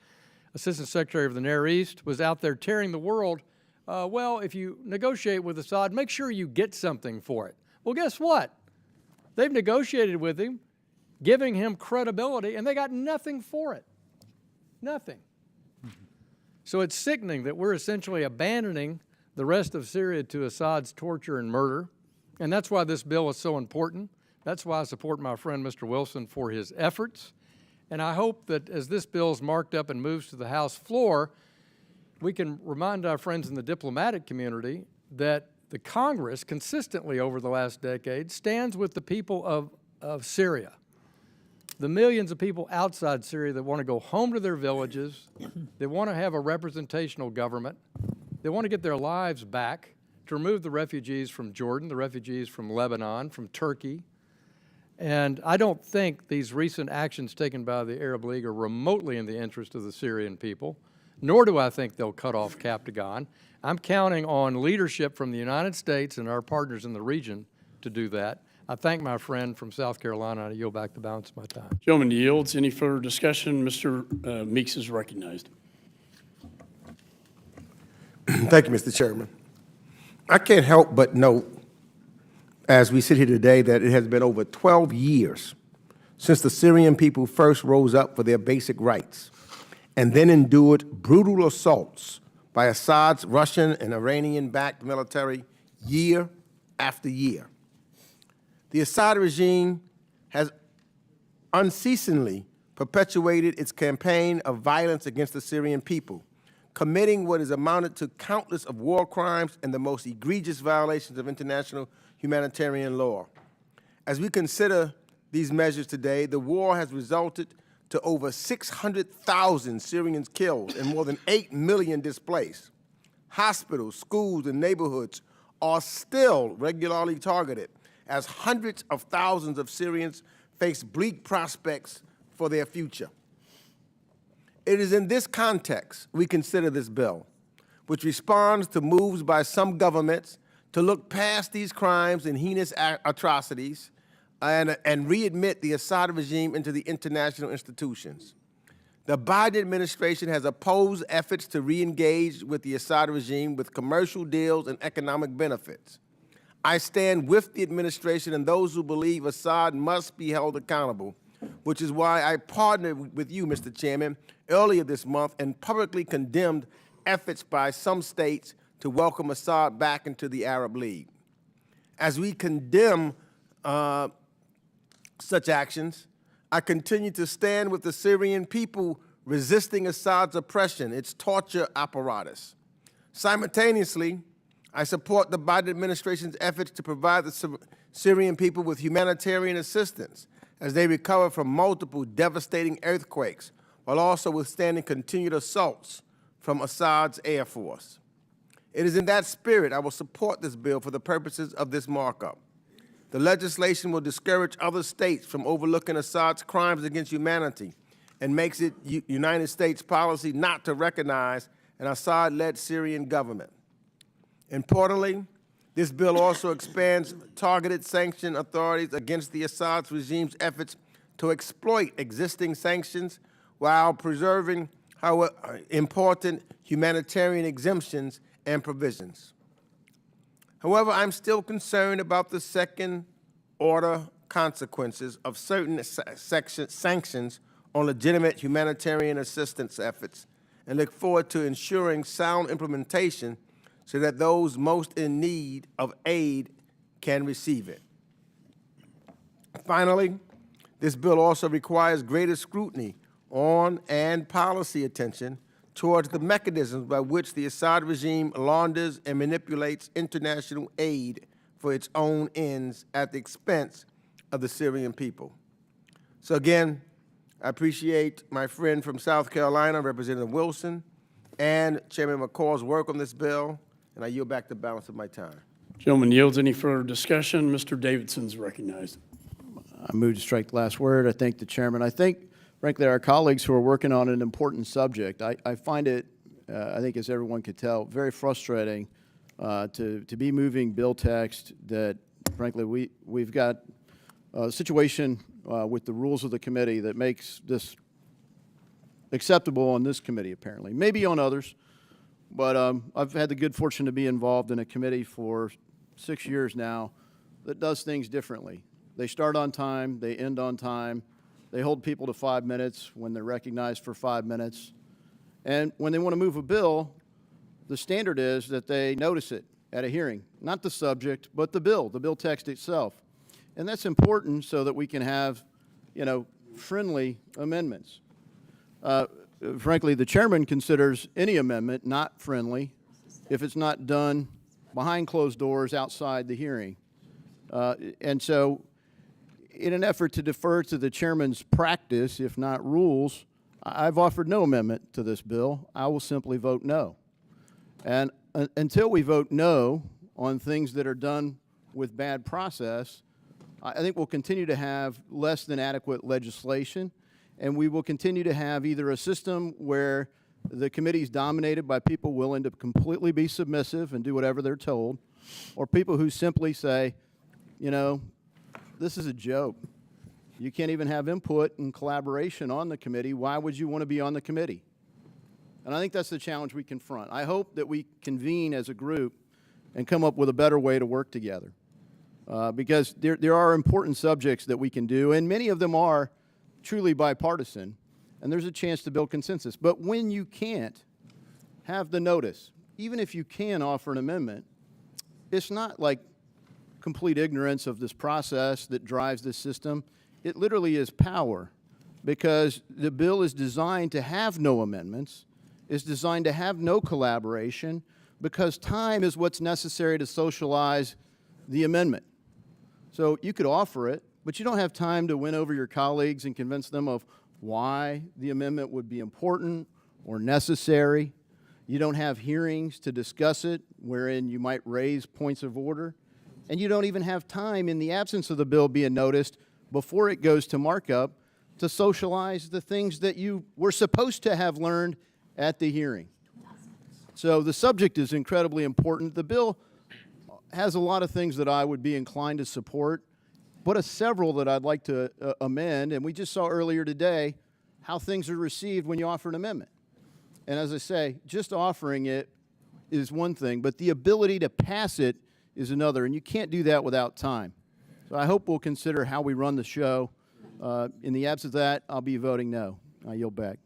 Assistant Secretary of the Near East, was out there tearing the world. Well, if you negotiate with Assad, make sure you get something for it. Well, guess what? They've negotiated with him, giving him credibility, and they got nothing for it. Nothing. So it's sickening that we're essentially abandoning the rest of Syria to Assad's torture and murder, and that's why this bill is so important. That's why I support my friend Mr. Wilson for his efforts, and I hope that as this bill is marked up and moves to the House floor, we can remind our friends in the diplomatic community that the Congress consistently over the last decade stands with the people of Syria. The millions of people outside Syria that want to go home to their villages, they want to have a representational government, they want to get their lives back, to remove the refugees from Jordan, the refugees from Lebanon, from Turkey. And I don't think these recent actions taken by the Arab League are remotely in the interest of the Syrian people, nor do I think they'll cut off Captagon. I'm counting on leadership from the United States and our partners in the region to do that. I thank my friend from South Carolina. I yield back the balance of my time. Gentleman yields. Any further discussion? Mr. Meeks is recognized. Thank you, Mr. Chairman. I can't help but note, as we sit here today, that it has been over 12 years since the Syrian people first rose up for their basic rights and then endured brutal assaults by Assad's Russian and Iranian-backed military year after year. The Assad regime has unceasingly perpetuated its campaign of violence against the Syrian people, committing what is amounted to countless of war crimes and the most egregious violations of international humanitarian law. As we consider these measures today, the war has resulted to over 600,000 Syrians killed and more than 8 million displaced. Hospitals, schools, and neighborhoods are still regularly targeted as hundreds of thousands of Syrians face bleak prospects for their future. It is in this context we consider this bill, which responds to moves by some governments to look past these crimes and heinous atrocities and readmit the Assad regime into the international institutions. The Biden administration has opposed efforts to re-engage with the Assad regime with commercial deals and economic benefits. I stand with the administration and those who believe Assad must be held accountable, which is why I partnered with you, Mr. Chairman, earlier this month and publicly condemned efforts by some states to welcome Assad back into the Arab League. As we condemn such actions, I continue to stand with the Syrian people resisting Assad's oppression, its torture apparatus. Simultaneously, I support the Biden administration's efforts to provide the Syrian people with humanitarian assistance as they recover from multiple devastating earthquakes, while also withstanding continued assaults from Assad's air force. It is in that spirit I will support this bill for the purposes of this markup. The legislation will discourage other states from overlooking Assad's crimes against humanity and makes it United States policy not to recognize an Assad-led Syrian government. Importantly, this bill also expands targeted sanction authorities against the Assad regime's efforts to exploit existing sanctions while preserving important humanitarian exemptions and provisions. However, I'm still concerned about the second-order consequences of certain sanctions on legitimate humanitarian assistance efforts and look forward to ensuring sound implementation so that those most in need of aid can receive it. Finally, this bill also requires greater scrutiny on and policy attention towards the mechanisms by which the Assad regime launders and manipulates international aid for its own ends at the expense of the Syrian people. So again, I appreciate my friend from South Carolina, Representative Wilson, and Chairman McCaul's work on this bill, and I yield back the balance of my time. Gentleman yields. Any further discussion? Mr. Davidson's recognized. I move to strike the last word. I thank the chairman. I think, frankly, our colleagues who are working on an important subject, I find it, I think as everyone could tell, very frustrating to be moving bill text that, frankly, we've got a situation with the rules of the committee that makes this acceptable on this committee, apparently. Maybe on others, but I've had the good fortune to be involved in a committee for 6 years now that does things differently, They start on time, they end on time, they hold people to 5 minutes when they're recognized for 5 minutes. And when they want to move a bill, the standard is that they notice it at a hearing, not the subject, but the bill text itself. And that's important so that we can have, friendly amendments. Frankly, the chairman considers any amendment not friendly if it's not done behind closed doors outside the hearing. And so in an effort to defer to the chairman's practice, if not rules, I've offered no amendment to this bill. I will simply vote no. And until we vote no on things that are done with bad process, I think we'll continue to have less than adequate legislation, and we will continue to have either a system where the committee is dominated by people willing to completely be submissive and do whatever they're told, or people who simply say, this is a joke. You can't even have input and collaboration on the committee. Why would you want to be on the committee? And I think that's the challenge we confront. I hope that we convene as a group and come up with a better way to work together. Because there are important subjects that we can do, and many of them are truly bipartisan, and there's a chance to build consensus. But when you can't have the notice, even if you can offer an amendment, it's not like complete ignorance of this process that drives this system. It literally is power, because the bill is designed to have no amendments, is designed to have no collaboration, because time is what's necessary to socialize the amendment. So you could offer it, but you don't have time to win over your colleagues and convince them of why the amendment would be important or necessary. You don't have hearings to discuss it wherein you might raise points of order. And you don't even have time, in the absence of the bill being noticed, before it goes to markup, to socialize the things that you were supposed to have learned at the hearing. So the subject is incredibly important. The bill has a lot of things that I would be inclined to support, but several that I'd like to amend. And we just saw earlier today how things are received when you offer an amendment. And as I say, just offering it is one thing, but the ability to pass it is another, and you can't do that without time. So I hope we'll consider how we run the show. In the absence of that, I'll be voting no. I yield back.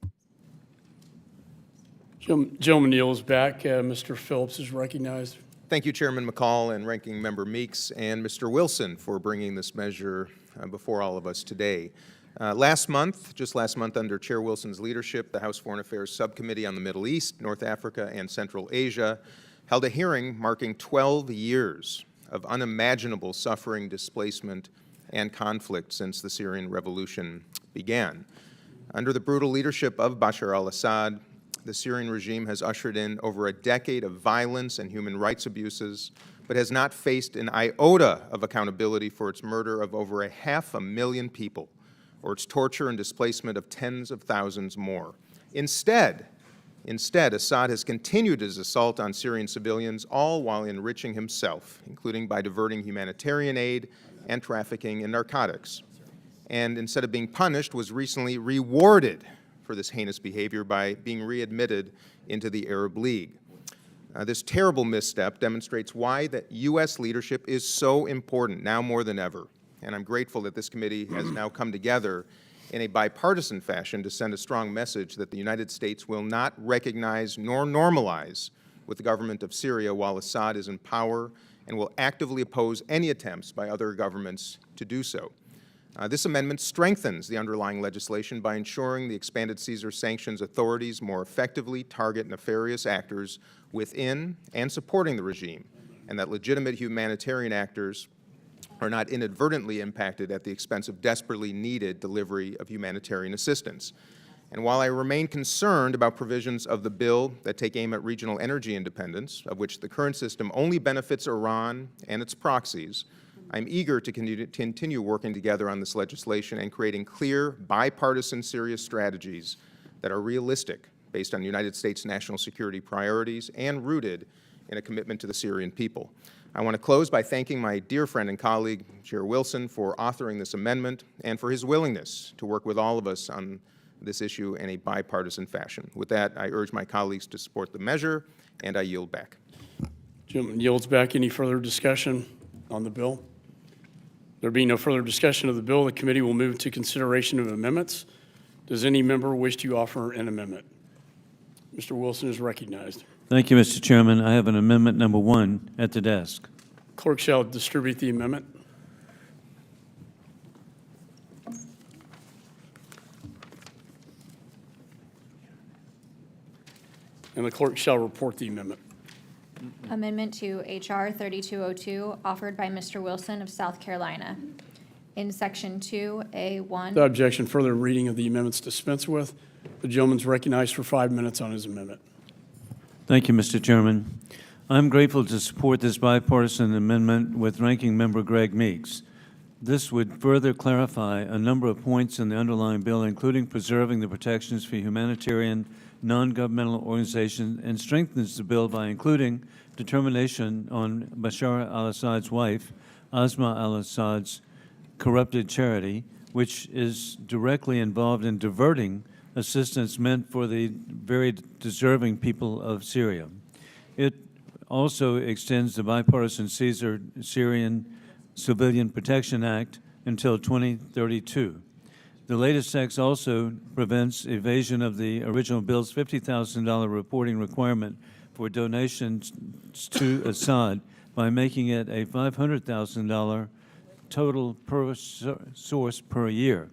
Gentleman yields back. Mr. Phillips is recognized. Thank you, Chairman McCaul and Ranking Member Meeks and Mr. Wilson for bringing this measure before all of us today. Just last month, under Chair Wilson's leadership, the House Foreign Affairs Subcommittee on the Middle East, North Africa, and Central Asia held a hearing marking 12 years of unimaginable suffering, displacement, and conflict since the Syrian revolution began. Under the brutal leadership of Bashar al-Assad, the Syrian regime has ushered in over a decade of violence and human rights abuses, but has not faced an iota of accountability for its murder of over 500,000 people, or its torture and displacement of tens of thousands more. Instead, Assad has continued his assault on Syrian civilians, all while enriching himself, including by diverting humanitarian aid and trafficking in narcotics. And instead of being punished, was recently rewarded for this heinous behavior by being readmitted into the Arab League. This terrible misstep demonstrates why the U.S. leadership is so important, now more than ever. And I'm grateful that this committee has now come together in a bipartisan fashion to send a strong message that the United States will not recognize nor normalize with the government of Syria while Assad is in power, and will actively oppose any attempts by other governments to do so. This amendment strengthens the underlying legislation by ensuring the expanded Caesar sanctions authorities more effectively target nefarious actors within and supporting the regime, and that legitimate humanitarian actors are not inadvertently impacted at the expense of desperately needed delivery of humanitarian assistance. And while I remain concerned about provisions of the bill that take aim at regional energy independence, of which the current system only benefits Iran and its proxies, I'm eager to continue working together on this legislation and creating clear, bipartisan, serious strategies that are realistic, based on United States national security priorities and rooted in a commitment to the Syrian people. I want to close by thanking my dear friend and colleague, Chair Wilson, for authoring this amendment and for his willingness to work with all of us on this issue in a bipartisan fashion. With that, I urge my colleagues to support the measure, and I yield back. Gentleman yields back. Any further discussion on the bill? There being no further discussion of the bill, the committee will move to consideration of amendments. Does any member wish to offer an amendment? Mr. Wilson is recognized. Thank you, Mr. Chairman. I have an amendment number 1 at the desk. Clerk shall distribute the amendment. And the clerk shall report the amendment. Amendment to H.R. 3202, offered by Mr. Wilson of South Carolina. In Section 2A1. Without objection, further reading of the amendments dispensed with. The gentleman's recognized for 5 minutes on his amendment. Thank you, Mr. Chairman. I'm grateful to support this bipartisan amendment with Ranking Member Greg Meeks. This would further clarify a number of points in the underlying bill, including preserving the protections for humanitarian non-governmental organizations, and strengthens the bill by including determination on Bashar al-Assad's wife, Asma al-Assad's corrupted charity, which is directly involved in diverting assistance meant for the very deserving people of Syria. It also extends the bipartisan Syrian Civilian Protection Act until 2032. The latest text also prevents evasion of the original bill's $50,000 reporting requirement for donations to Assad by making it a $500,000 total per source per year.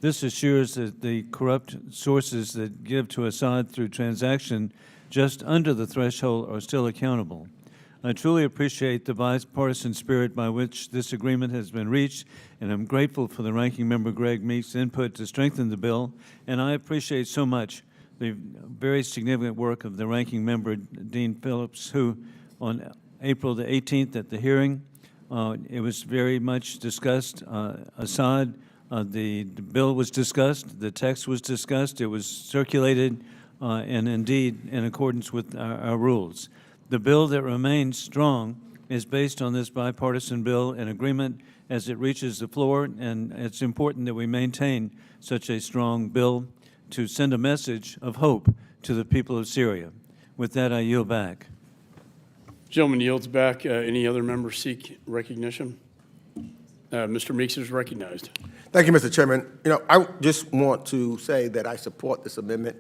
This assures that the corrupt sources that give to Assad through transaction just under the threshold are still accountable. I truly appreciate the bipartisan spirit by which this agreement has been reached, and I'm grateful for the Ranking Member Greg Meeks' input to strengthen the bill, and I appreciate so much the very significant work of the Ranking Member Dean Phillips, who on April the 18th at the hearing, it was very much discussed. Assad, the bill was discussed, the text was discussed, it was circulated, and indeed in accordance with our rules. The bill that remains strong is based on this bipartisan bill and agreement as it reaches the floor, and it's important that we maintain such a strong bill to send a message of hope to the people of Syria. With that, I yield back. Gentleman yields back. Any other members seek recognition? Mr. Meeks is recognized. Thank you, Mr. Chairman. I just want to say that I support this amendment,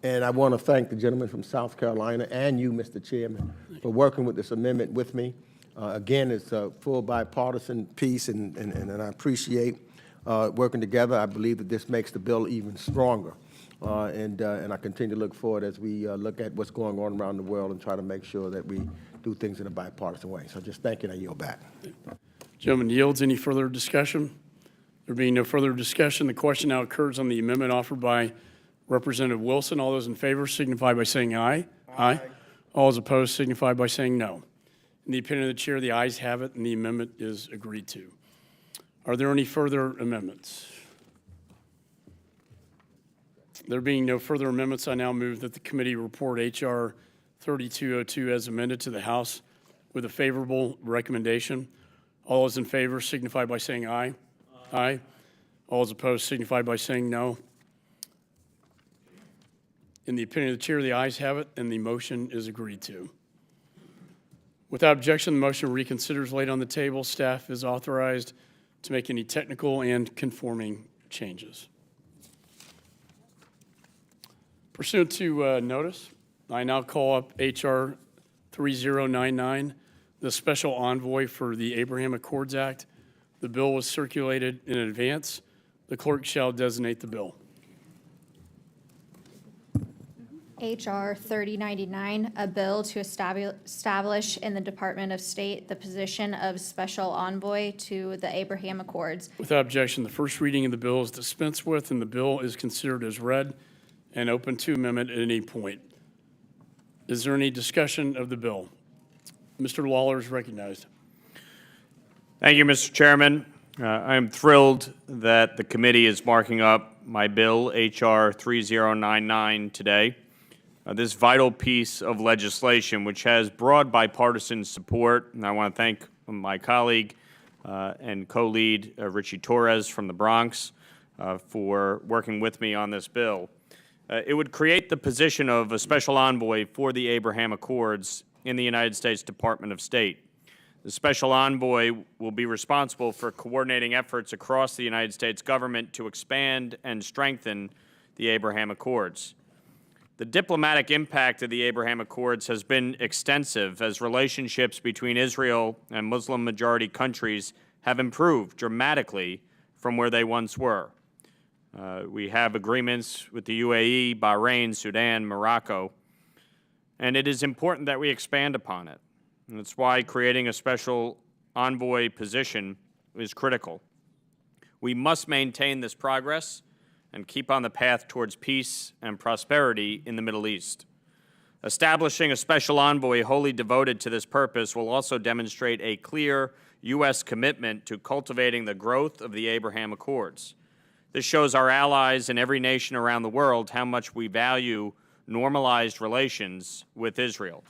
and I want to thank the gentleman from South Carolina and you, Mr. Chairman, for working with this amendment with me. Again, it's a full bipartisan piece, and I appreciate working together. I believe that this makes the bill even stronger, and I continue to look forward as we look at what's going on around the world and try to make sure that we do things in a bipartisan way. So just thank you, and I yield back. Gentleman yields. Any further discussion? There being no further discussion, the question now occurs on the amendment offered by Representative Wilson. All those in favor signify by saying aye. Aye. All those opposed signify by saying no. In the opinion of the chair, the ayes have it, and the amendment is agreed to. Are there any further amendments? There being no further amendments, I now move that the committee report H.R. 3202 as amended to the House with a favorable recommendation. All those in favor signify by saying aye. Aye. All those opposed signify by saying no. In the opinion of the chair, the ayes have it, and the motion is agreed to. Without objection, the motion reconsiders laid on the table. Staff is authorized to make any technical and conforming changes. Pursuant to notice, I now call up H.R. 3099, the Special Envoy for the Abraham Accords Act. The bill was circulated in advance. The clerk shall designate the bill. H.R. 3099, a bill to establish in the Department of State the position of Special Envoy to the Abraham Accords. Without objection, the first reading of the bill is dispensed with, and the bill is considered as read and open to amendment at any point. Is there any discussion of the bill? Mr. Lawler is recognized. Thank you, Mr. Chairman. I am thrilled that the committee is marking up my bill, H.R. 3099, today. This vital piece of legislation, which has broad bipartisan support, and I want to thank my colleague and co-lead Richie Torres from the Bronx for working with me on this bill. It would create the position of a special envoy for the Abraham Accords in the United States Department of State. The Special Envoy will be responsible for coordinating efforts across the United States government to expand and strengthen the Abraham Accords. The diplomatic impact of the Abraham Accords has been extensive as relationships between Israel and Muslim-majority countries have improved dramatically from where they once were. We have agreements with the UAE, Bahrain, Sudan, Morocco, and it is important that we expand upon it. And that's why creating a special envoy position is critical. We must maintain this progress and keep on the path towards peace and prosperity in the Middle East. Establishing a special envoy wholly devoted to this purpose will also demonstrate a clear U.S. commitment to cultivating the growth of the Abraham Accords. This shows our allies in every nation around the world how much we value normalized relations with Israel.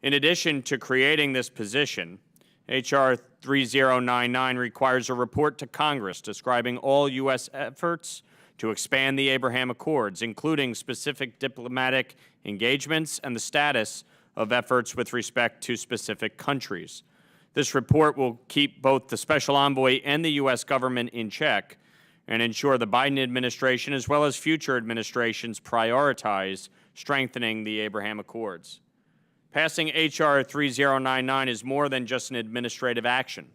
In addition to creating this position, H.R. 3099 requires a report to Congress describing all U.S. efforts to expand the Abraham Accords, including specific diplomatic engagements and the status of efforts with respect to specific countries. This report will keep both the Special Envoy and the U.S. government in check and ensure the Biden administration, as well as future administrations, prioritize strengthening the Abraham Accords. Passing H.R. 3099 is more than just an administrative action.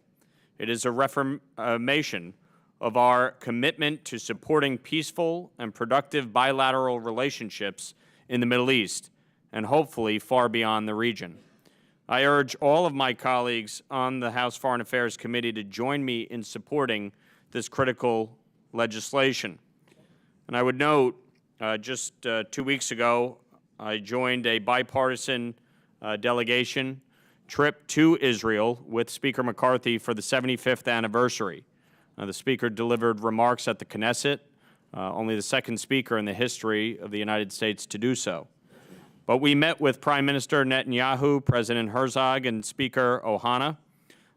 It is a reaffirmation of our commitment to supporting peaceful and productive bilateral relationships in the Middle East, and hopefully far beyond the region. I urge all of my colleagues on the House Foreign Affairs Committee to join me in supporting this critical legislation. And I would note, just 2 weeks ago, I joined a bipartisan delegation trip to Israel with Speaker McCarthy for the 75th anniversary. The Speaker delivered remarks at the Knesset, only the second Speaker in the history of the United States to do so. But we met with Prime Minister Netanyahu, President Herzog, and Speaker Ohana,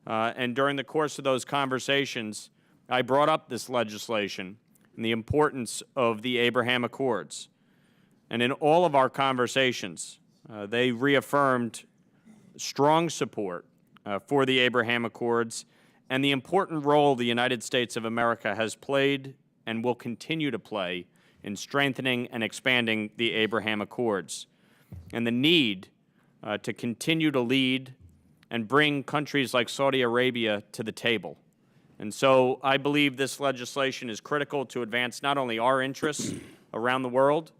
and during the course of those conversations, I brought up this legislation and the importance of the Abraham Accords. And in all of our conversations, they reaffirmed strong support for the Abraham Accords and the important role the United States of America has played and will continue to play in strengthening and expanding the Abraham Accords, and the need to continue to lead and bring countries like Saudi Arabia to the table. And so I believe this legislation is critical to advance not only our interests around the world,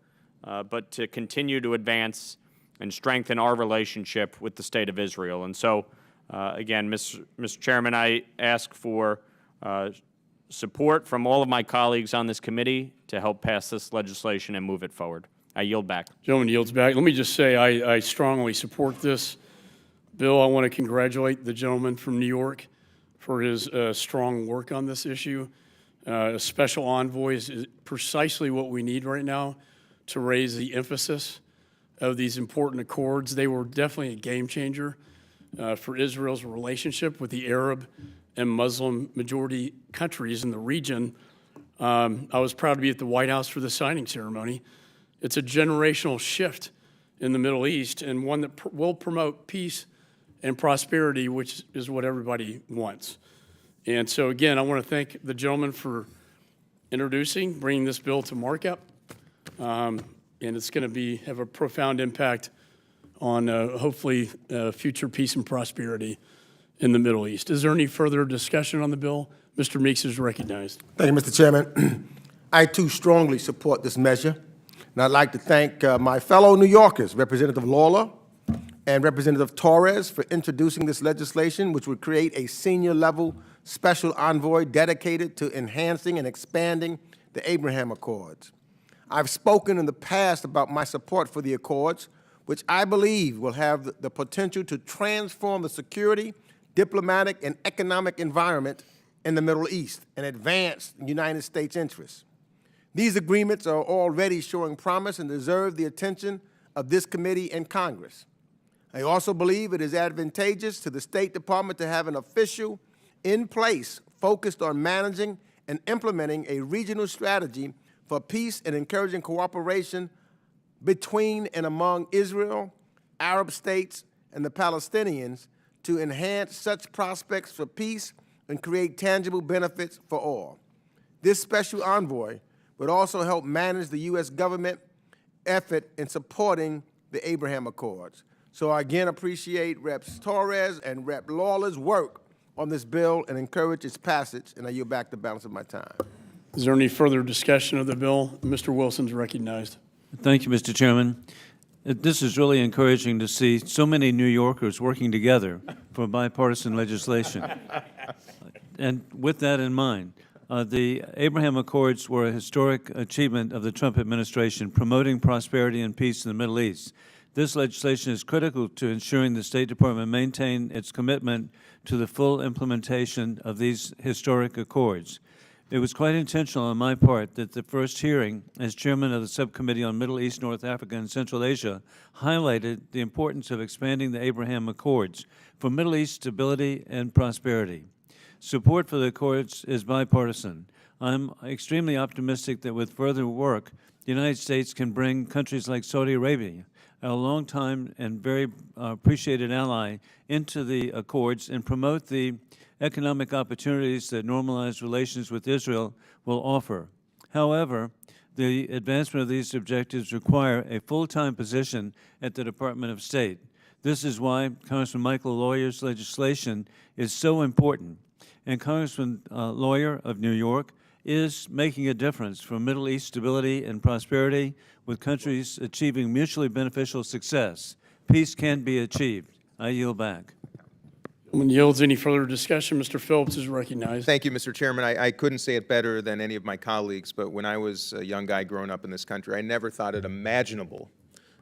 but to continue to advance and strengthen our relationship with the State of Israel. And so, again, Mr. Chairman, I ask for support from all of my colleagues on this committee to help pass this legislation and move it forward. I yield back. Gentleman yields back. Let me just say I strongly support this bill. I want to congratulate the gentleman from New York for his strong work on this issue. A special envoy is precisely what we need right now to raise the emphasis of these important accords. They were definitely a game changer for Israel's relationship with the Arab and Muslim majority countries in the region. I was proud to be at the White House for the signing ceremony. It's a generational shift in the Middle East, and one that will promote peace and prosperity, which is what everybody wants. And so, again, I want to thank the gentleman for bringing this bill to markup. And it's going to have a profound impact on, hopefully, future peace and prosperity in the Middle East. Is there any further discussion on the bill? Mr. Meeks is recognized. Thank you, Mr. Chairman. I, too, strongly support this measure. And I'd like to thank my fellow New Yorkers, Representative Lawler and Representative Torres, for introducing this legislation, which would create a senior-level special envoy dedicated to enhancing and expanding the Abraham Accords. I've spoken in the past about my support for the Accords, which I believe will have the potential to transform the security, diplomatic, and economic environment in the Middle East and advance United States interests. These agreements are already showing promise and deserve the attention of this committee and Congress. I also believe it is advantageous to the State Department to have an official in place focused on managing and implementing a regional strategy for peace and encouraging cooperation between and among Israel, Arab states, and the Palestinians to enhance such prospects for peace and create tangible benefits for all. This special envoy would also help manage the U.S. government effort in supporting the Abraham Accords. So I again appreciate Reps Torres and Rep Lawler's work on this bill and encourage its passage, and I yield back the balance of my time. Is there any further discussion of the bill? Mr. Wilson's recognized. Thank you, Mr. Chairman. This is really encouraging to see so many New Yorkers working together for bipartisan legislation. And with that in mind, the Abraham Accords were a historic achievement of the Trump administration, promoting prosperity and peace in the Middle East. This legislation is critical to ensuring the State Department maintain its commitment to the full implementation of these historic accords. It was quite intentional on my part that the first hearing, as chairman of the Subcommittee on Middle East, North Africa, and Central Asia, highlighted the importance of expanding the Abraham Accords for Middle East stability and prosperity. Support for the Accords is bipartisan. I'm extremely optimistic that with further work, the United States can bring countries like Saudi Arabia, a longtime and very appreciated ally, into the Accords and promote the economic opportunities that normalized relations with Israel will offer. However, the advancement of these objectives require a full-time position at the Department of State. This is why Congressman Michael Lawyer's legislation is so important. And Congressman Lawyer of New York is making a difference for Middle East stability and prosperity, with countries achieving mutually beneficial success. Peace can be achieved. I yield back. When yields, any further discussion? Mr. Phillips is recognized. Thank you, Mr. Chairman. I couldn't say it better than any of my colleagues, but when I was a young guy growing up in this country, I never thought it imaginable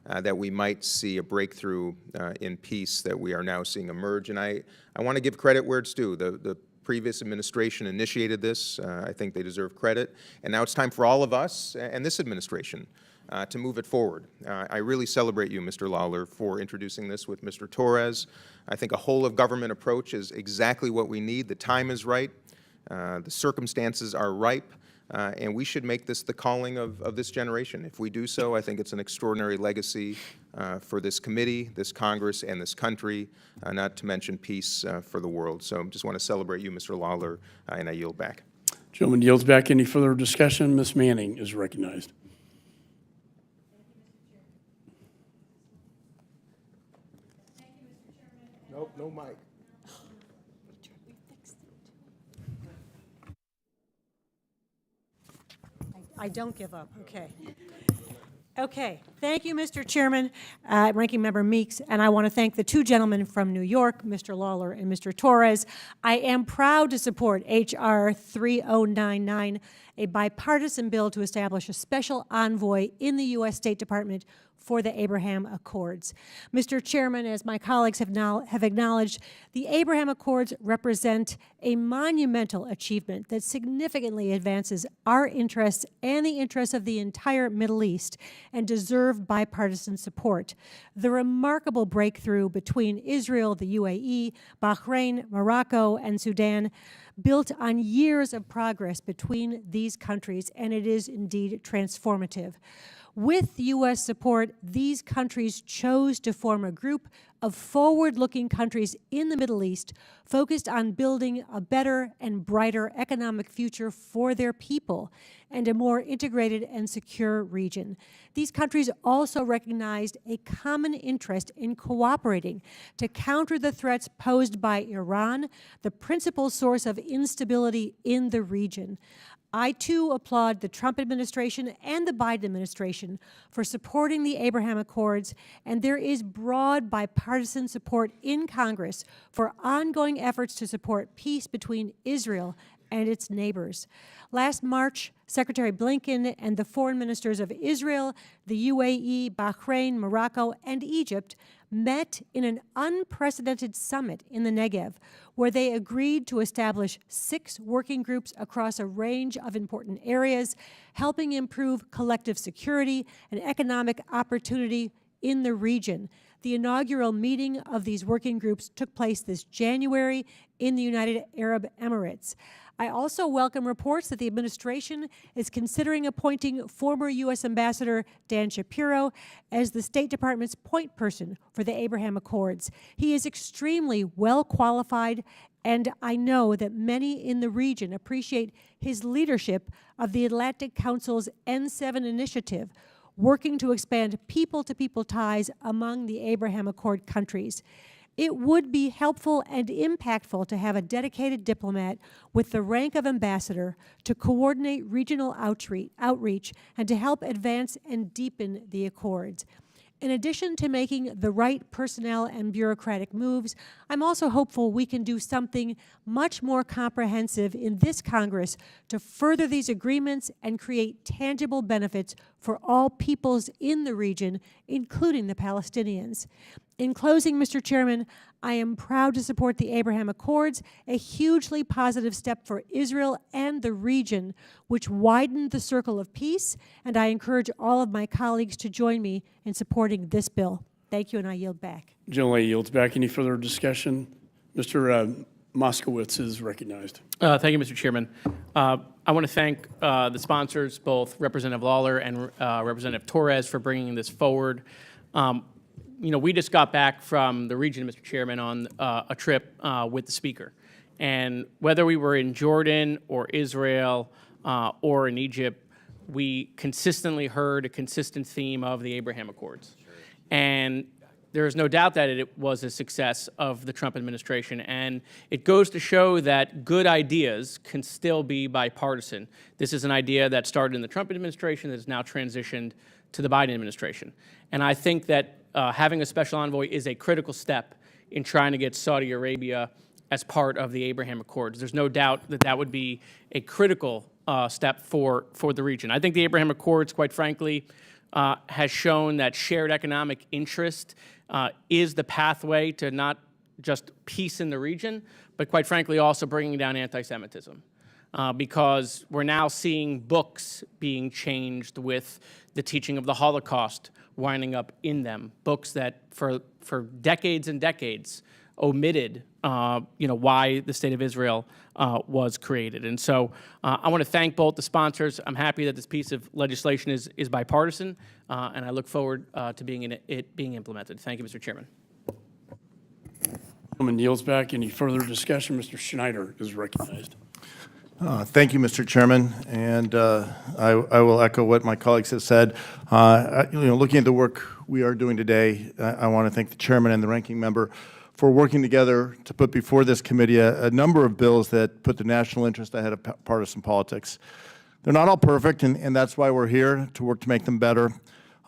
that we might see a breakthrough in peace that we are now seeing emerge. And I want to give credit where it's due. The previous administration initiated this. I think they deserve credit. And now it's time for all of us and this administration to move it forward. I really celebrate you, Mr. Lawler, for introducing this with Mr. Torres. I think a whole-of-government approach is exactly what we need. The time is right. The circumstances are ripe. And we should make this the calling of this generation. If we do so, I think it's an extraordinary legacy for this committee, this Congress, and this country, not to mention peace for the world. So I just want to celebrate you, Mr. Lawler, and I yield back. Gentleman yields back. Any further discussion? Ms. Manning is recognized. Nope, no mic. I don't give up, okay. Okay, thank you, Mr. Chairman, Ranking Member Meeks, and I want to thank the two gentlemen from New York, Mr. Lawler and Mr. Torres. I am proud to support H.R. 3099, a bipartisan bill to establish a special envoy in the U.S. State Department for the Abraham Accords. Mr. Chairman, as my colleagues have acknowledged, the Abraham Accords represent a monumental achievement that significantly advances our interests and the interests of the entire Middle East and deserve bipartisan support. The remarkable breakthrough between Israel, the UAE, Bahrain, Morocco, and Sudan built on years of progress between these countries, and it is indeed transformative. With U.S. support, these countries chose to form a group of forward-looking countries in the Middle East focused on building a better and brighter economic future for their people and a more integrated and secure region. These countries also recognized a common interest in cooperating to counter the threats posed by Iran, the principal source of instability in the region. I, too, applaud the Trump administration and the Biden administration for supporting the Abraham Accords, and there is broad bipartisan support in Congress for ongoing efforts to support peace between Israel and its neighbors. Last March, Secretary Blinken and the foreign ministers of Israel, the UAE, Bahrain, Morocco, and Egypt met in an unprecedented summit in the Negev, where they agreed to establish 6 working groups across a range of important areas, helping improve collective security and economic opportunity in the region. The inaugural meeting of these working groups took place this January in the United Arab Emirates. I also welcome reports that the administration is considering appointing former U.S. Ambassador Dan Shapiro as the State Department's point person for the Abraham Accords. He is extremely well qualified, and I know that many in the region appreciate his leadership of the Atlantic Council's N7 initiative, working to expand people-to-people ties among the Abraham Accord countries. It would be helpful and impactful to have a dedicated diplomat with the rank of ambassador to coordinate regional outreach and to help advance and deepen the accords. In addition to making the right personnel and bureaucratic moves, I'm also hopeful we can do something much more comprehensive in this Congress to further these agreements and create tangible benefits for all peoples in the region, including the Palestinians. In closing, Mr. Chairman, I am proud to support the Abraham Accords, a hugely positive step for Israel and the region, which widened the circle of peace, and I encourage all of my colleagues to join me in supporting this bill. Thank you, and I yield back. Generally yields back. Any further discussion? Mr. Moskowitz is recognized. Thank you, Mr. Chairman. I want to thank the sponsors, both Representative Lawler and Representative Torres, for bringing this forward. You know, we just got back from the region, Mr. Chairman, on a trip with the Speaker. And whether we were in Jordan or Israel or in Egypt, we consistently heard a consistent theme of the Abraham Accords. And there is no doubt that it was a success of the Trump administration. And it goes to show that good ideas can still be bipartisan. This is an idea that started in the Trump administration that has now transitioned to the Biden administration. And I think that having a special envoy is a critical step in trying to get Saudi Arabia as part of the Abraham Accords. There's no doubt that that would be a critical step for the region. I think the Abraham Accords, quite frankly, has shown that shared economic interest is the pathway to not just peace in the region, but quite frankly also bringing down anti-Semitism. Because we're now seeing books being changed with the teaching of the Holocaust winding up in them, books that for decades and decades omitted why the State of Israel was created. And so I want to thank both the sponsors. I'm happy that this piece of legislation is bipartisan, and I look forward to it being implemented. Thank you, Mr. Chairman. Gentleman yields back. Any further discussion? Mr. Schneider is recognized. Thank you, Mr. Chairman, and I will echo what my colleagues have said. Looking at the work we are doing today, I want to thank the chairman and the ranking member for working together to put before this committee a number of bills that put the national interest ahead of partisan politics. They're not all perfect, and that's why we're here, to work to make them better.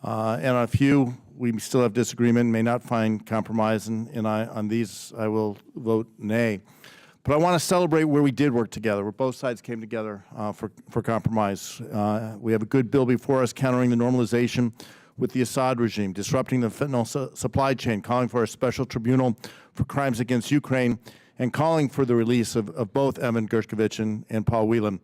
And on a few, we still have disagreement, may not find compromise, and on these I will vote nay. But I want to celebrate where we did work together, where both sides came together for compromise. We have a good bill before us countering the normalization with the Assad regime, disrupting the fentanyl supply chain, calling for a special tribunal for crimes against Ukraine, and calling for the release of both Evan Gershkovich and Paul Whelan,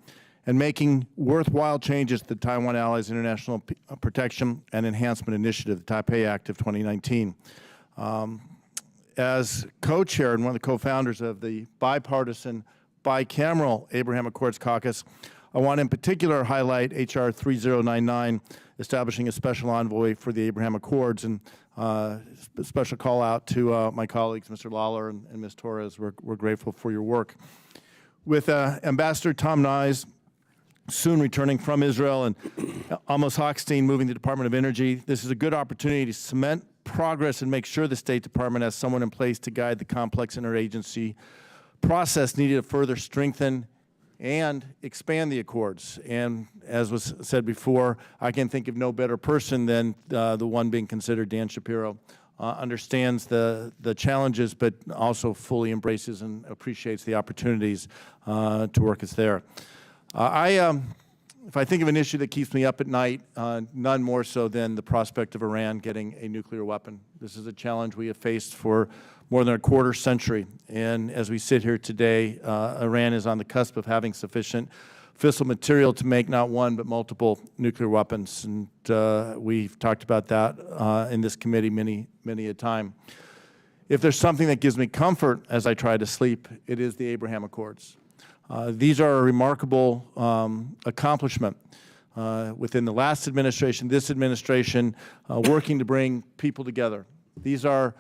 and making worthwhile changes to the Taiwan Allies International Protection and Enhancement Initiative, the Taipei Act of 2019. As co-chair and one of the co-founders of the bipartisan, bicameral Abraham Accords Caucus, I want to in particular highlight H.R. 3099, establishing a special envoy for the Abraham Accords, and a special call out to my colleagues, Mr. Lawler and Ms. Torres. We're grateful for your work. With Ambassador Tom Nyes soon returning from Israel and Amos Hochstein moving to the Department of Energy, this is a good opportunity to cement progress and make sure the State Department has someone in place to guide the complex interagency process needed to further strengthen and expand the Accords. And as was said before, I can think of no better person than the one being considered, Dan Shapiro. Understands the challenges, but also fully embraces and appreciates the opportunities to work us there. If I think of an issue that keeps me up at night, none more so than the prospect of Iran getting a nuclear weapon. This is a challenge we have faced for more than a quarter century. And as we sit here today, Iran is on the cusp of having sufficient fissile material to make not one but multiple nuclear weapons. And we've talked about that in this committee many a time. If there's something that gives me comfort as I try to sleep, it is the Abraham Accords. These are a remarkable accomplishment within the last administration, this administration, working to bring people together. These are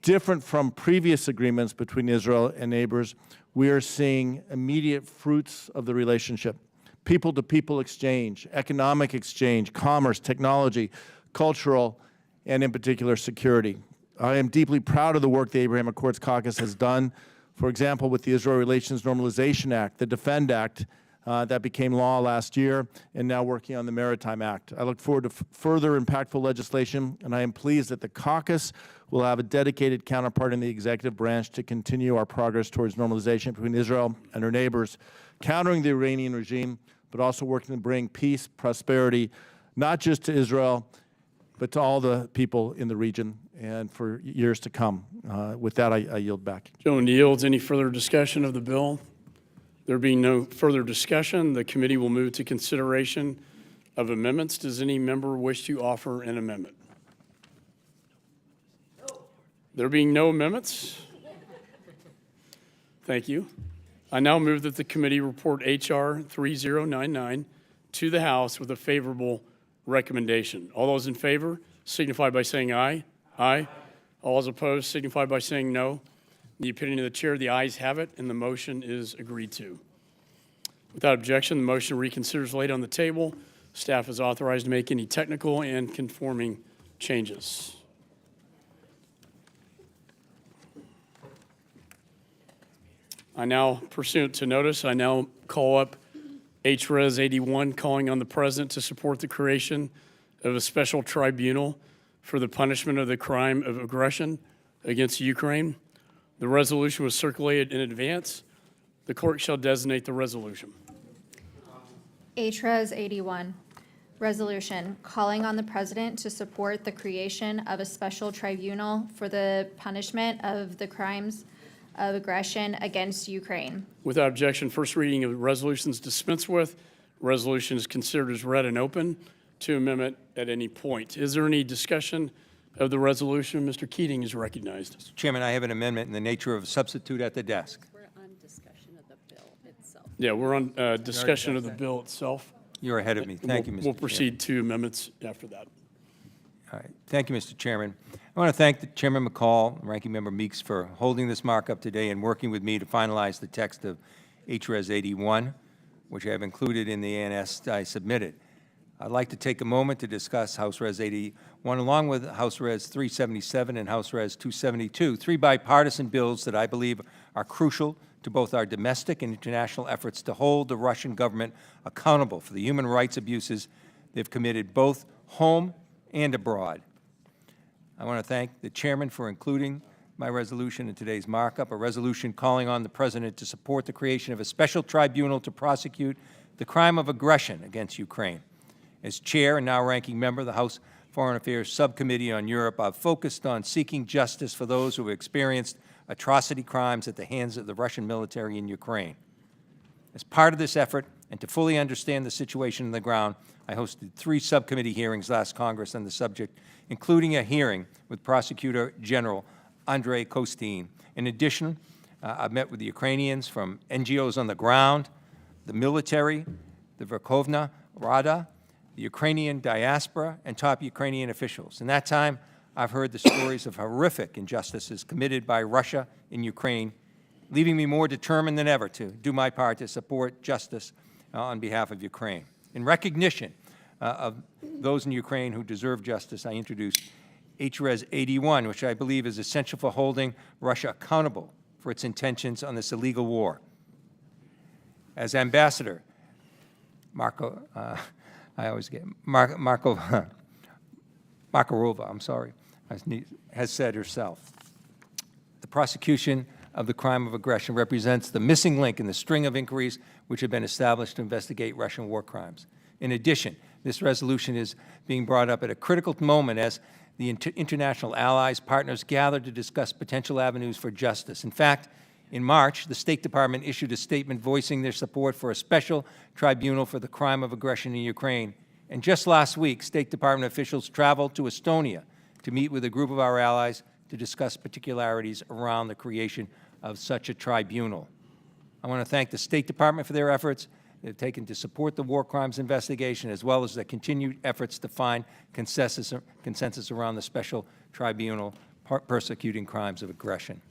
different from previous agreements between Israel and neighbors. We are seeing immediate fruits of the relationship. People-to-people exchange, economic exchange, commerce, technology, cultural, and in particular security. I am deeply proud of the work the Abraham Accords Caucus has done, for example, with the Israel Relations Normalization Act, the Defend Act, that became law last year, and now working on the Maritime Act. I look forward to further impactful legislation, and I am pleased that the caucus will have a dedicated counterpart in the executive branch to continue our progress towards normalization between Israel and her neighbors, countering the Iranian regime, but also working to bring peace, prosperity, not just to Israel, but to all the people in the region and for years to come. With that, I yield back. Gentleman yields. Any further discussion of the bill? There being no further discussion, the committee will move to consideration of amendments. Does any member wish to offer an amendment? There being no amendments? Thank you. I now move that the committee report H.R. 3099 to the House with a favorable recommendation. All those in favor signify by saying aye. Aye. All those opposed signify by saying no. In the opinion of the chair, the ayes have it, and the motion is agreed to. Without objection, the motion reconsiders laid on the table. Staff is authorized to make any technical and conforming changes. I now, pursuant to notice, I now call up H.Res. 81, calling on the President to support the creation of a special tribunal for the punishment of the crime of aggression against Ukraine. The resolution was circulated in advance. The clerk shall designate the resolution. H.Res. 81, resolution calling on the President to support the creation of a special tribunal for the punishment of the crimes of aggression against Ukraine. Without objection, first reading of the resolution is dispensed with. Resolution is considered as read and open to amendment at any point. Is there any discussion of the resolution? Mr. Keating is recognized. Mr. Chairman, I have an amendment in the nature of a substitute at the desk. We're on discussion of the bill itself. Yeah, we're on discussion of the bill itself. You're ahead of me. Thank you, Mr. We'll Chairman. proceed to amendments after that. All right. Thank you, Mr. Chairman. I want to thank the Chairman McCaul and Ranking Member Meeks for holding this markup today and working with me to finalize the text of H.Res. 81, which I have included in the ANS I submitted. I'd like to take a moment to discuss House Res. 81 along with House Res. 377 and House Res. 272, three bipartisan bills that I believe are crucial to both our domestic and international efforts to hold the Russian government accountable for the human rights abuses they've committed both home and abroad. I want to thank the Chairman for including my resolution in today's markup, a resolution calling on the President to support the creation of a special tribunal to prosecute the crime of aggression against Ukraine. As Chair and now Ranking Member of the House Foreign Affairs Subcommittee on Europe, I've focused on seeking justice for those who have experienced atrocity crimes at the hands of the Russian military in Ukraine. As part of this effort, and to fully understand the situation on the ground, I hosted 3 subcommittee hearings last Congress on the subject, including a hearing with Prosecutor General Andrei Kostin. In addition, I've met with the Ukrainians from NGOs on the ground, the military, the Verkhovna Rada, the Ukrainian diaspora, and top Ukrainian officials. In that time, I've heard the stories of horrific injustices committed by Russia in Ukraine, leaving me more determined than ever to do my part to support justice on behalf of Ukraine. In recognition of those in Ukraine who deserve justice, I introduced H.Res. 81, which I believe is essential for holding Russia accountable for its intentions on this illegal war. As Ambassador Markarova, I'm sorry, has said herself, the prosecution of the crime of aggression represents the missing link in the string of inquiries which have been established to investigate Russian war crimes. In addition, this resolution is being brought up at a critical moment as the international allies, partners gather to discuss potential avenues for justice. In fact, In March, the State Department issued a statement voicing their support for a special tribunal for the crime of aggression in Ukraine. And just last week, State Department officials traveled to Estonia to meet with a group of our allies to discuss particularities around the creation of such a tribunal. I want to thank the State Department for their efforts they've taken to support the war crimes investigation, as well as their continued efforts to find consensus around the Special Tribunal persecuting crimes of aggression.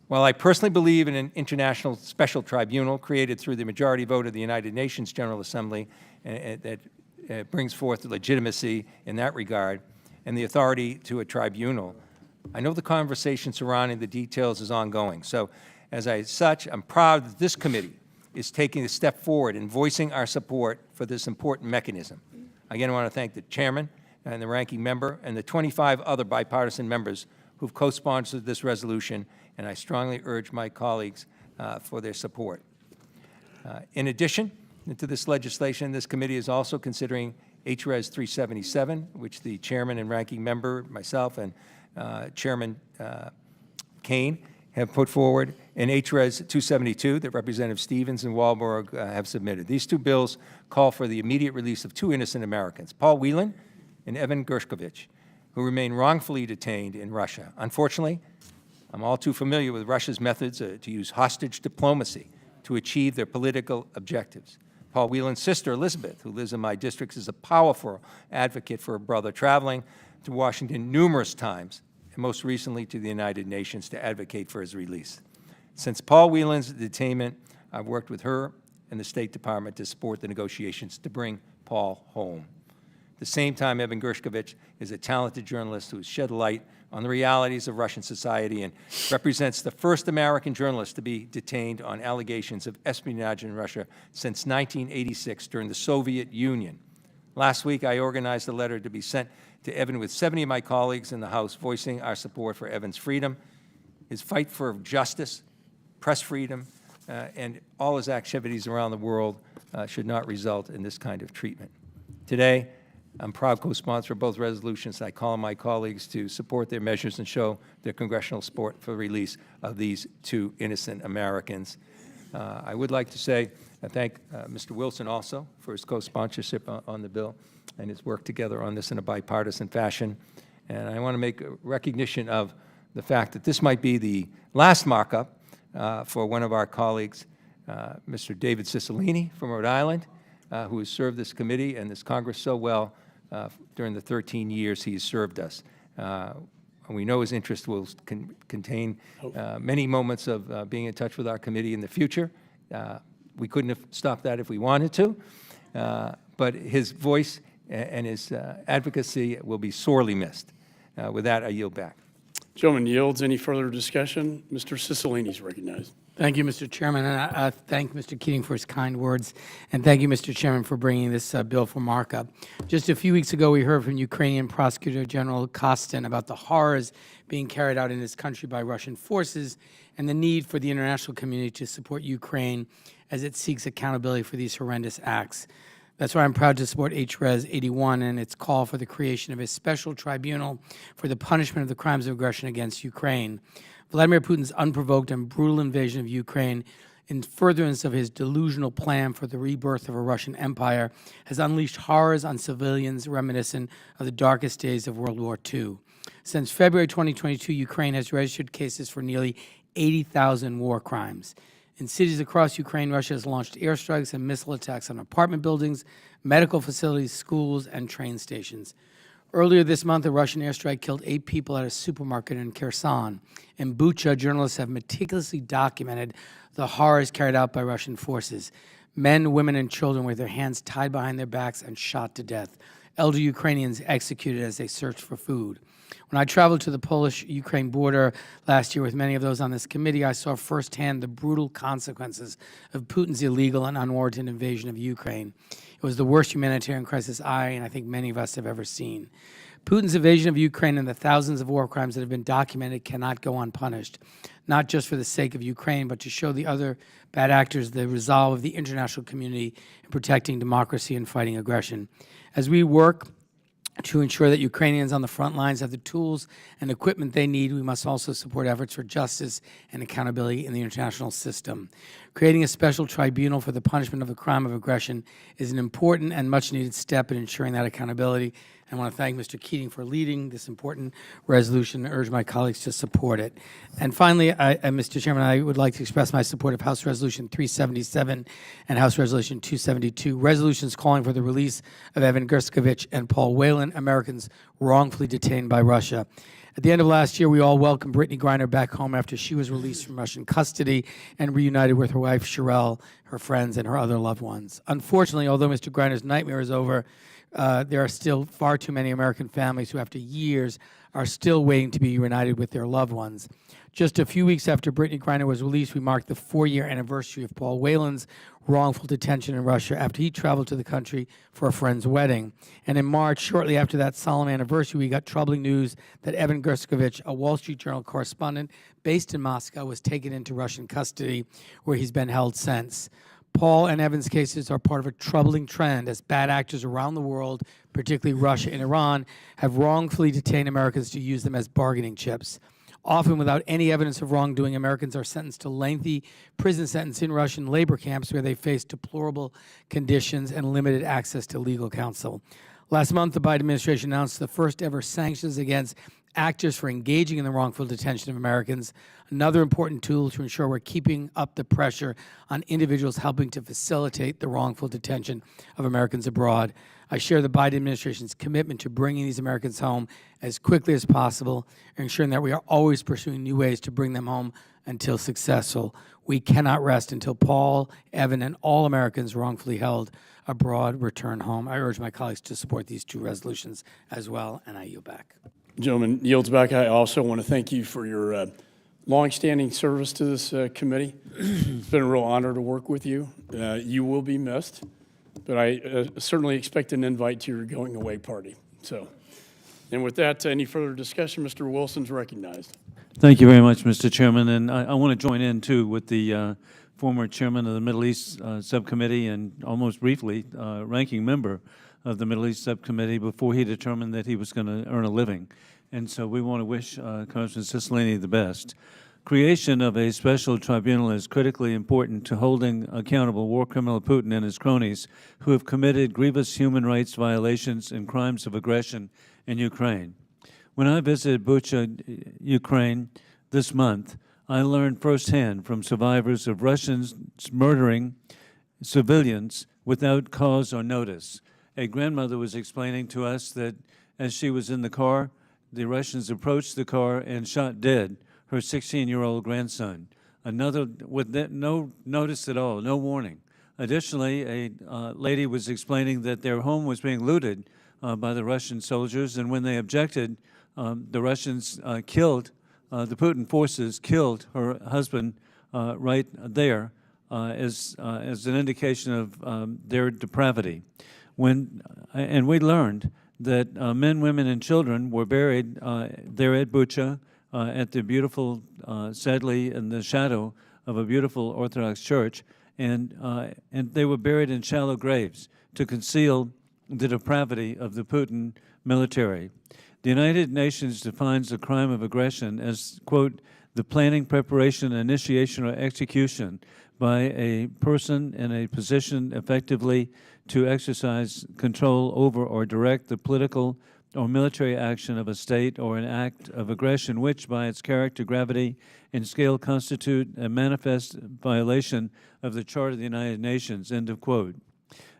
While I personally believe in an international special tribunal created through the majority vote of the United Nations General Assembly that brings forth legitimacy in that regard and the authority to a tribunal, I know the conversation surrounding the details is ongoing. So, as such, I'm proud that this committee is taking a step forward in voicing our support for this important mechanism. Again, I want to thank the chairman and the ranking member and the 25 other bipartisan members who've co-sponsored this resolution, and I strongly urge my colleagues for their support. In addition to this legislation, this committee is also considering H.Res. 377, which the chairman and ranking member, myself, and Chairman Kane have put forward, and H.Res. 272 that Representative Stevens and Walberg have submitted. These two bills call for the immediate release of two innocent Americans, Paul Whelan and Evan Gershkovich, who remain wrongfully detained in Russia. Unfortunately, I'm all too familiar with Russia's methods to use hostage diplomacy to achieve their political objectives. Paul Whelan's sister, Elizabeth, who lives in my district, is a powerful advocate for her brother, traveling to Washington numerous times, and most recently to the United Nations to advocate for his release. Since Paul Whelan's detainment, I've worked with her and the State Department to support the negotiations to bring Paul home. At the same time, Evan Gershkovich is a talented journalist who has shed light on the realities of Russian society and represents the first American journalist to be detained on allegations of espionage in Russia since 1986 during the Soviet Union. Last week, I organized a letter to be sent to Evan with 70 of my colleagues in the House voicing our support for Evan's freedom, his fight for justice, press freedom, and all his activities around the world should not result in this kind of treatment. Today, I'm proud co-sponsor of both resolutions. I call on my colleagues to support their measures and show their congressional support for the release of these two innocent Americans. I would like to say thank Mr. Wilson also for his co-sponsorship on the bill and his work together on this in a bipartisan fashion. And I want to make a recognition of the fact that this might be the last markup for one of our colleagues, Mr. David Cicilline from Rhode Island, who has served this committee and this Congress so well during the 13 years he has served us. And we know his interest will contain many moments of being in touch with our committee in the future. We couldn't have stopped that if we wanted to, but his voice and his advocacy will be sorely missed. With that, I yield back. Gentleman yields. Any further discussion? Mr. Cicilline is recognized. Thank you, Mr. Chairman, and I thank Mr. Keating for his kind words, and thank you, Mr. Chairman, for bringing this bill for markup. Just a few weeks ago, we heard from Ukrainian Prosecutor General Kostin about the horrors being carried out in his country by Russian forces and the need for the international community to support Ukraine as it seeks accountability for these horrendous acts. That's why I'm proud to support H.Res. 81 and its call for the creation of a special tribunal for the punishment of the crimes of aggression against Ukraine. Vladimir Putin's unprovoked and brutal invasion of Ukraine, in furtherance of his delusional plan for the rebirth of a Russian empire, has unleashed horrors on civilians reminiscent of the darkest days of World War II. Since February 2022, Ukraine has registered cases for nearly 80,000 war crimes. In cities across Ukraine, Russia has launched airstrikes and missile attacks on apartment buildings, medical facilities, schools, and train stations. Earlier this month, a Russian airstrike killed 8 people at a supermarket in Kherson. In Bucha, journalists have meticulously documented the horrors carried out by Russian forces. Men, women, and children with their hands tied behind their backs and shot to death. Elder Ukrainians executed as they searched for food. When I traveled to the Polish-Ukraine border last year with many of those on this committee, I saw firsthand the brutal consequences of Putin's illegal and unwarranted invasion of Ukraine. It was the worst humanitarian crisis I, and I think many of us, have ever seen. Putin's invasion of Ukraine and the thousands of war crimes that have been documented cannot go unpunished, not just for the sake of Ukraine, but to show the other bad actors the resolve of the international community in protecting democracy and fighting aggression. As we work To ensure that Ukrainians on the front lines have the tools and equipment they need, we must also support efforts for justice and accountability in the international system. Creating a special tribunal for the punishment of the crime of aggression is an important and much-needed step in ensuring that accountability. I want to thank Mr. Keating for leading this important resolution and urge my colleagues to support it. And finally, Mr. Chairman, I would like to express my support of House Resolution 377 and House Resolution 272, resolutions calling for the release of Evan Gershkovich and Paul Whelan, Americans wrongfully detained by Russia. At the end of last year, we all welcomed Brittany Griner back home after she was released from Russian custody and reunited with her wife, Sherelle, her friends, and her other loved ones. Unfortunately, although Mr. Griner's nightmare is over, there are still far too many American families who, after years, are still waiting to be reunited with their loved ones. Just a few weeks after Brittany Griner was released, we marked the 4-year anniversary of Paul Whelan's wrongful detention in Russia after he traveled to the country for a friend's wedding. And in March, shortly after that solemn anniversary, we got troubling news that Evan Gershkovich, a Wall Street Journal correspondent based in Moscow, was taken into Russian custody, where he's been held since. Paul and Evan's cases are part of a troubling trend as bad actors around the world, particularly Russia and Iran, have wrongfully detained Americans to use them as bargaining chips. Often without any evidence of wrongdoing, Americans are sentenced to lengthy prison sentences in Russian labor camps where they face deplorable conditions and limited access to legal counsel. Last month, the Biden administration announced the first ever sanctions against actors for engaging in the wrongful detention of Americans, another important tool to ensure we're keeping up the pressure on individuals helping to facilitate the wrongful detention of Americans abroad. I share the Biden administration's commitment to bringing these Americans home as quickly as possible, ensuring that we are always pursuing new ways to bring them home until successful. We cannot rest until Paul, Evan, and all Americans wrongfully held abroad return home. I urge my colleagues to support these two resolutions as well, and I yield back. Gentleman yields back. I also want to thank you for your longstanding service to this committee. It's been a real honor to work with you. You will be missed, but I certainly expect an invite to your going away party. So, and with that, any further discussion? Mr. Wilson's recognized. Thank you very much, Mr. Chairman. And I want to join in, too, with the former chairman of the Middle East Subcommittee and almost briefly ranking member of the Middle East Subcommittee before he determined that he was going to earn a living. And so we want to wish Congressman Cicilline the best. Creation of a special tribunal is critically important to holding accountable war criminal Putin and his cronies who have committed grievous human rights violations and crimes of aggression in Ukraine. When I visited Bucha, Ukraine this month, I learned firsthand from survivors of Russians murdering civilians without cause or notice. A grandmother was explaining to us that as she was in the car, the Russians approached the car and shot dead her 16-year-old grandson. Another with no notice at all, no warning. Additionally, a lady was explaining that their home was being looted by the Russian soldiers, and when they objected, the Russians killed, the Putin forces killed her husband right there as an indication of their depravity. And we learned that men, women, and children were buried there at Bucha at the beautiful, sadly, in the shadow of a beautiful Orthodox church, and they were buried in shallow graves to conceal the depravity of the Putin military. The United Nations defines the crime of aggression as, quote, the planning, preparation, initiation, or execution by a person in a position effectively to exercise control over or direct the political or military action of a state or an act of aggression which, by its character, gravity, and scale, constitute a manifest violation of the Charter of the United Nations, end of quote.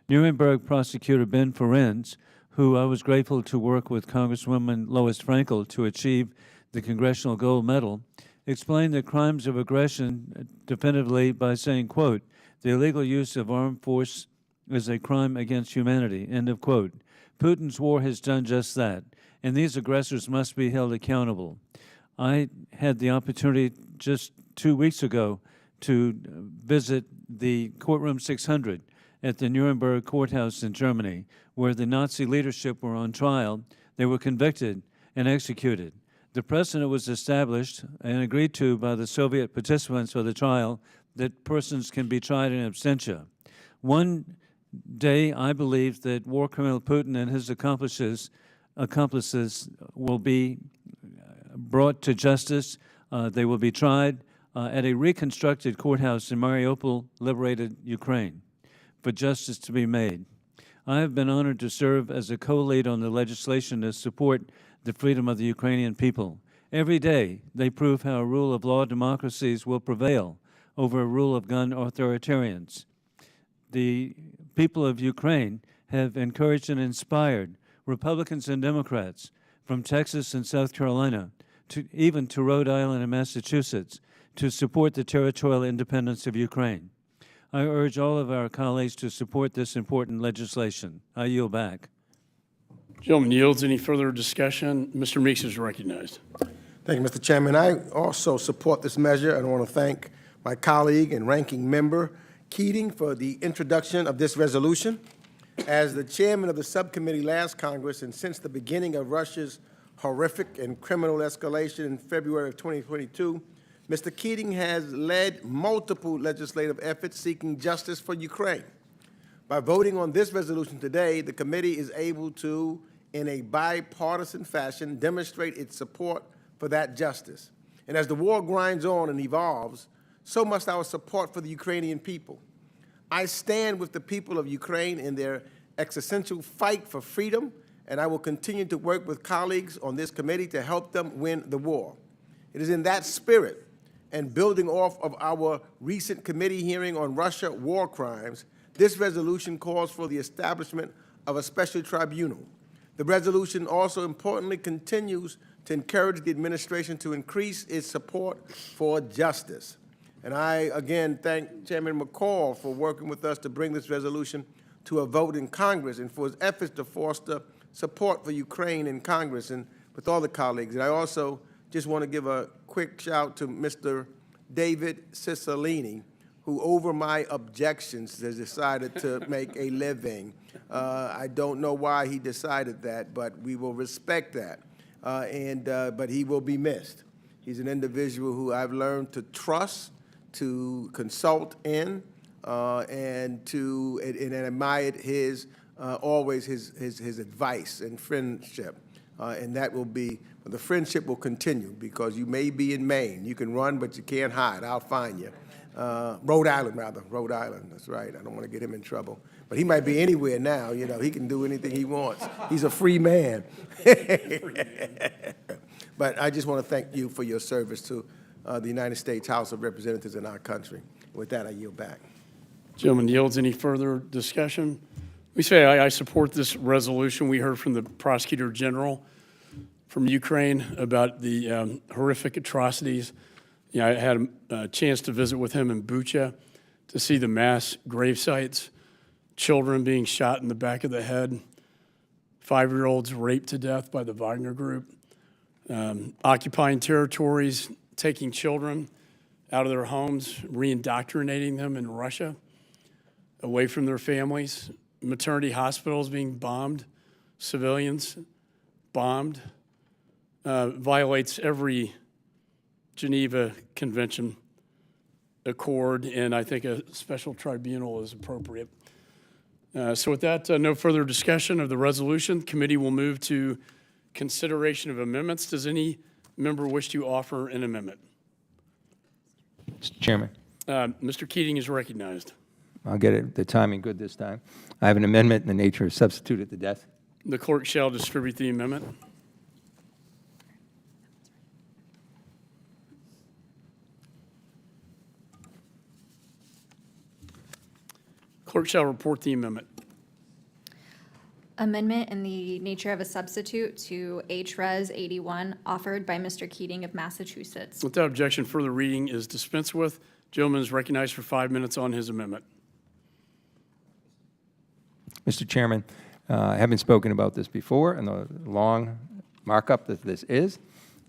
Nuremberg prosecutor Ben Ferencz, who I was grateful to work with Congresswoman Lois Frankel to achieve the Congressional Gold Medal, explained the crimes of aggression definitively by saying, quote, the illegal use of armed force is a crime against humanity, end of quote. Putin's war has done just that, and these aggressors must be held accountable. I had the opportunity just 2 weeks ago to visit the courtroom 600 at the Nuremberg courthouse in Germany, where the Nazi leadership were on trial. They were convicted and executed. The precedent was established and agreed to by the Soviet participants for the trial that persons can be tried in absentia. One day, I believe that war criminal Putin and his accomplices accomplices will be brought to justice. They will be tried at a reconstructed courthouse in Mariupol, liberated Ukraine, for justice to be made. I have been honored to serve as a co-lead on the legislation to support the freedom of the Ukrainian people. Every day, they prove how a rule of law democracies will prevail over a rule of gun authoritarians. The people of Ukraine have encouraged and inspired Republicans and Democrats from Texas and South Carolina, even to Rhode Island and Massachusetts, to support the territorial independence of Ukraine. I urge all of our colleagues to support this important legislation. I yield back. Gentleman yields. Any further discussion? Mr. Meeks is recognized. Thank you, Mr. Chairman. I also support this measure, and I want to thank my colleague and ranking member Keating for the introduction of this resolution. As the chairman of the subcommittee last Congress, and since the beginning of Russia's horrific and criminal escalation in February of 2022, Mr. Keating has led multiple legislative efforts seeking justice for Ukraine. By voting on this resolution today, the committee is able to, in a bipartisan fashion, demonstrate its support for that justice. And as the war grinds on and evolves, so must our support for the Ukrainian people. I stand with the people of Ukraine in their existential fight for freedom, and I will continue to work with colleagues on this committee to help them win the war. It is in that spirit, and building off of our recent committee hearing on Russia war crimes, this resolution calls for the establishment of a special tribunal. The resolution also importantly continues to encourage the administration to increase its support for justice. And I, again, thank Chairman McCaul for working with us to bring this resolution to a vote in Congress and for his efforts to foster support for Ukraine in Congress and with all the colleagues. And I also just want to give a quick shout to Mr. David Cicilline, who, over my objections, has decided to make a living. I don't know why he decided that, but we will respect that. But he will be missed. He's an individual who I've learned to trust, to consult in, and admired his always his advice and friendship. And that will be, the friendship will continue because you may be in Maine. You can run, but you can't hide. I'll find you. Rhode Island, rather. Rhode Island, that's right. I don't want to get him in trouble. But he might be anywhere now, you know. He can do anything he wants. He's a free man. But I just want to thank you for your service to the United States House of Representatives in our country. With that, I yield back. Gentleman yields. Any further discussion? We say I support this resolution. We heard from the Prosecutor General from Ukraine about the horrific atrocities. You know, I had a chance to visit with him in Bucha to see the mass grave sites, children being shot in the back of the head, 5-year-olds raped to death by the Wagner Group, occupying territories, taking children out of their homes, re-indoctrinating them in Russia, away from their families, maternity hospitals being bombed, civilians bombed, violates every Geneva Convention accord, and I think a special tribunal is appropriate. So with that, no further discussion of the resolution. Committee will move to consideration of amendments. Does any member wish to offer an amendment? Mr. Chairman. Mr. Keating is recognized. I'll get it, the timing good this time. I have an amendment in the nature of substitute at the desk. The clerk shall distribute the amendment. Clerk shall report the amendment. Amendment in the nature of a substitute to H.Res. 81, offered by Mr. Keating of Massachusetts. Without objection, further reading is dispensed with. Gentleman is recognized for 5 minutes on his amendment. Mr. Chairman, having spoken about this before and the long markup that this is,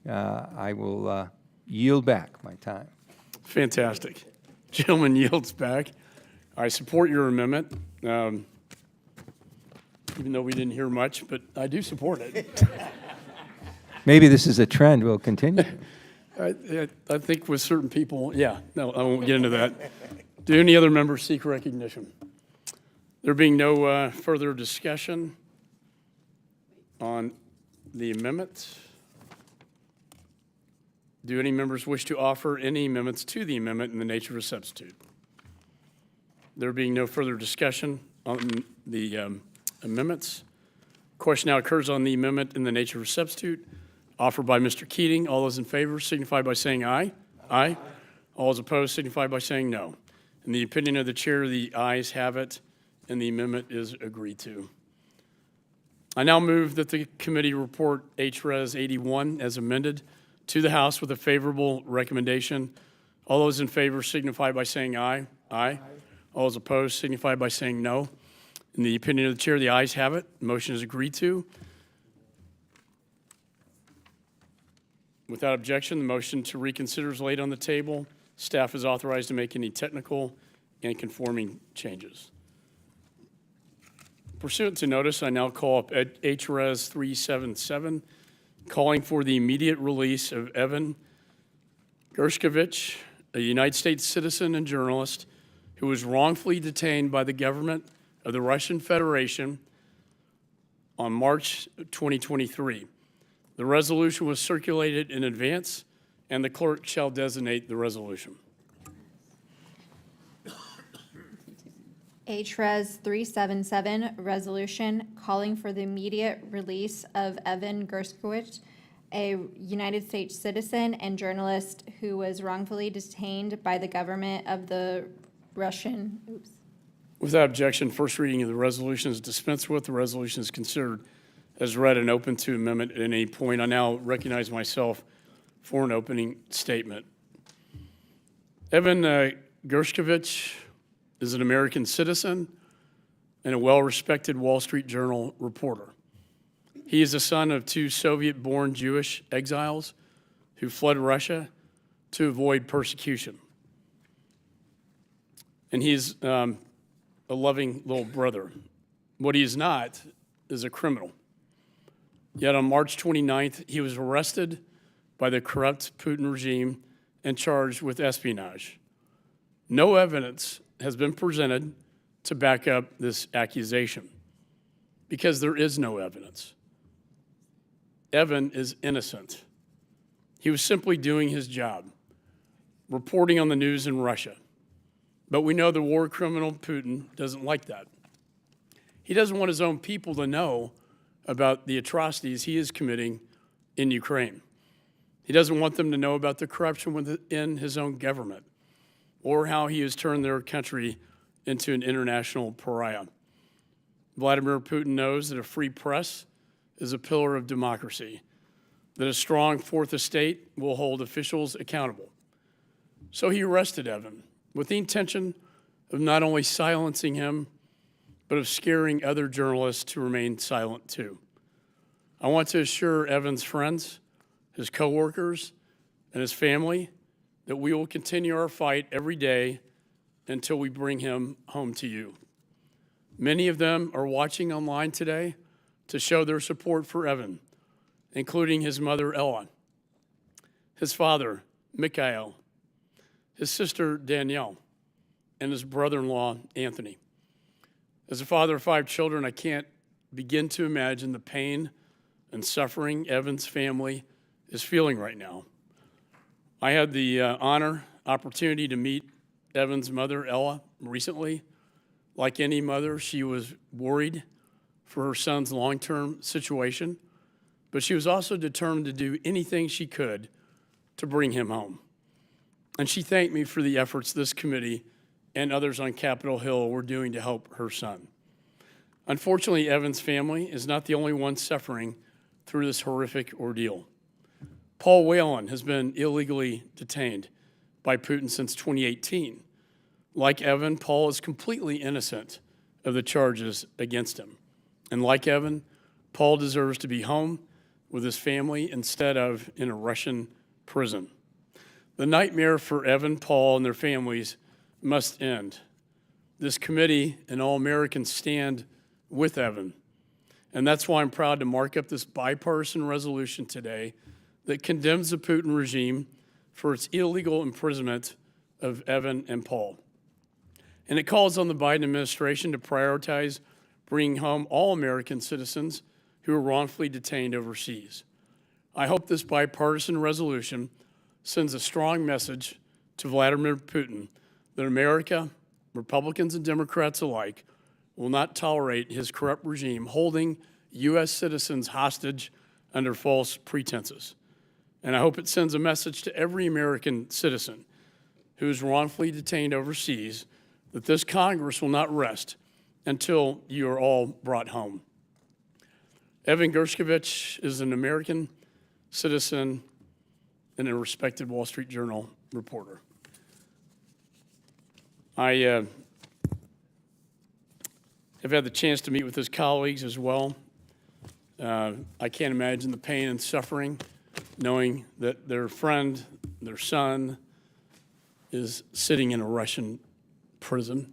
I will yield back my time. Fantastic. Gentleman yields back. I support your amendment, even though we didn't hear much, but I do support it. Maybe this is a trend we'll continue. I think with certain people, yeah, no, I won't get into that. Do any other members seek recognition? There being no further discussion on the amendment. Do any members wish to offer any amendments to the amendment in the nature of a substitute? There being no further discussion on the amendments, question now occurs on the amendment in the nature of a substitute offered by Mr. Keating. All those in favor signify by saying aye. Aye. All those opposed signify by saying no. In the opinion of the chair, the ayes have it, and the amendment is agreed to. I now move that the committee report H.Res. 81 as amended to the House with a favorable recommendation. All those in favor signify by saying aye. Aye. All those opposed signify by saying no. In the opinion of the chair, the ayes have it. The motion is agreed to. Without objection, the motion to reconsider is laid on the table. Staff is authorized to make any technical and conforming changes. Pursuant to notice, I now call up H.Res. 377, calling for the immediate release of Evan Gershkovich, a United States citizen and journalist who was wrongfully detained by the government of the Russian Federation on March 2023. The resolution was circulated in advance, and the clerk shall designate the resolution. H.Res. 377, resolution calling for the immediate release of Evan Gershkovich, a United States citizen and journalist who was wrongfully detained by the government of the Russian. Without objection, first reading of the resolution is dispensed with. The resolution is considered as read and open to amendment at any point. I now recognize myself for an opening statement. Evan Gershkovich is an American citizen and a well-respected Wall Street Journal reporter. He is the son of two Soviet-born Jewish exiles who fled Russia to avoid persecution. And he's a loving little brother. What he is not is a criminal. Yet on March 29th, he was arrested by the corrupt Putin regime and charged with espionage. No evidence has been presented to back up this accusation because there is no evidence. Evan is innocent. He was simply doing his job, reporting on the news in Russia. But we know the war criminal Putin doesn't like that. He doesn't want his own people to know about the atrocities he is committing in Ukraine. He doesn't want them to know about the corruption within his own government or how he has turned their country into an international pariah. Vladimir Putin knows that a free press is a pillar of democracy, that a strong fourth estate will hold officials accountable. So he arrested Evan with the intention of not only silencing him, but of scaring other journalists to remain silent too. I want to assure Evan's friends, his coworkers, and his family that we will continue our fight every day until we bring him home to you. Many of them are watching online today to show their support for Evan, including his mother, Ella, his father, McCaul, his sister, Danielle, and his brother-in-law, Anthony. As a father of 5 children, I can't begin to imagine the pain and suffering Evan's family is feeling right now. I had the opportunity to meet Evan's mother, Ella, recently. Like any mother, she was worried for her son's long-term situation, but she was also determined to do anything she could to bring him home. And she thanked me for the efforts this committee and others on Capitol Hill were doing to help her son. Unfortunately, Evan's family is not the only one suffering through this horrific ordeal. Paul Whelan has been illegally detained by Putin since 2018. Like Evan, Paul is completely innocent of the charges against him. And like Evan, Paul deserves to be home with his family instead of in a Russian prison. The nightmare for Evan, Paul, and their families must end. This committee and all Americans stand with Evan. And that's why I'm proud to mark up this bipartisan resolution today that condemns the Putin regime for its illegal imprisonment of Evan and Paul. And it calls on the Biden administration to prioritize bringing home all American citizens who are wrongfully detained overseas. I hope this bipartisan resolution sends a strong message to Vladimir Putin that America, Republicans and Democrats alike, will not tolerate his corrupt regime holding U.S. citizens hostage under false pretenses. And I hope it sends a message to every American citizen who is wrongfully detained overseas that this Congress will not rest until you are all brought home. Evan Gershkovich is an American citizen and a respected Wall Street Journal reporter. I have had the chance to meet with his colleagues as well. I can't imagine the pain and suffering knowing that their friend, their son, is sitting in a Russian prison.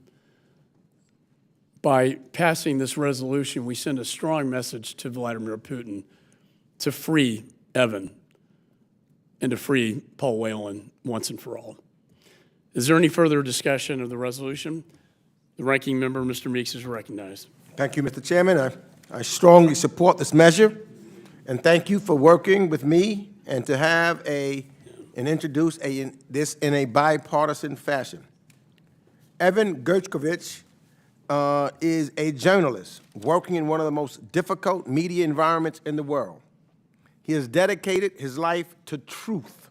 By passing this resolution, we send a strong message to Vladimir Putin to free Evan and to free Paul Whelan once and for all. Is there any further discussion of the resolution? The ranking member, Mr. Meeks, is recognized. Thank you, Mr. Chairman. I strongly support this measure, and thank you for working with me and to have and introduce this in a bipartisan fashion. Evan Gershkovich is a journalist working in one of the most difficult media environments in the world. He has dedicated his life to truth.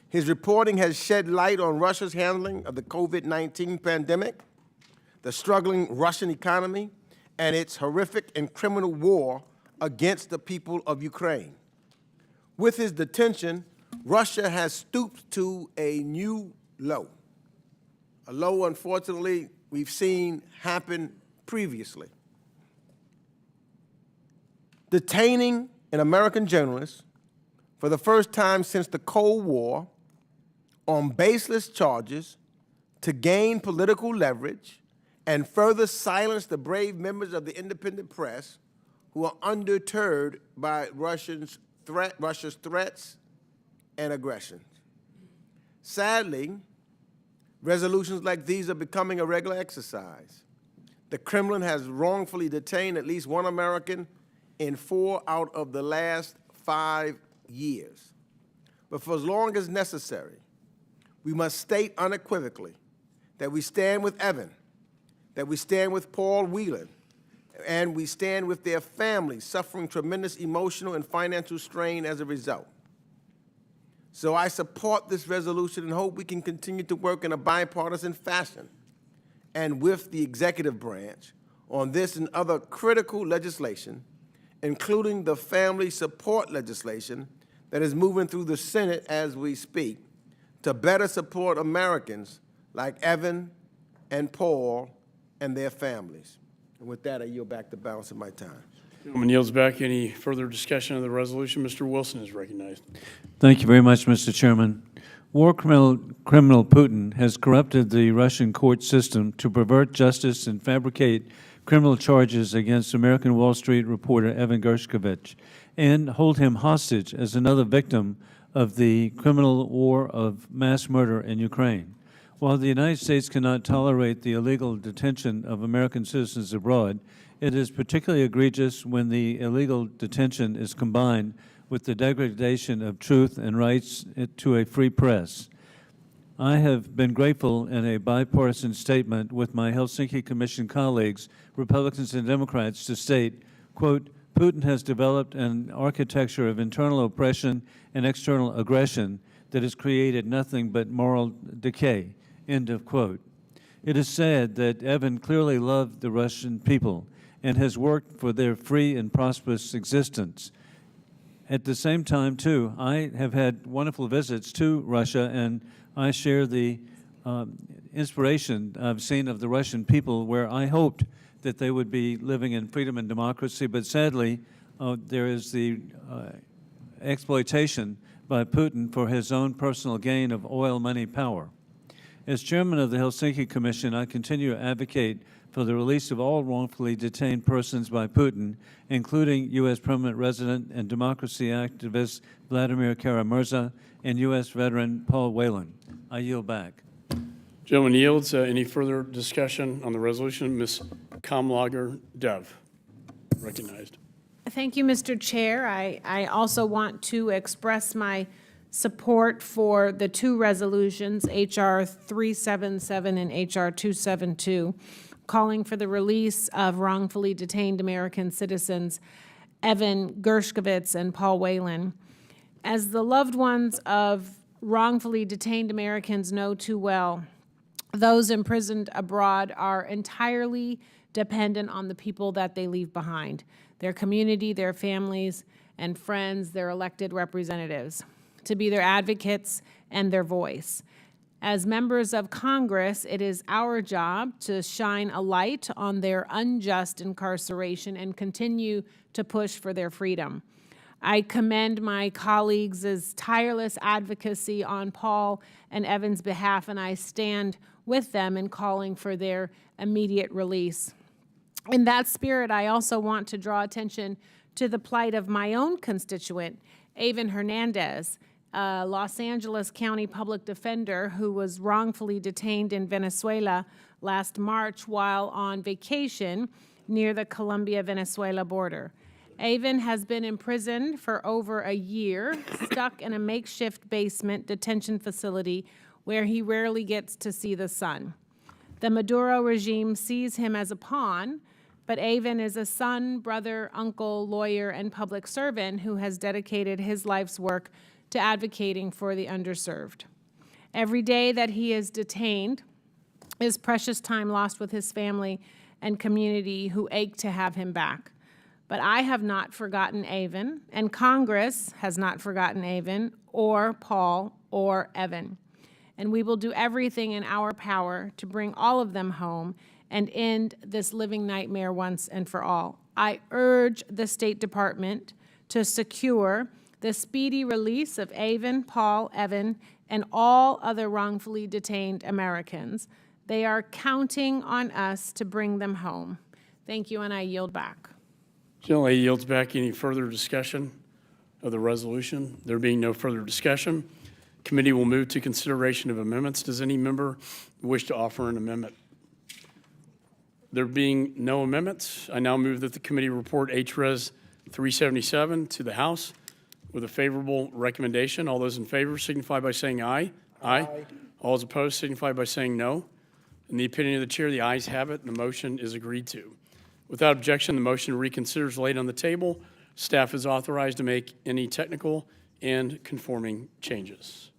His reporting has shed light on Russia's handling of the COVID-19 pandemic, the struggling Russian economy, and its horrific and criminal war against the people of Ukraine. With his detention, Russia has stooped to a new low, a low, unfortunately, we've seen happen previously. Detaining an American journalist for the first time since the Cold War on baseless charges to gain political leverage and further silence the brave members of the independent press who are undeterred by Russia's threats and aggressions. Sadly, resolutions like these are becoming a regular exercise. The Kremlin has wrongfully detained at least one American in 4 out of the last 5 years. But for as long as necessary, we must state unequivocally that we stand with Evan, that we stand with Paul Whelan, and we stand with their families suffering tremendous emotional and financial strain as a result. So I support this resolution and hope we can continue to work in a bipartisan fashion and with the executive branch on this and other critical legislation, including the family support legislation that is moving through the Senate as we speak, to better support Americans like Evan and Paul and their families. And with that, I yield back the balance of my time. Gentleman yields back. Any further discussion of the resolution? Mr. Wilson is recognized. Thank you very much, Mr. Chairman. War criminal Putin has corrupted the Russian court system to pervert justice and fabricate criminal charges against American Wall Street reporter Evan Gershkovich and hold him hostage as another victim of the criminal war of mass murder in Ukraine. While the United States cannot tolerate the illegal detention of American citizens abroad, it is particularly egregious when the illegal detention is combined with the degradation of truth and rights to a free press. I have been grateful in a bipartisan statement with my Helsinki Commission colleagues, Republicans and Democrats, to state, quote, Putin has developed an architecture of internal oppression and external aggression that has created nothing but moral decay, end of quote. It is sad that Evan clearly loved the Russian people and has worked for their free and prosperous existence. At the same time, too, I have had wonderful visits to Russia, and I share the inspiration I've seen of the Russian people, where I hoped that they would be living in freedom and democracy, but sadly, there is the exploitation by Putin for his own personal gain of oil money power. As chairman of the Helsinki Commission, I continue to advocate for the release of all wrongfully detained persons by Putin, including U.S. permanent resident and democracy activist Vladimir Kara-Murza and U.S. veteran Paul Whelan. I yield back. Gentleman yields. Any further discussion on the resolution? Ms. Kamlager Dev, recognized. Thank you, Mr. Chair. I also want to express my support for the two resolutions, H.R. 377 and H.R. 272, calling for the release of wrongfully detained American citizens Evan Gershkovich and Paul Whelan. As the loved ones of wrongfully detained Americans know too well, those imprisoned abroad are entirely dependent on the people that they leave behind, their community, their families and friends, their elected representatives, to be their advocates and their voice. As members of Congress, it is our job to shine a light on their unjust incarceration and continue to push for their freedom. I commend my colleagues' tireless advocacy on Paul and Evan's behalf, and I stand with them in calling for their immediate release. In that spirit, I also want to draw attention to the plight of my own constituent, Evan Hernandez, a Los Angeles County public defender who was wrongfully detained in Venezuela last March while on vacation near the Colombia-Venezuela border. Evan has been imprisoned for over a year, stuck in a makeshift basement detention facility where he rarely gets to see the sun. The Maduro regime sees him as a pawn, but Evan is a son, brother, uncle, lawyer, and public servant who has dedicated his life's work to advocating for the underserved. Every day that he is detained is precious time lost with his family and community who ache to have him back. But I have not forgotten Evan, and Congress has not forgotten Evan, or Paul, or Evan. And we will do everything in our power to bring all of them home and end this living nightmare once and for all. I urge the State Department to secure the speedy release of Evan, Paul, Evan, and all other wrongfully detained Americans. They are counting on us to bring them home. Thank you, and I yield back. Gentlelady yields back. Any further discussion of the resolution? There being no further discussion, committee will move to consideration of amendments. Does any member wish to offer an amendment? There being no amendments, I now move that the committee report H.Res. 377 to the House with a favorable recommendation. All those in favor signify by saying aye. Aye. All those opposed signify by saying no. In the opinion of the chair, the ayes have it, and the motion is agreed to. Without objection, the motion to reconsider is laid on the table. Staff is authorized to make any technical and conforming changes.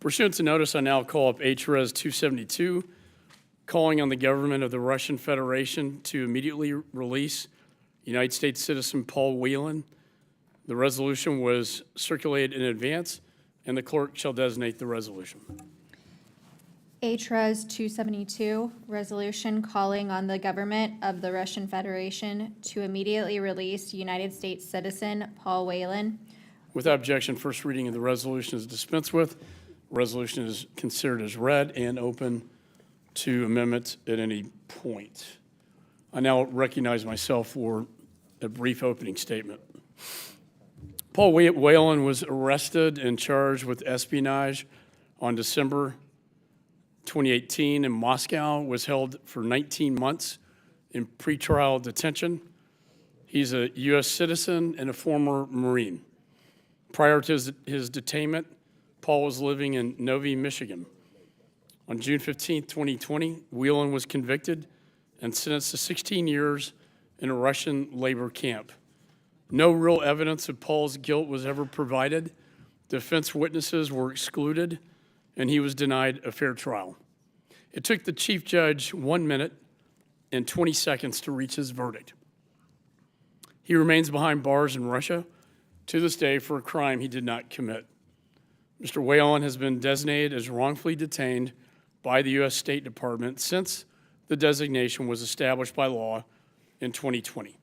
Pursuant to notice, I now call up H.Res. 272, calling on the government of the Russian Federation to immediately release United States citizen Paul Whelan. The resolution was circulated in advance, and the clerk shall designate the resolution. H.Res. 272, resolution calling on the government of the Russian Federation to immediately release United States citizen Paul Whelan. Without objection, first reading of the resolution is dispensed with. Resolution is considered as read and open to amendments at any point. I now recognize myself for a brief opening statement. Paul Whelan was arrested and charged with espionage on December 2018 in Moscow, was held for 19 months in pretrial detention. He's a U.S. citizen and a former Marine. Prior to his detainment, Paul was living in Novi, Michigan. On June 15, 2020, Whelan was convicted and sentenced to 16 years in a Russian labor camp. No real evidence of Paul's guilt was ever provided. Defense witnesses were excluded, and he was denied a fair trial. It took the chief judge 1 minute and 20 seconds to reach his verdict. He remains behind bars in Russia to this day for a crime he did not commit. Mr. Whelan has been designated as wrongfully detained by the U.S. State Department since the designation was established by law in 2020.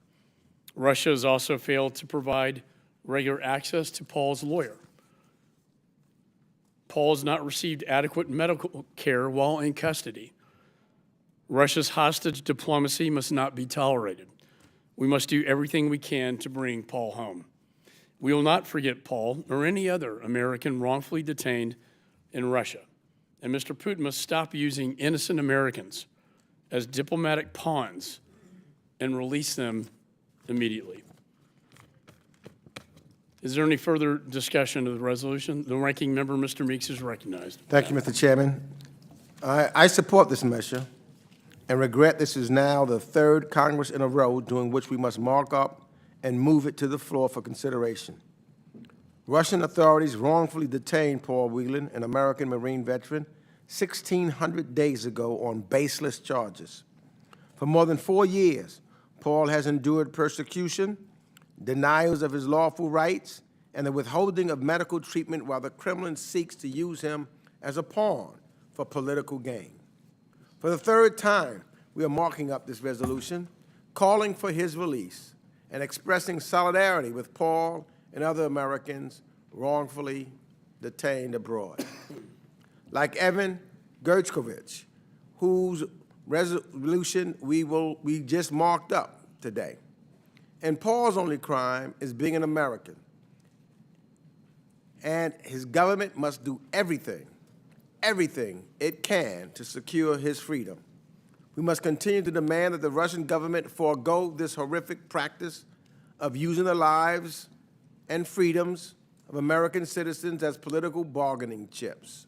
Russia has also failed to provide regular access to Paul's lawyer. Paul has not received adequate medical care while in custody. Russia's hostage diplomacy must not be tolerated. We must do everything we can to bring Paul home. We will not forget Paul or any other American wrongfully detained in Russia. And Mr. Putin must stop using innocent Americans as diplomatic pawns and release them immediately. Is there any further discussion of the resolution? The ranking member, Mr. Meeks, is recognized. Thank you, Mr. Chairman. I support this measure and regret this is now the third Congress in a row during which we must mark up and move it to the floor for consideration. Russian authorities wrongfully detained Paul Whelan, an American Marine veteran, 1,600 days ago on baseless charges. For more than 4 years, Paul has endured persecution, denials of his lawful rights, and the withholding of medical treatment while the Kremlin seeks to use him as a pawn for political gain. For the third time, we are marking up this resolution, calling for his release and expressing solidarity with Paul and other Americans wrongfully detained abroad. Like Evan Gershkovich, whose resolution we just marked up today. And Paul's only crime is being an American. And his government must do everything it can to secure his freedom. We must continue to demand that the Russian government forego this horrific practice of using the lives and freedoms of American citizens as political bargaining chips.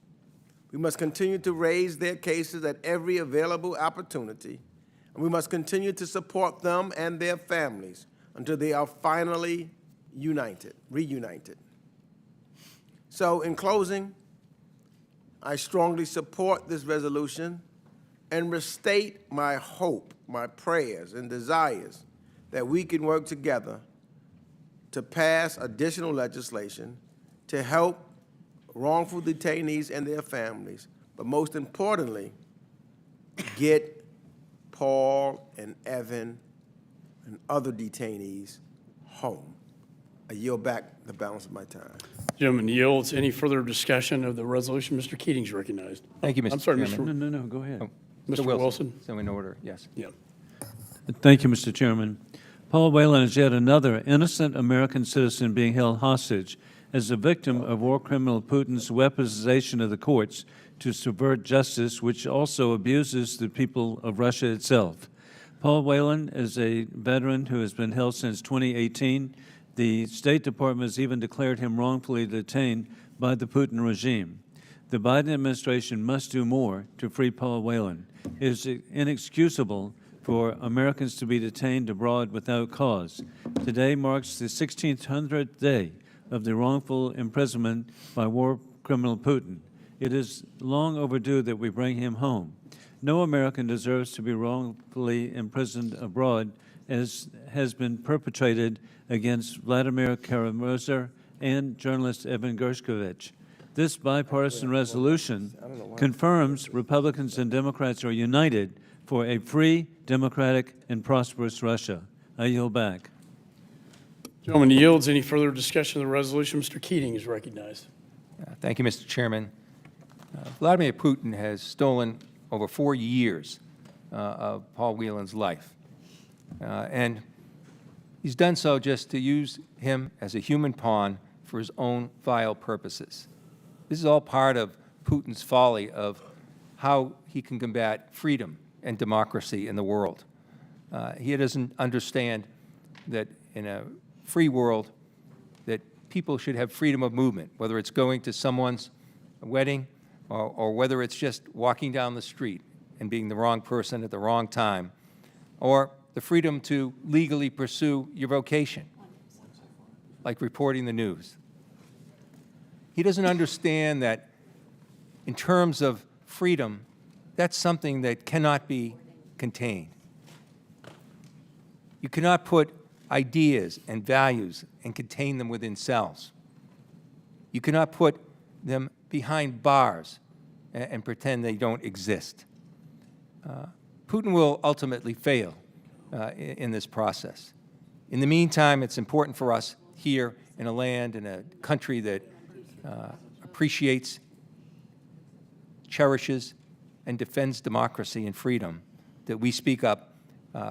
We must continue to raise their cases at every available opportunity, and we must continue to support them and their families until they are finally reunited. So, in closing, I strongly support this resolution and restate my hope, my prayers, and desires that we can work together to pass additional legislation to help wrongful detainees and their families, but most importantly, get Paul and Evan and other detainees home. I yield back the balance of my time. Gentleman yields. Any further discussion of the resolution? Mr. Keating's recognized. Thank you, Mr. I'm sorry, Chairman. No, go ahead. Mr. Wilson. So in order, yes. Yeah. Thank you, Mr. Chairman. Paul Whelan is yet another innocent American citizen being held hostage as a victim of war criminal Putin's weaponization of the courts to subvert justice, which also abuses the people of Russia itself. Paul Whelan is a veteran who has been held since 2018. The State Department has even declared him wrongfully detained by the Putin regime. The Biden administration must do more to free Paul Whelan. It is inexcusable for Americans to be detained abroad without cause. Today marks the 1600th day of the wrongful imprisonment by war criminal Putin. It is long overdue that we bring him home. No American deserves to be wrongfully imprisoned abroad, as has been perpetrated against Vladimir Karamazov and journalist Evan Gershkovich. This bipartisan resolution confirms Republicans and Democrats are united for a free, democratic, and prosperous Russia. I yield back. Gentleman yields. Any further discussion of the resolution? Mr. Keating is recognized. Thank you, Mr. Chairman. Vladimir Putin has stolen over 4 years of Paul Whelan's life. And he's done so just to use him as a human pawn for his own vile purposes. This is all part of Putin's folly of how he can combat freedom and democracy in the world. He doesn't understand that in a free world that people should have freedom of movement, whether it's going to someone's wedding or whether it's just walking down the street and being the wrong person at the wrong time, or the freedom to legally pursue your vocation, like reporting the news. He doesn't understand that in terms of freedom, that's something that cannot be contained. You cannot put ideas and values and contain them within cells. You cannot put them behind bars and pretend they don't exist. Putin will ultimately fail in this process. In the meantime, it's important for us here in a land, in a country that appreciates, cherishes, and defends democracy and freedom, that we speak up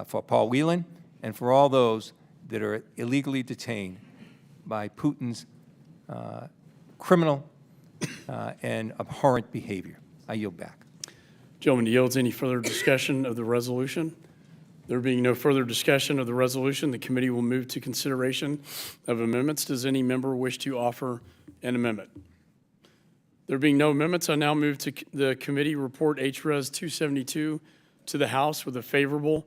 for Paul Whelan and for all those that are illegally detained by Putin's criminal and abhorrent behavior. I yield back. Gentleman yields. Any further discussion of the resolution? There being no further discussion of the resolution, the committee will move to consideration of amendments. Does any member wish to offer an amendment? There being no amendments, I now move to the committee report H.Res. 272 to the House with a favorable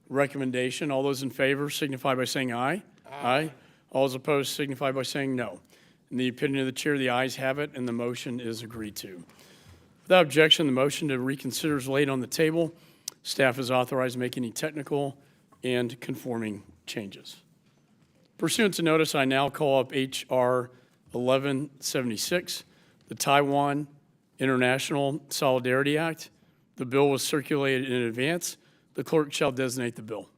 recommendation. All those in favor signify by saying aye. Aye. All those opposed signify by saying no. In the opinion of the chair, the ayes have it, and the motion is agreed to. Without objection, the motion to reconsider is laid on the table. Staff is authorized to make any technical and conforming changes. Pursuant to notice, I now call up H.R. 1176, the Taiwan International Solidarity Act. The bill was circulated in advance. The clerk shall designate the bill.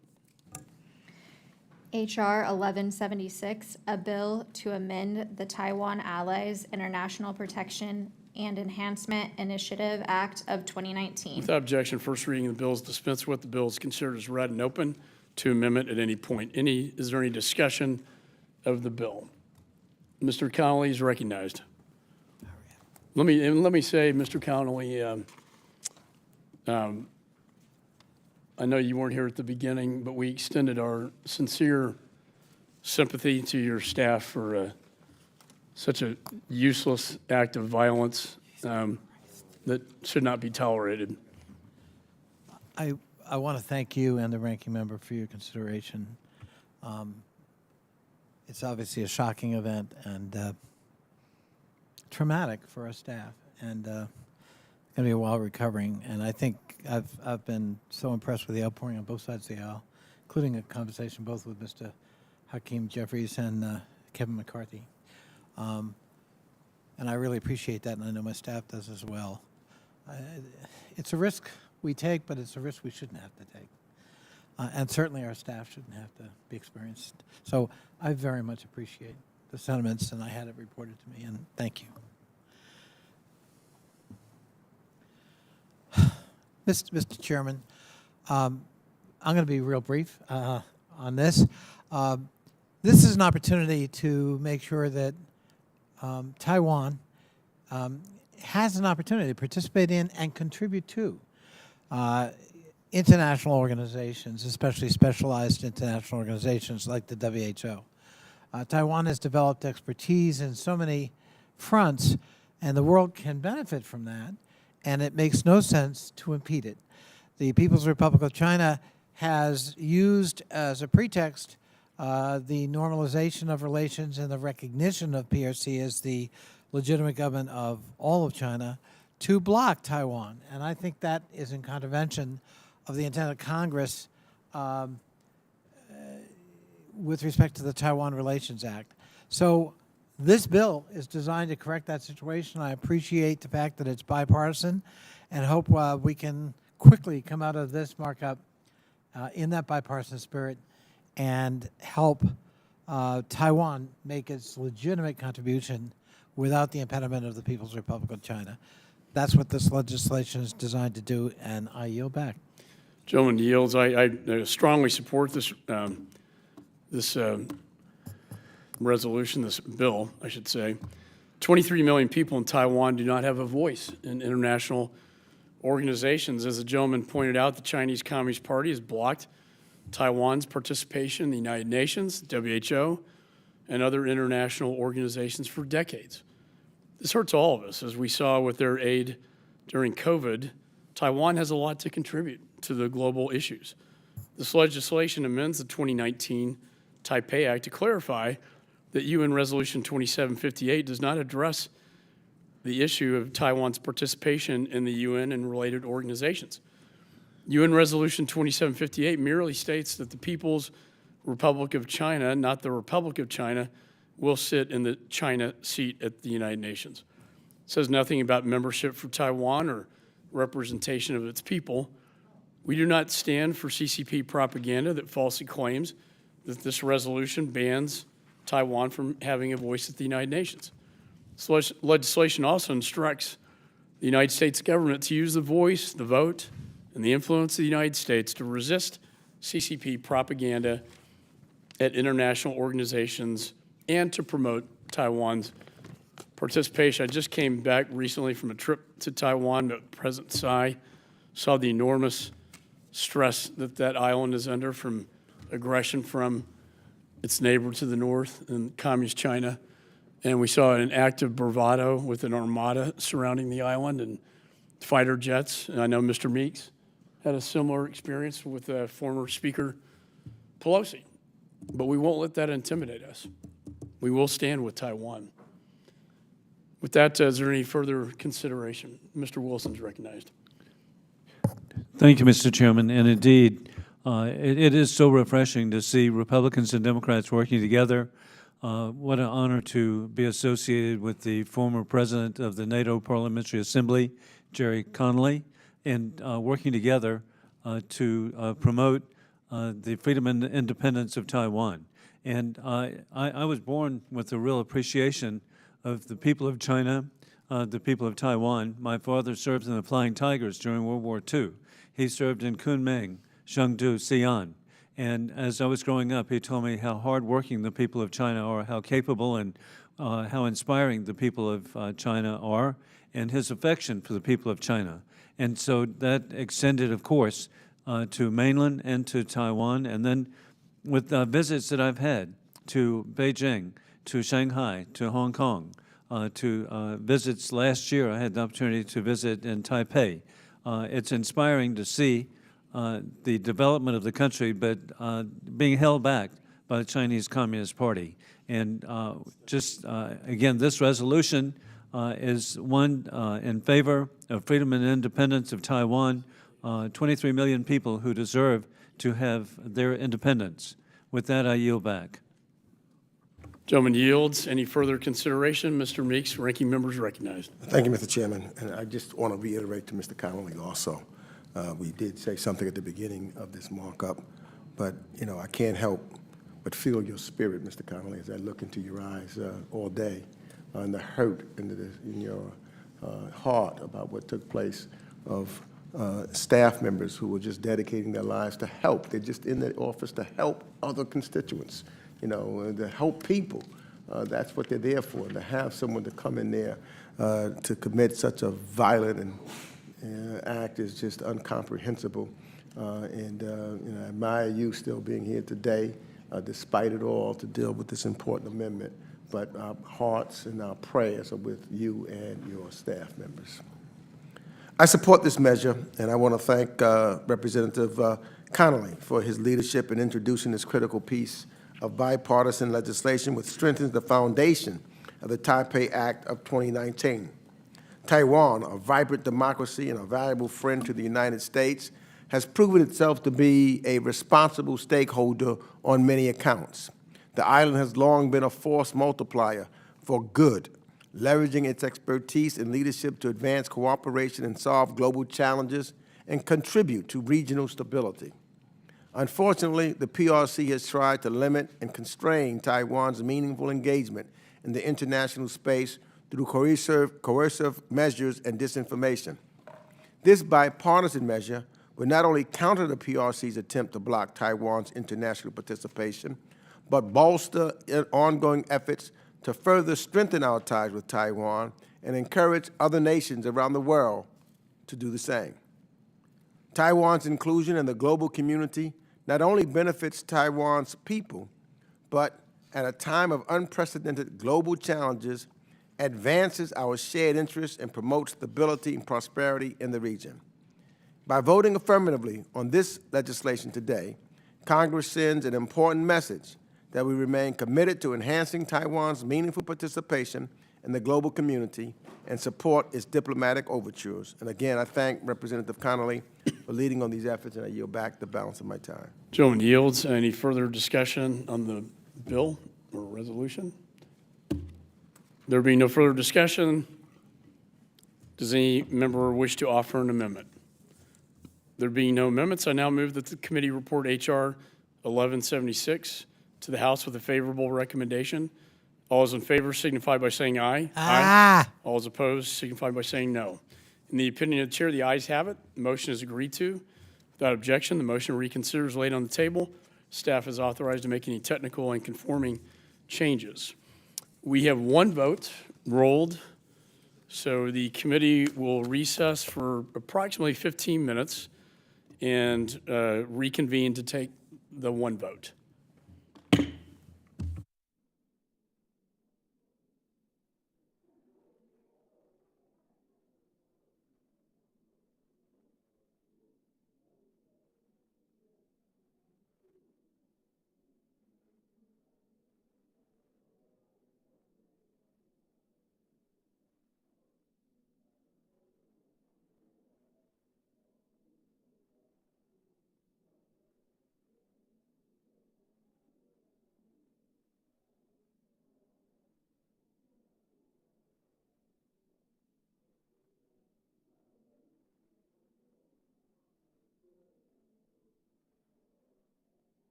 H.R. 1176, a bill to amend the Taiwan Allies International Protection and Enhancement Initiative Act of 2019. Without objection, first reading of the bill is dispensed with. The bill is considered as read and open to amendment at any point. Is there any discussion of the bill? Mr. Connolly is recognized. Let me say, Mr. Connolly, I know you weren't here at the beginning, but we extended our sincere sympathy to your staff for such a useless act of violence that should not be tolerated. I want to thank you and the ranking member for your consideration. It's obviously a shocking event and traumatic for our staff, and going to be a while recovering. And I think I've been so impressed with the outpouring on both sides of the aisle, including a conversation both with Mr. Hakeem Jeffries and Kevin McCarthy. And I really appreciate that, and I know my staff does as well. It's a risk we take, but it's a risk we shouldn't have to take. And certainly our staff shouldn't have to be experienced. So I very much appreciate the sentiments, and I had it reported to me, and thank you. Mr. Chairman, I'm going to be real brief on this. This is an opportunity to make sure that Taiwan has an opportunity to participate in and contribute to international organizations, especially specialized international organizations like the WHO. Taiwan has developed expertise in so many fronts, and the world can benefit from that, and it makes no sense to impede it. The People's Republic of China has used as a pretext the normalization of relations and the recognition of PRC as the legitimate government of all of China to block Taiwan. And I think that is in contravention of the intent of Congress with respect to the Taiwan Relations Act. So this bill is designed to correct that situation. I appreciate the fact that it's bipartisan and hope we can quickly come out of this markup in that bipartisan spirit and help Taiwan make its legitimate contribution without the impediment of the People's Republic of China. That's what this legislation is designed to do, and I yield back. Gentleman yields. I strongly support this this resolution, this bill, I should say. 23 million people in Taiwan do not have a voice in international organizations. As the gentleman pointed out, the Chinese Communist Party has blocked Taiwan's participation in the United Nations, WHO, and other international organizations for decades. This hurts all of us. As we saw with their aid during COVID, Taiwan has a lot to contribute to the global issues. This legislation amends the 2019 Taipei Act to clarify that UN Resolution 2758 does not address the issue of Taiwan's participation in the UN and related organizations. UN Resolution 2758 merely states that the People's Republic of China, not the Republic of China, will sit in the China seat at the United Nations. It says nothing about membership for Taiwan or representation of its people. We do not stand for CCP propaganda that falsely claims that this resolution bans Taiwan from having a voice at the United Nations. This legislation also instructs the United States government to use the voice, the vote, and the influence of the United States to resist CCP propaganda at international organizations and to promote Taiwan's participation. I just came back recently from a trip to Taiwan, but President Tsai saw the enormous stress that that island is under from aggression from its neighbor to the north in Communist China. And we saw an act of bravado with an armada surrounding the island and fighter jets. And I know Mr. Meeks had a similar experience with former Speaker Pelosi. But we won't let that intimidate us. We will stand with Taiwan. With that, is there any further consideration? Mr. Wilson's recognized. Thank you, Mr. Chairman. And indeed, it is so refreshing to see Republicans and Democrats working together. What an honor to be associated with the former president of the NATO Parliamentary Assembly, Jerry Connolly, and working together to promote the freedom and independence of Taiwan. And I was born with a real appreciation of the people of China, the people of Taiwan. My father served in the Flying Tigers during World War II. He served in Kunming, Chengdu, Xi'an. And as I was growing up, he told me how hardworking the people of China are, how capable and how inspiring the people of China are, and his affection for the people of China. And so that extended, of course, to mainland and to Taiwan, and then with visits that I've had to Beijing, to Shanghai, to Hong Kong, to visits last year. I had the opportunity to visit in Taipei. It's inspiring to see the development of the country, but being held back by the Chinese Communist Party. And again, this resolution is one in favor of freedom and independence of Taiwan, 23 million people who deserve to have their independence. With that, I yield back. Gentleman yields. Any further consideration? Mr. Meeks, ranking members recognized. Thank you, Mr. Chairman. And I just want to reiterate to Mr. Connolly also, we did say something at the beginning of this markup, but, you know, I can't help but feel your spirit, Mr. Connolly, as I look into your eyes all day, and the hurt in your heart about what took place of staff members who were just dedicating their lives to help. They're just in the office to help other constituents, you know, to help people. That's what they're there for, to have someone to come in there to commit such a violent act is just incomprehensible. And you know, I admire you still being here today, despite it all, to deal with this important amendment. But our hearts and our prayers are with you and your staff members. I support this measure, and I want to thank Representative Connolly for his leadership in introducing this critical piece of bipartisan legislation which strengthens the foundation of the Taipei Act of 2019. Taiwan, a vibrant democracy and a valuable friend to the United States, has proven itself to be a responsible stakeholder on many accounts. The island has long been a force multiplier for good, leveraging its expertise and leadership to advance cooperation and solve global challenges and contribute to regional stability. Unfortunately, the PRC has tried to limit and constrain Taiwan's meaningful engagement in the international space through coercive measures and disinformation. This bipartisan measure would not only counter the PRC's attempt to block Taiwan's international participation, but bolster ongoing efforts to further strengthen our ties with Taiwan and encourage other nations around the world to do the same. Taiwan's inclusion in the global community not only benefits Taiwan's people, but at a time of unprecedented global challenges, advances our shared interests and promotes stability and prosperity in the region. By voting affirmatively on this legislation today, Congress sends an important message that we remain committed to enhancing Taiwan's meaningful participation in the global community and support its diplomatic overtures. And again, I thank Representative Connolly for leading on these efforts, and I yield back the balance of my time. Gentleman yields. Any further discussion on the bill or resolution? There being no further discussion, does any member wish to offer an amendment? There being no amendments, I now move that the committee report H.R. 1176 to the House with a favorable recommendation. All those in favor signify by saying aye. Aye. All those opposed signify by saying no. In the opinion of the chair, the ayes have it. The motion is agreed to. Without objection, the motion to reconsider is laid on the table. Staff is authorized to make any technical and conforming changes. We have one vote rolled, so the committee will recess for approximately 15 minutes, and reconvene to take the one vote.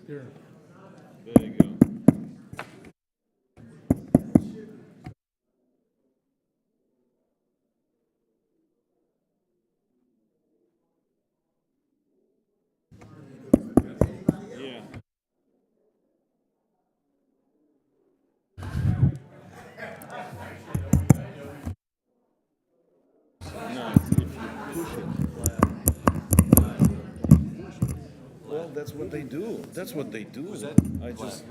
Here. There you go. Yeah. No, if you push it. Well, that's what they do. That's what they do. I just.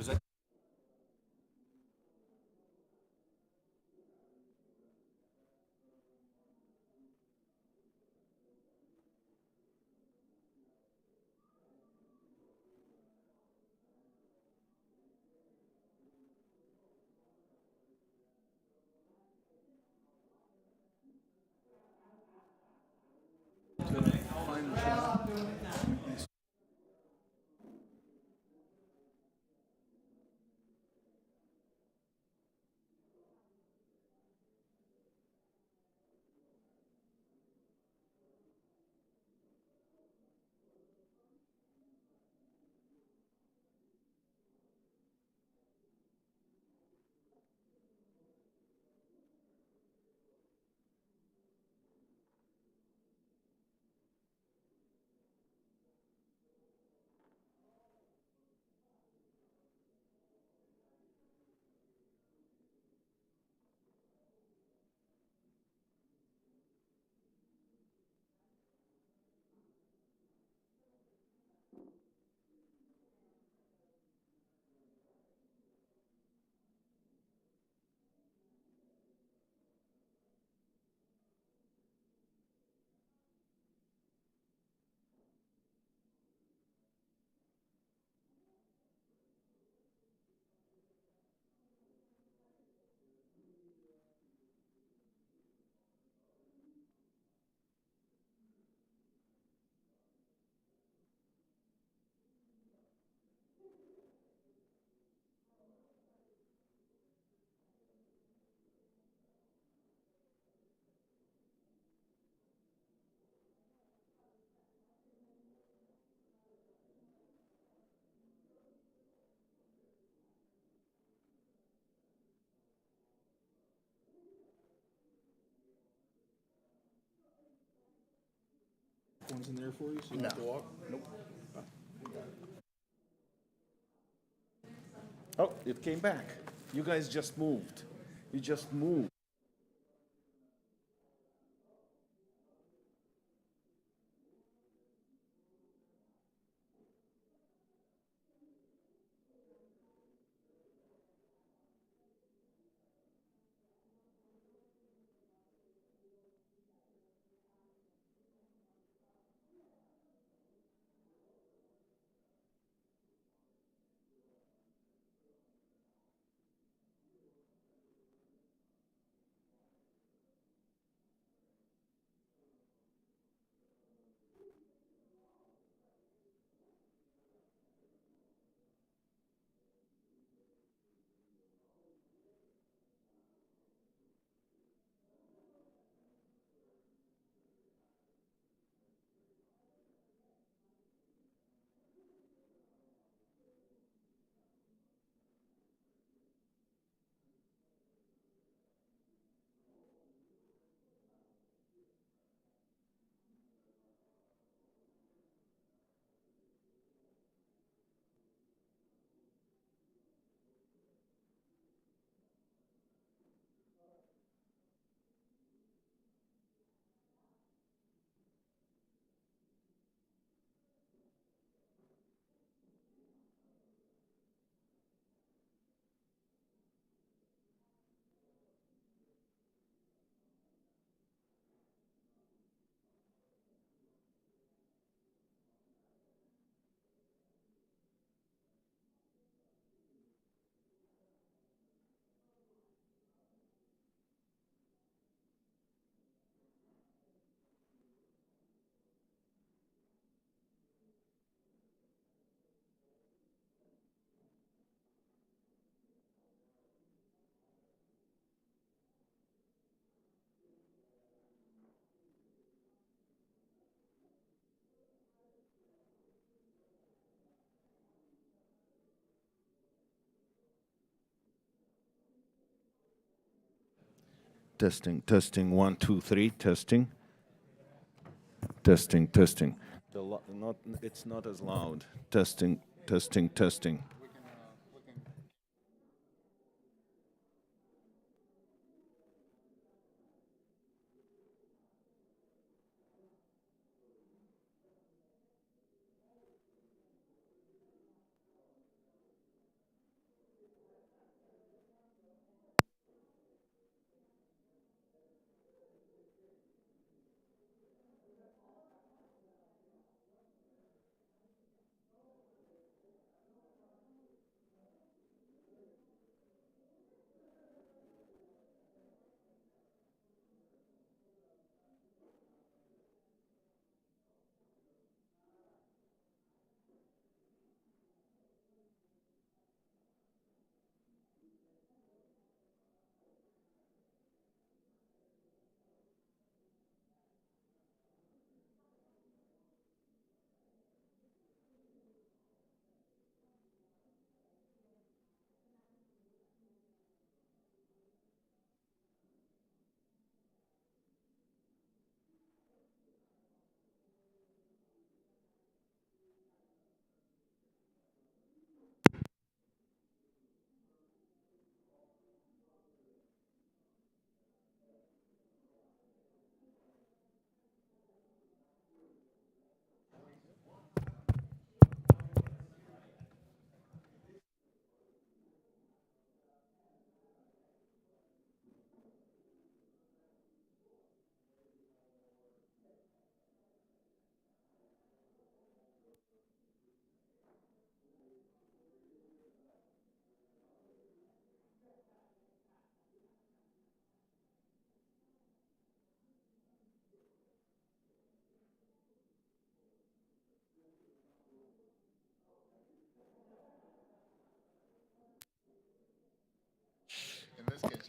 One's in there for you, so you don't have to walk? Nope. Oh, it came back. You guys just moved. You just moved. Testing, testing, 1, 2, 3, testing. Testing, testing. It's not as loud. Testing, testing, testing.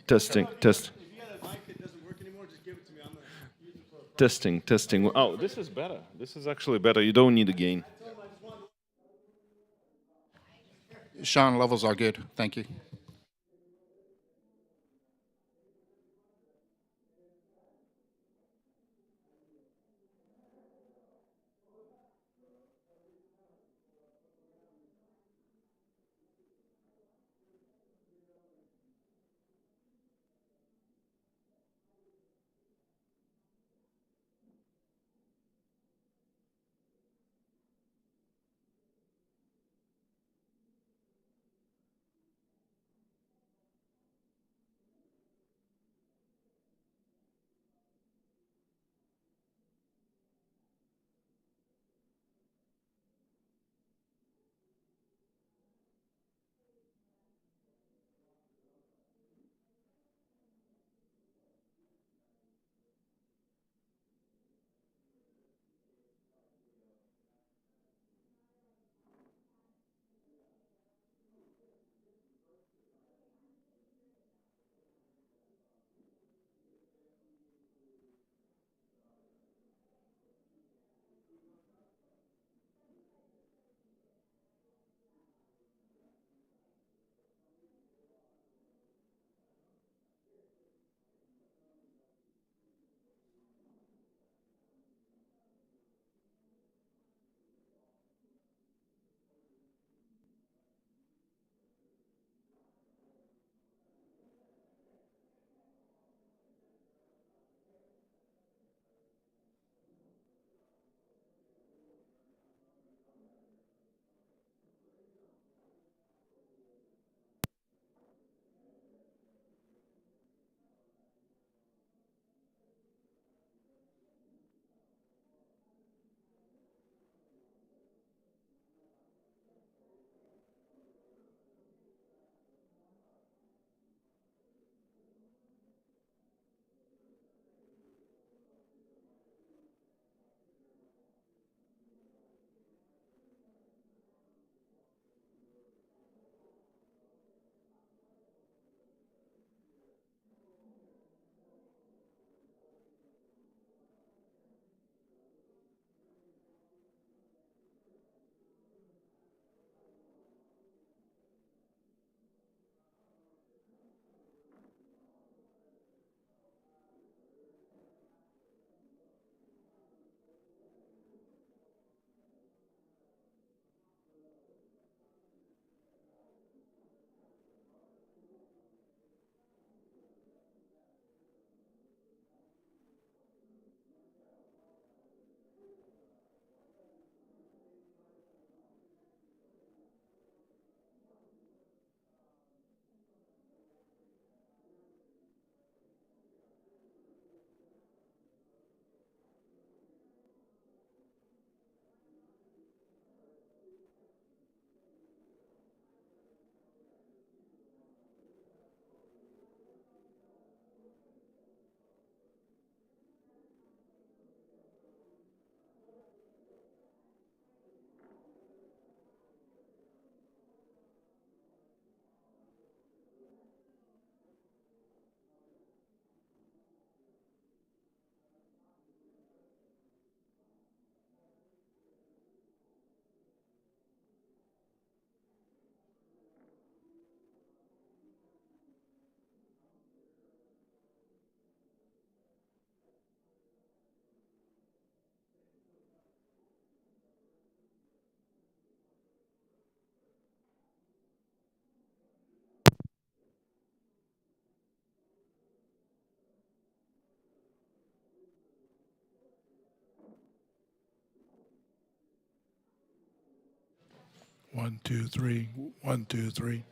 Testing, test. Testing, testing. Oh, this is better. This is actually better. You don't need a gain. Sean, levels are good. Thank you. 1, 2, 3. 1, 2, 3.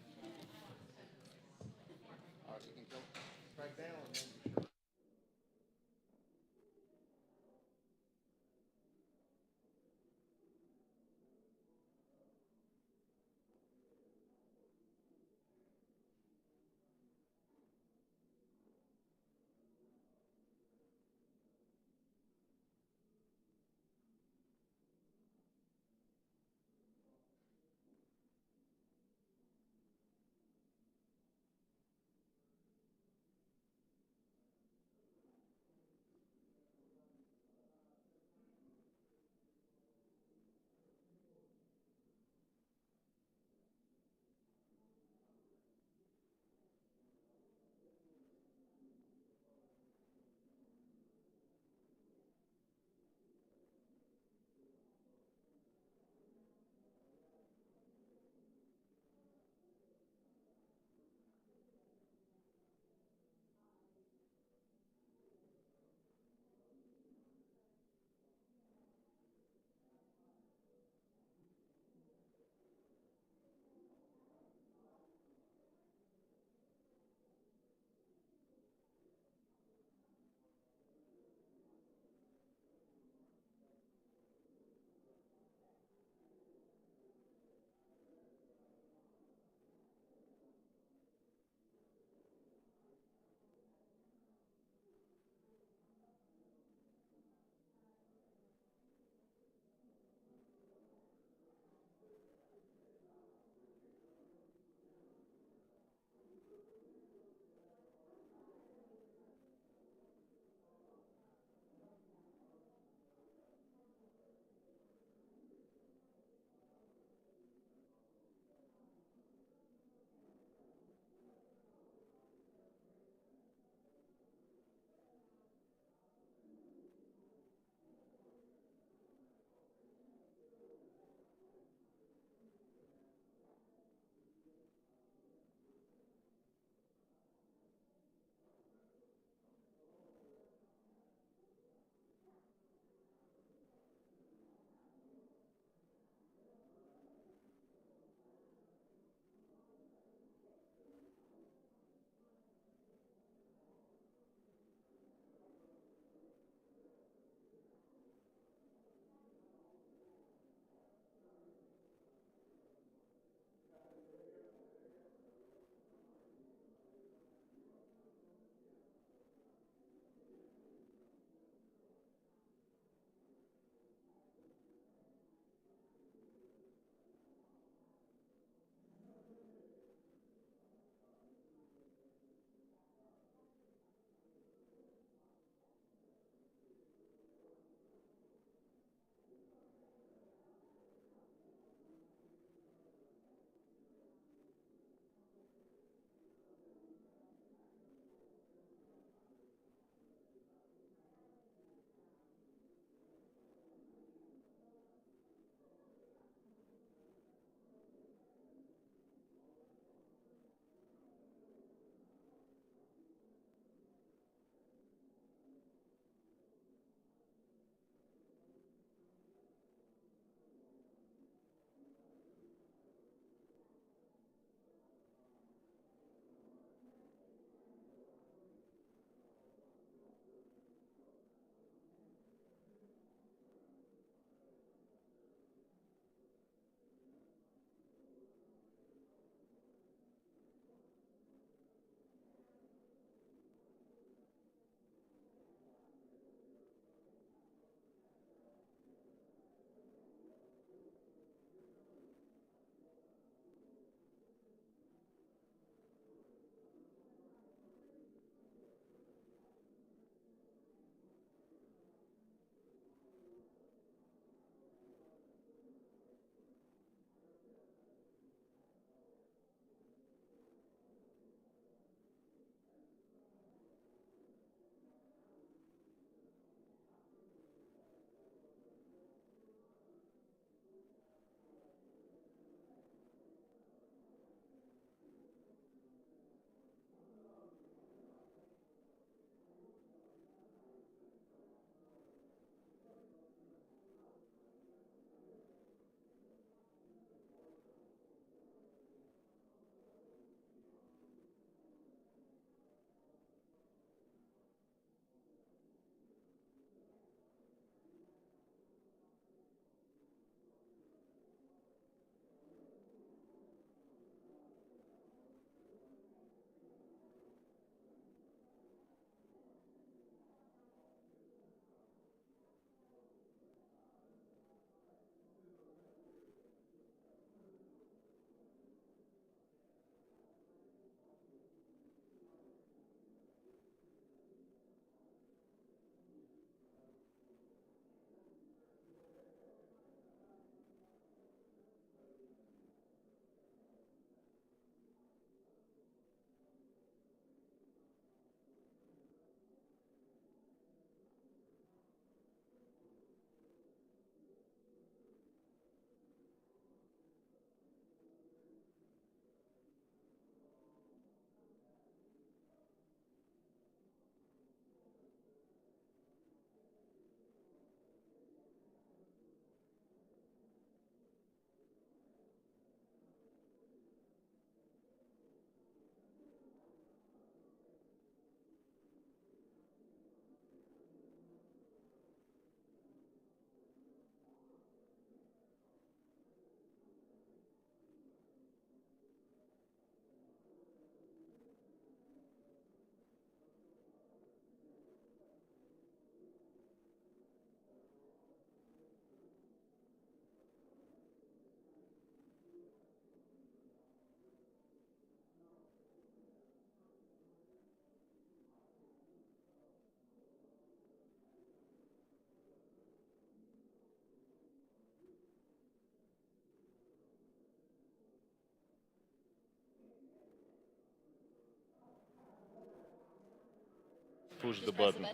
push the button.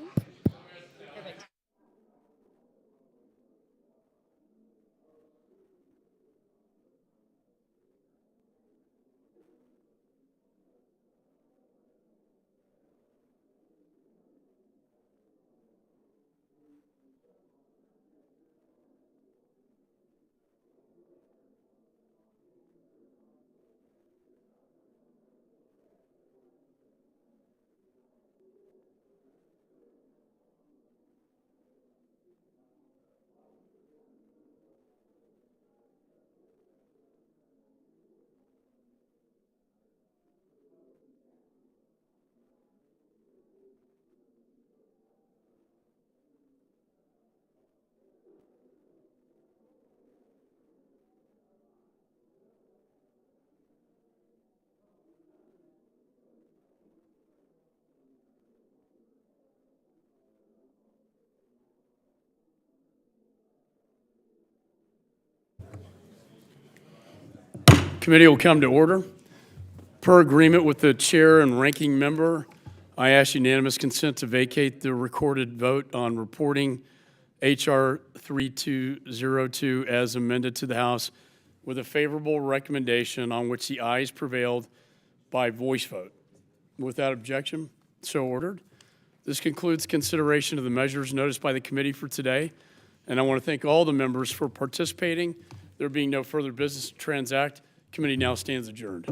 Committee will come to order. Per agreement with the chair and ranking member, I ask unanimous consent to vacate the recorded vote on reporting H.R. 3202 as amended to the House with a favorable recommendation on which the ayes prevailed by voice vote. Without objection, so ordered. This concludes consideration of the measures noticed by the committee for today, and I want to thank all the members for participating. There being no further business to transact, committee now stands adjourned.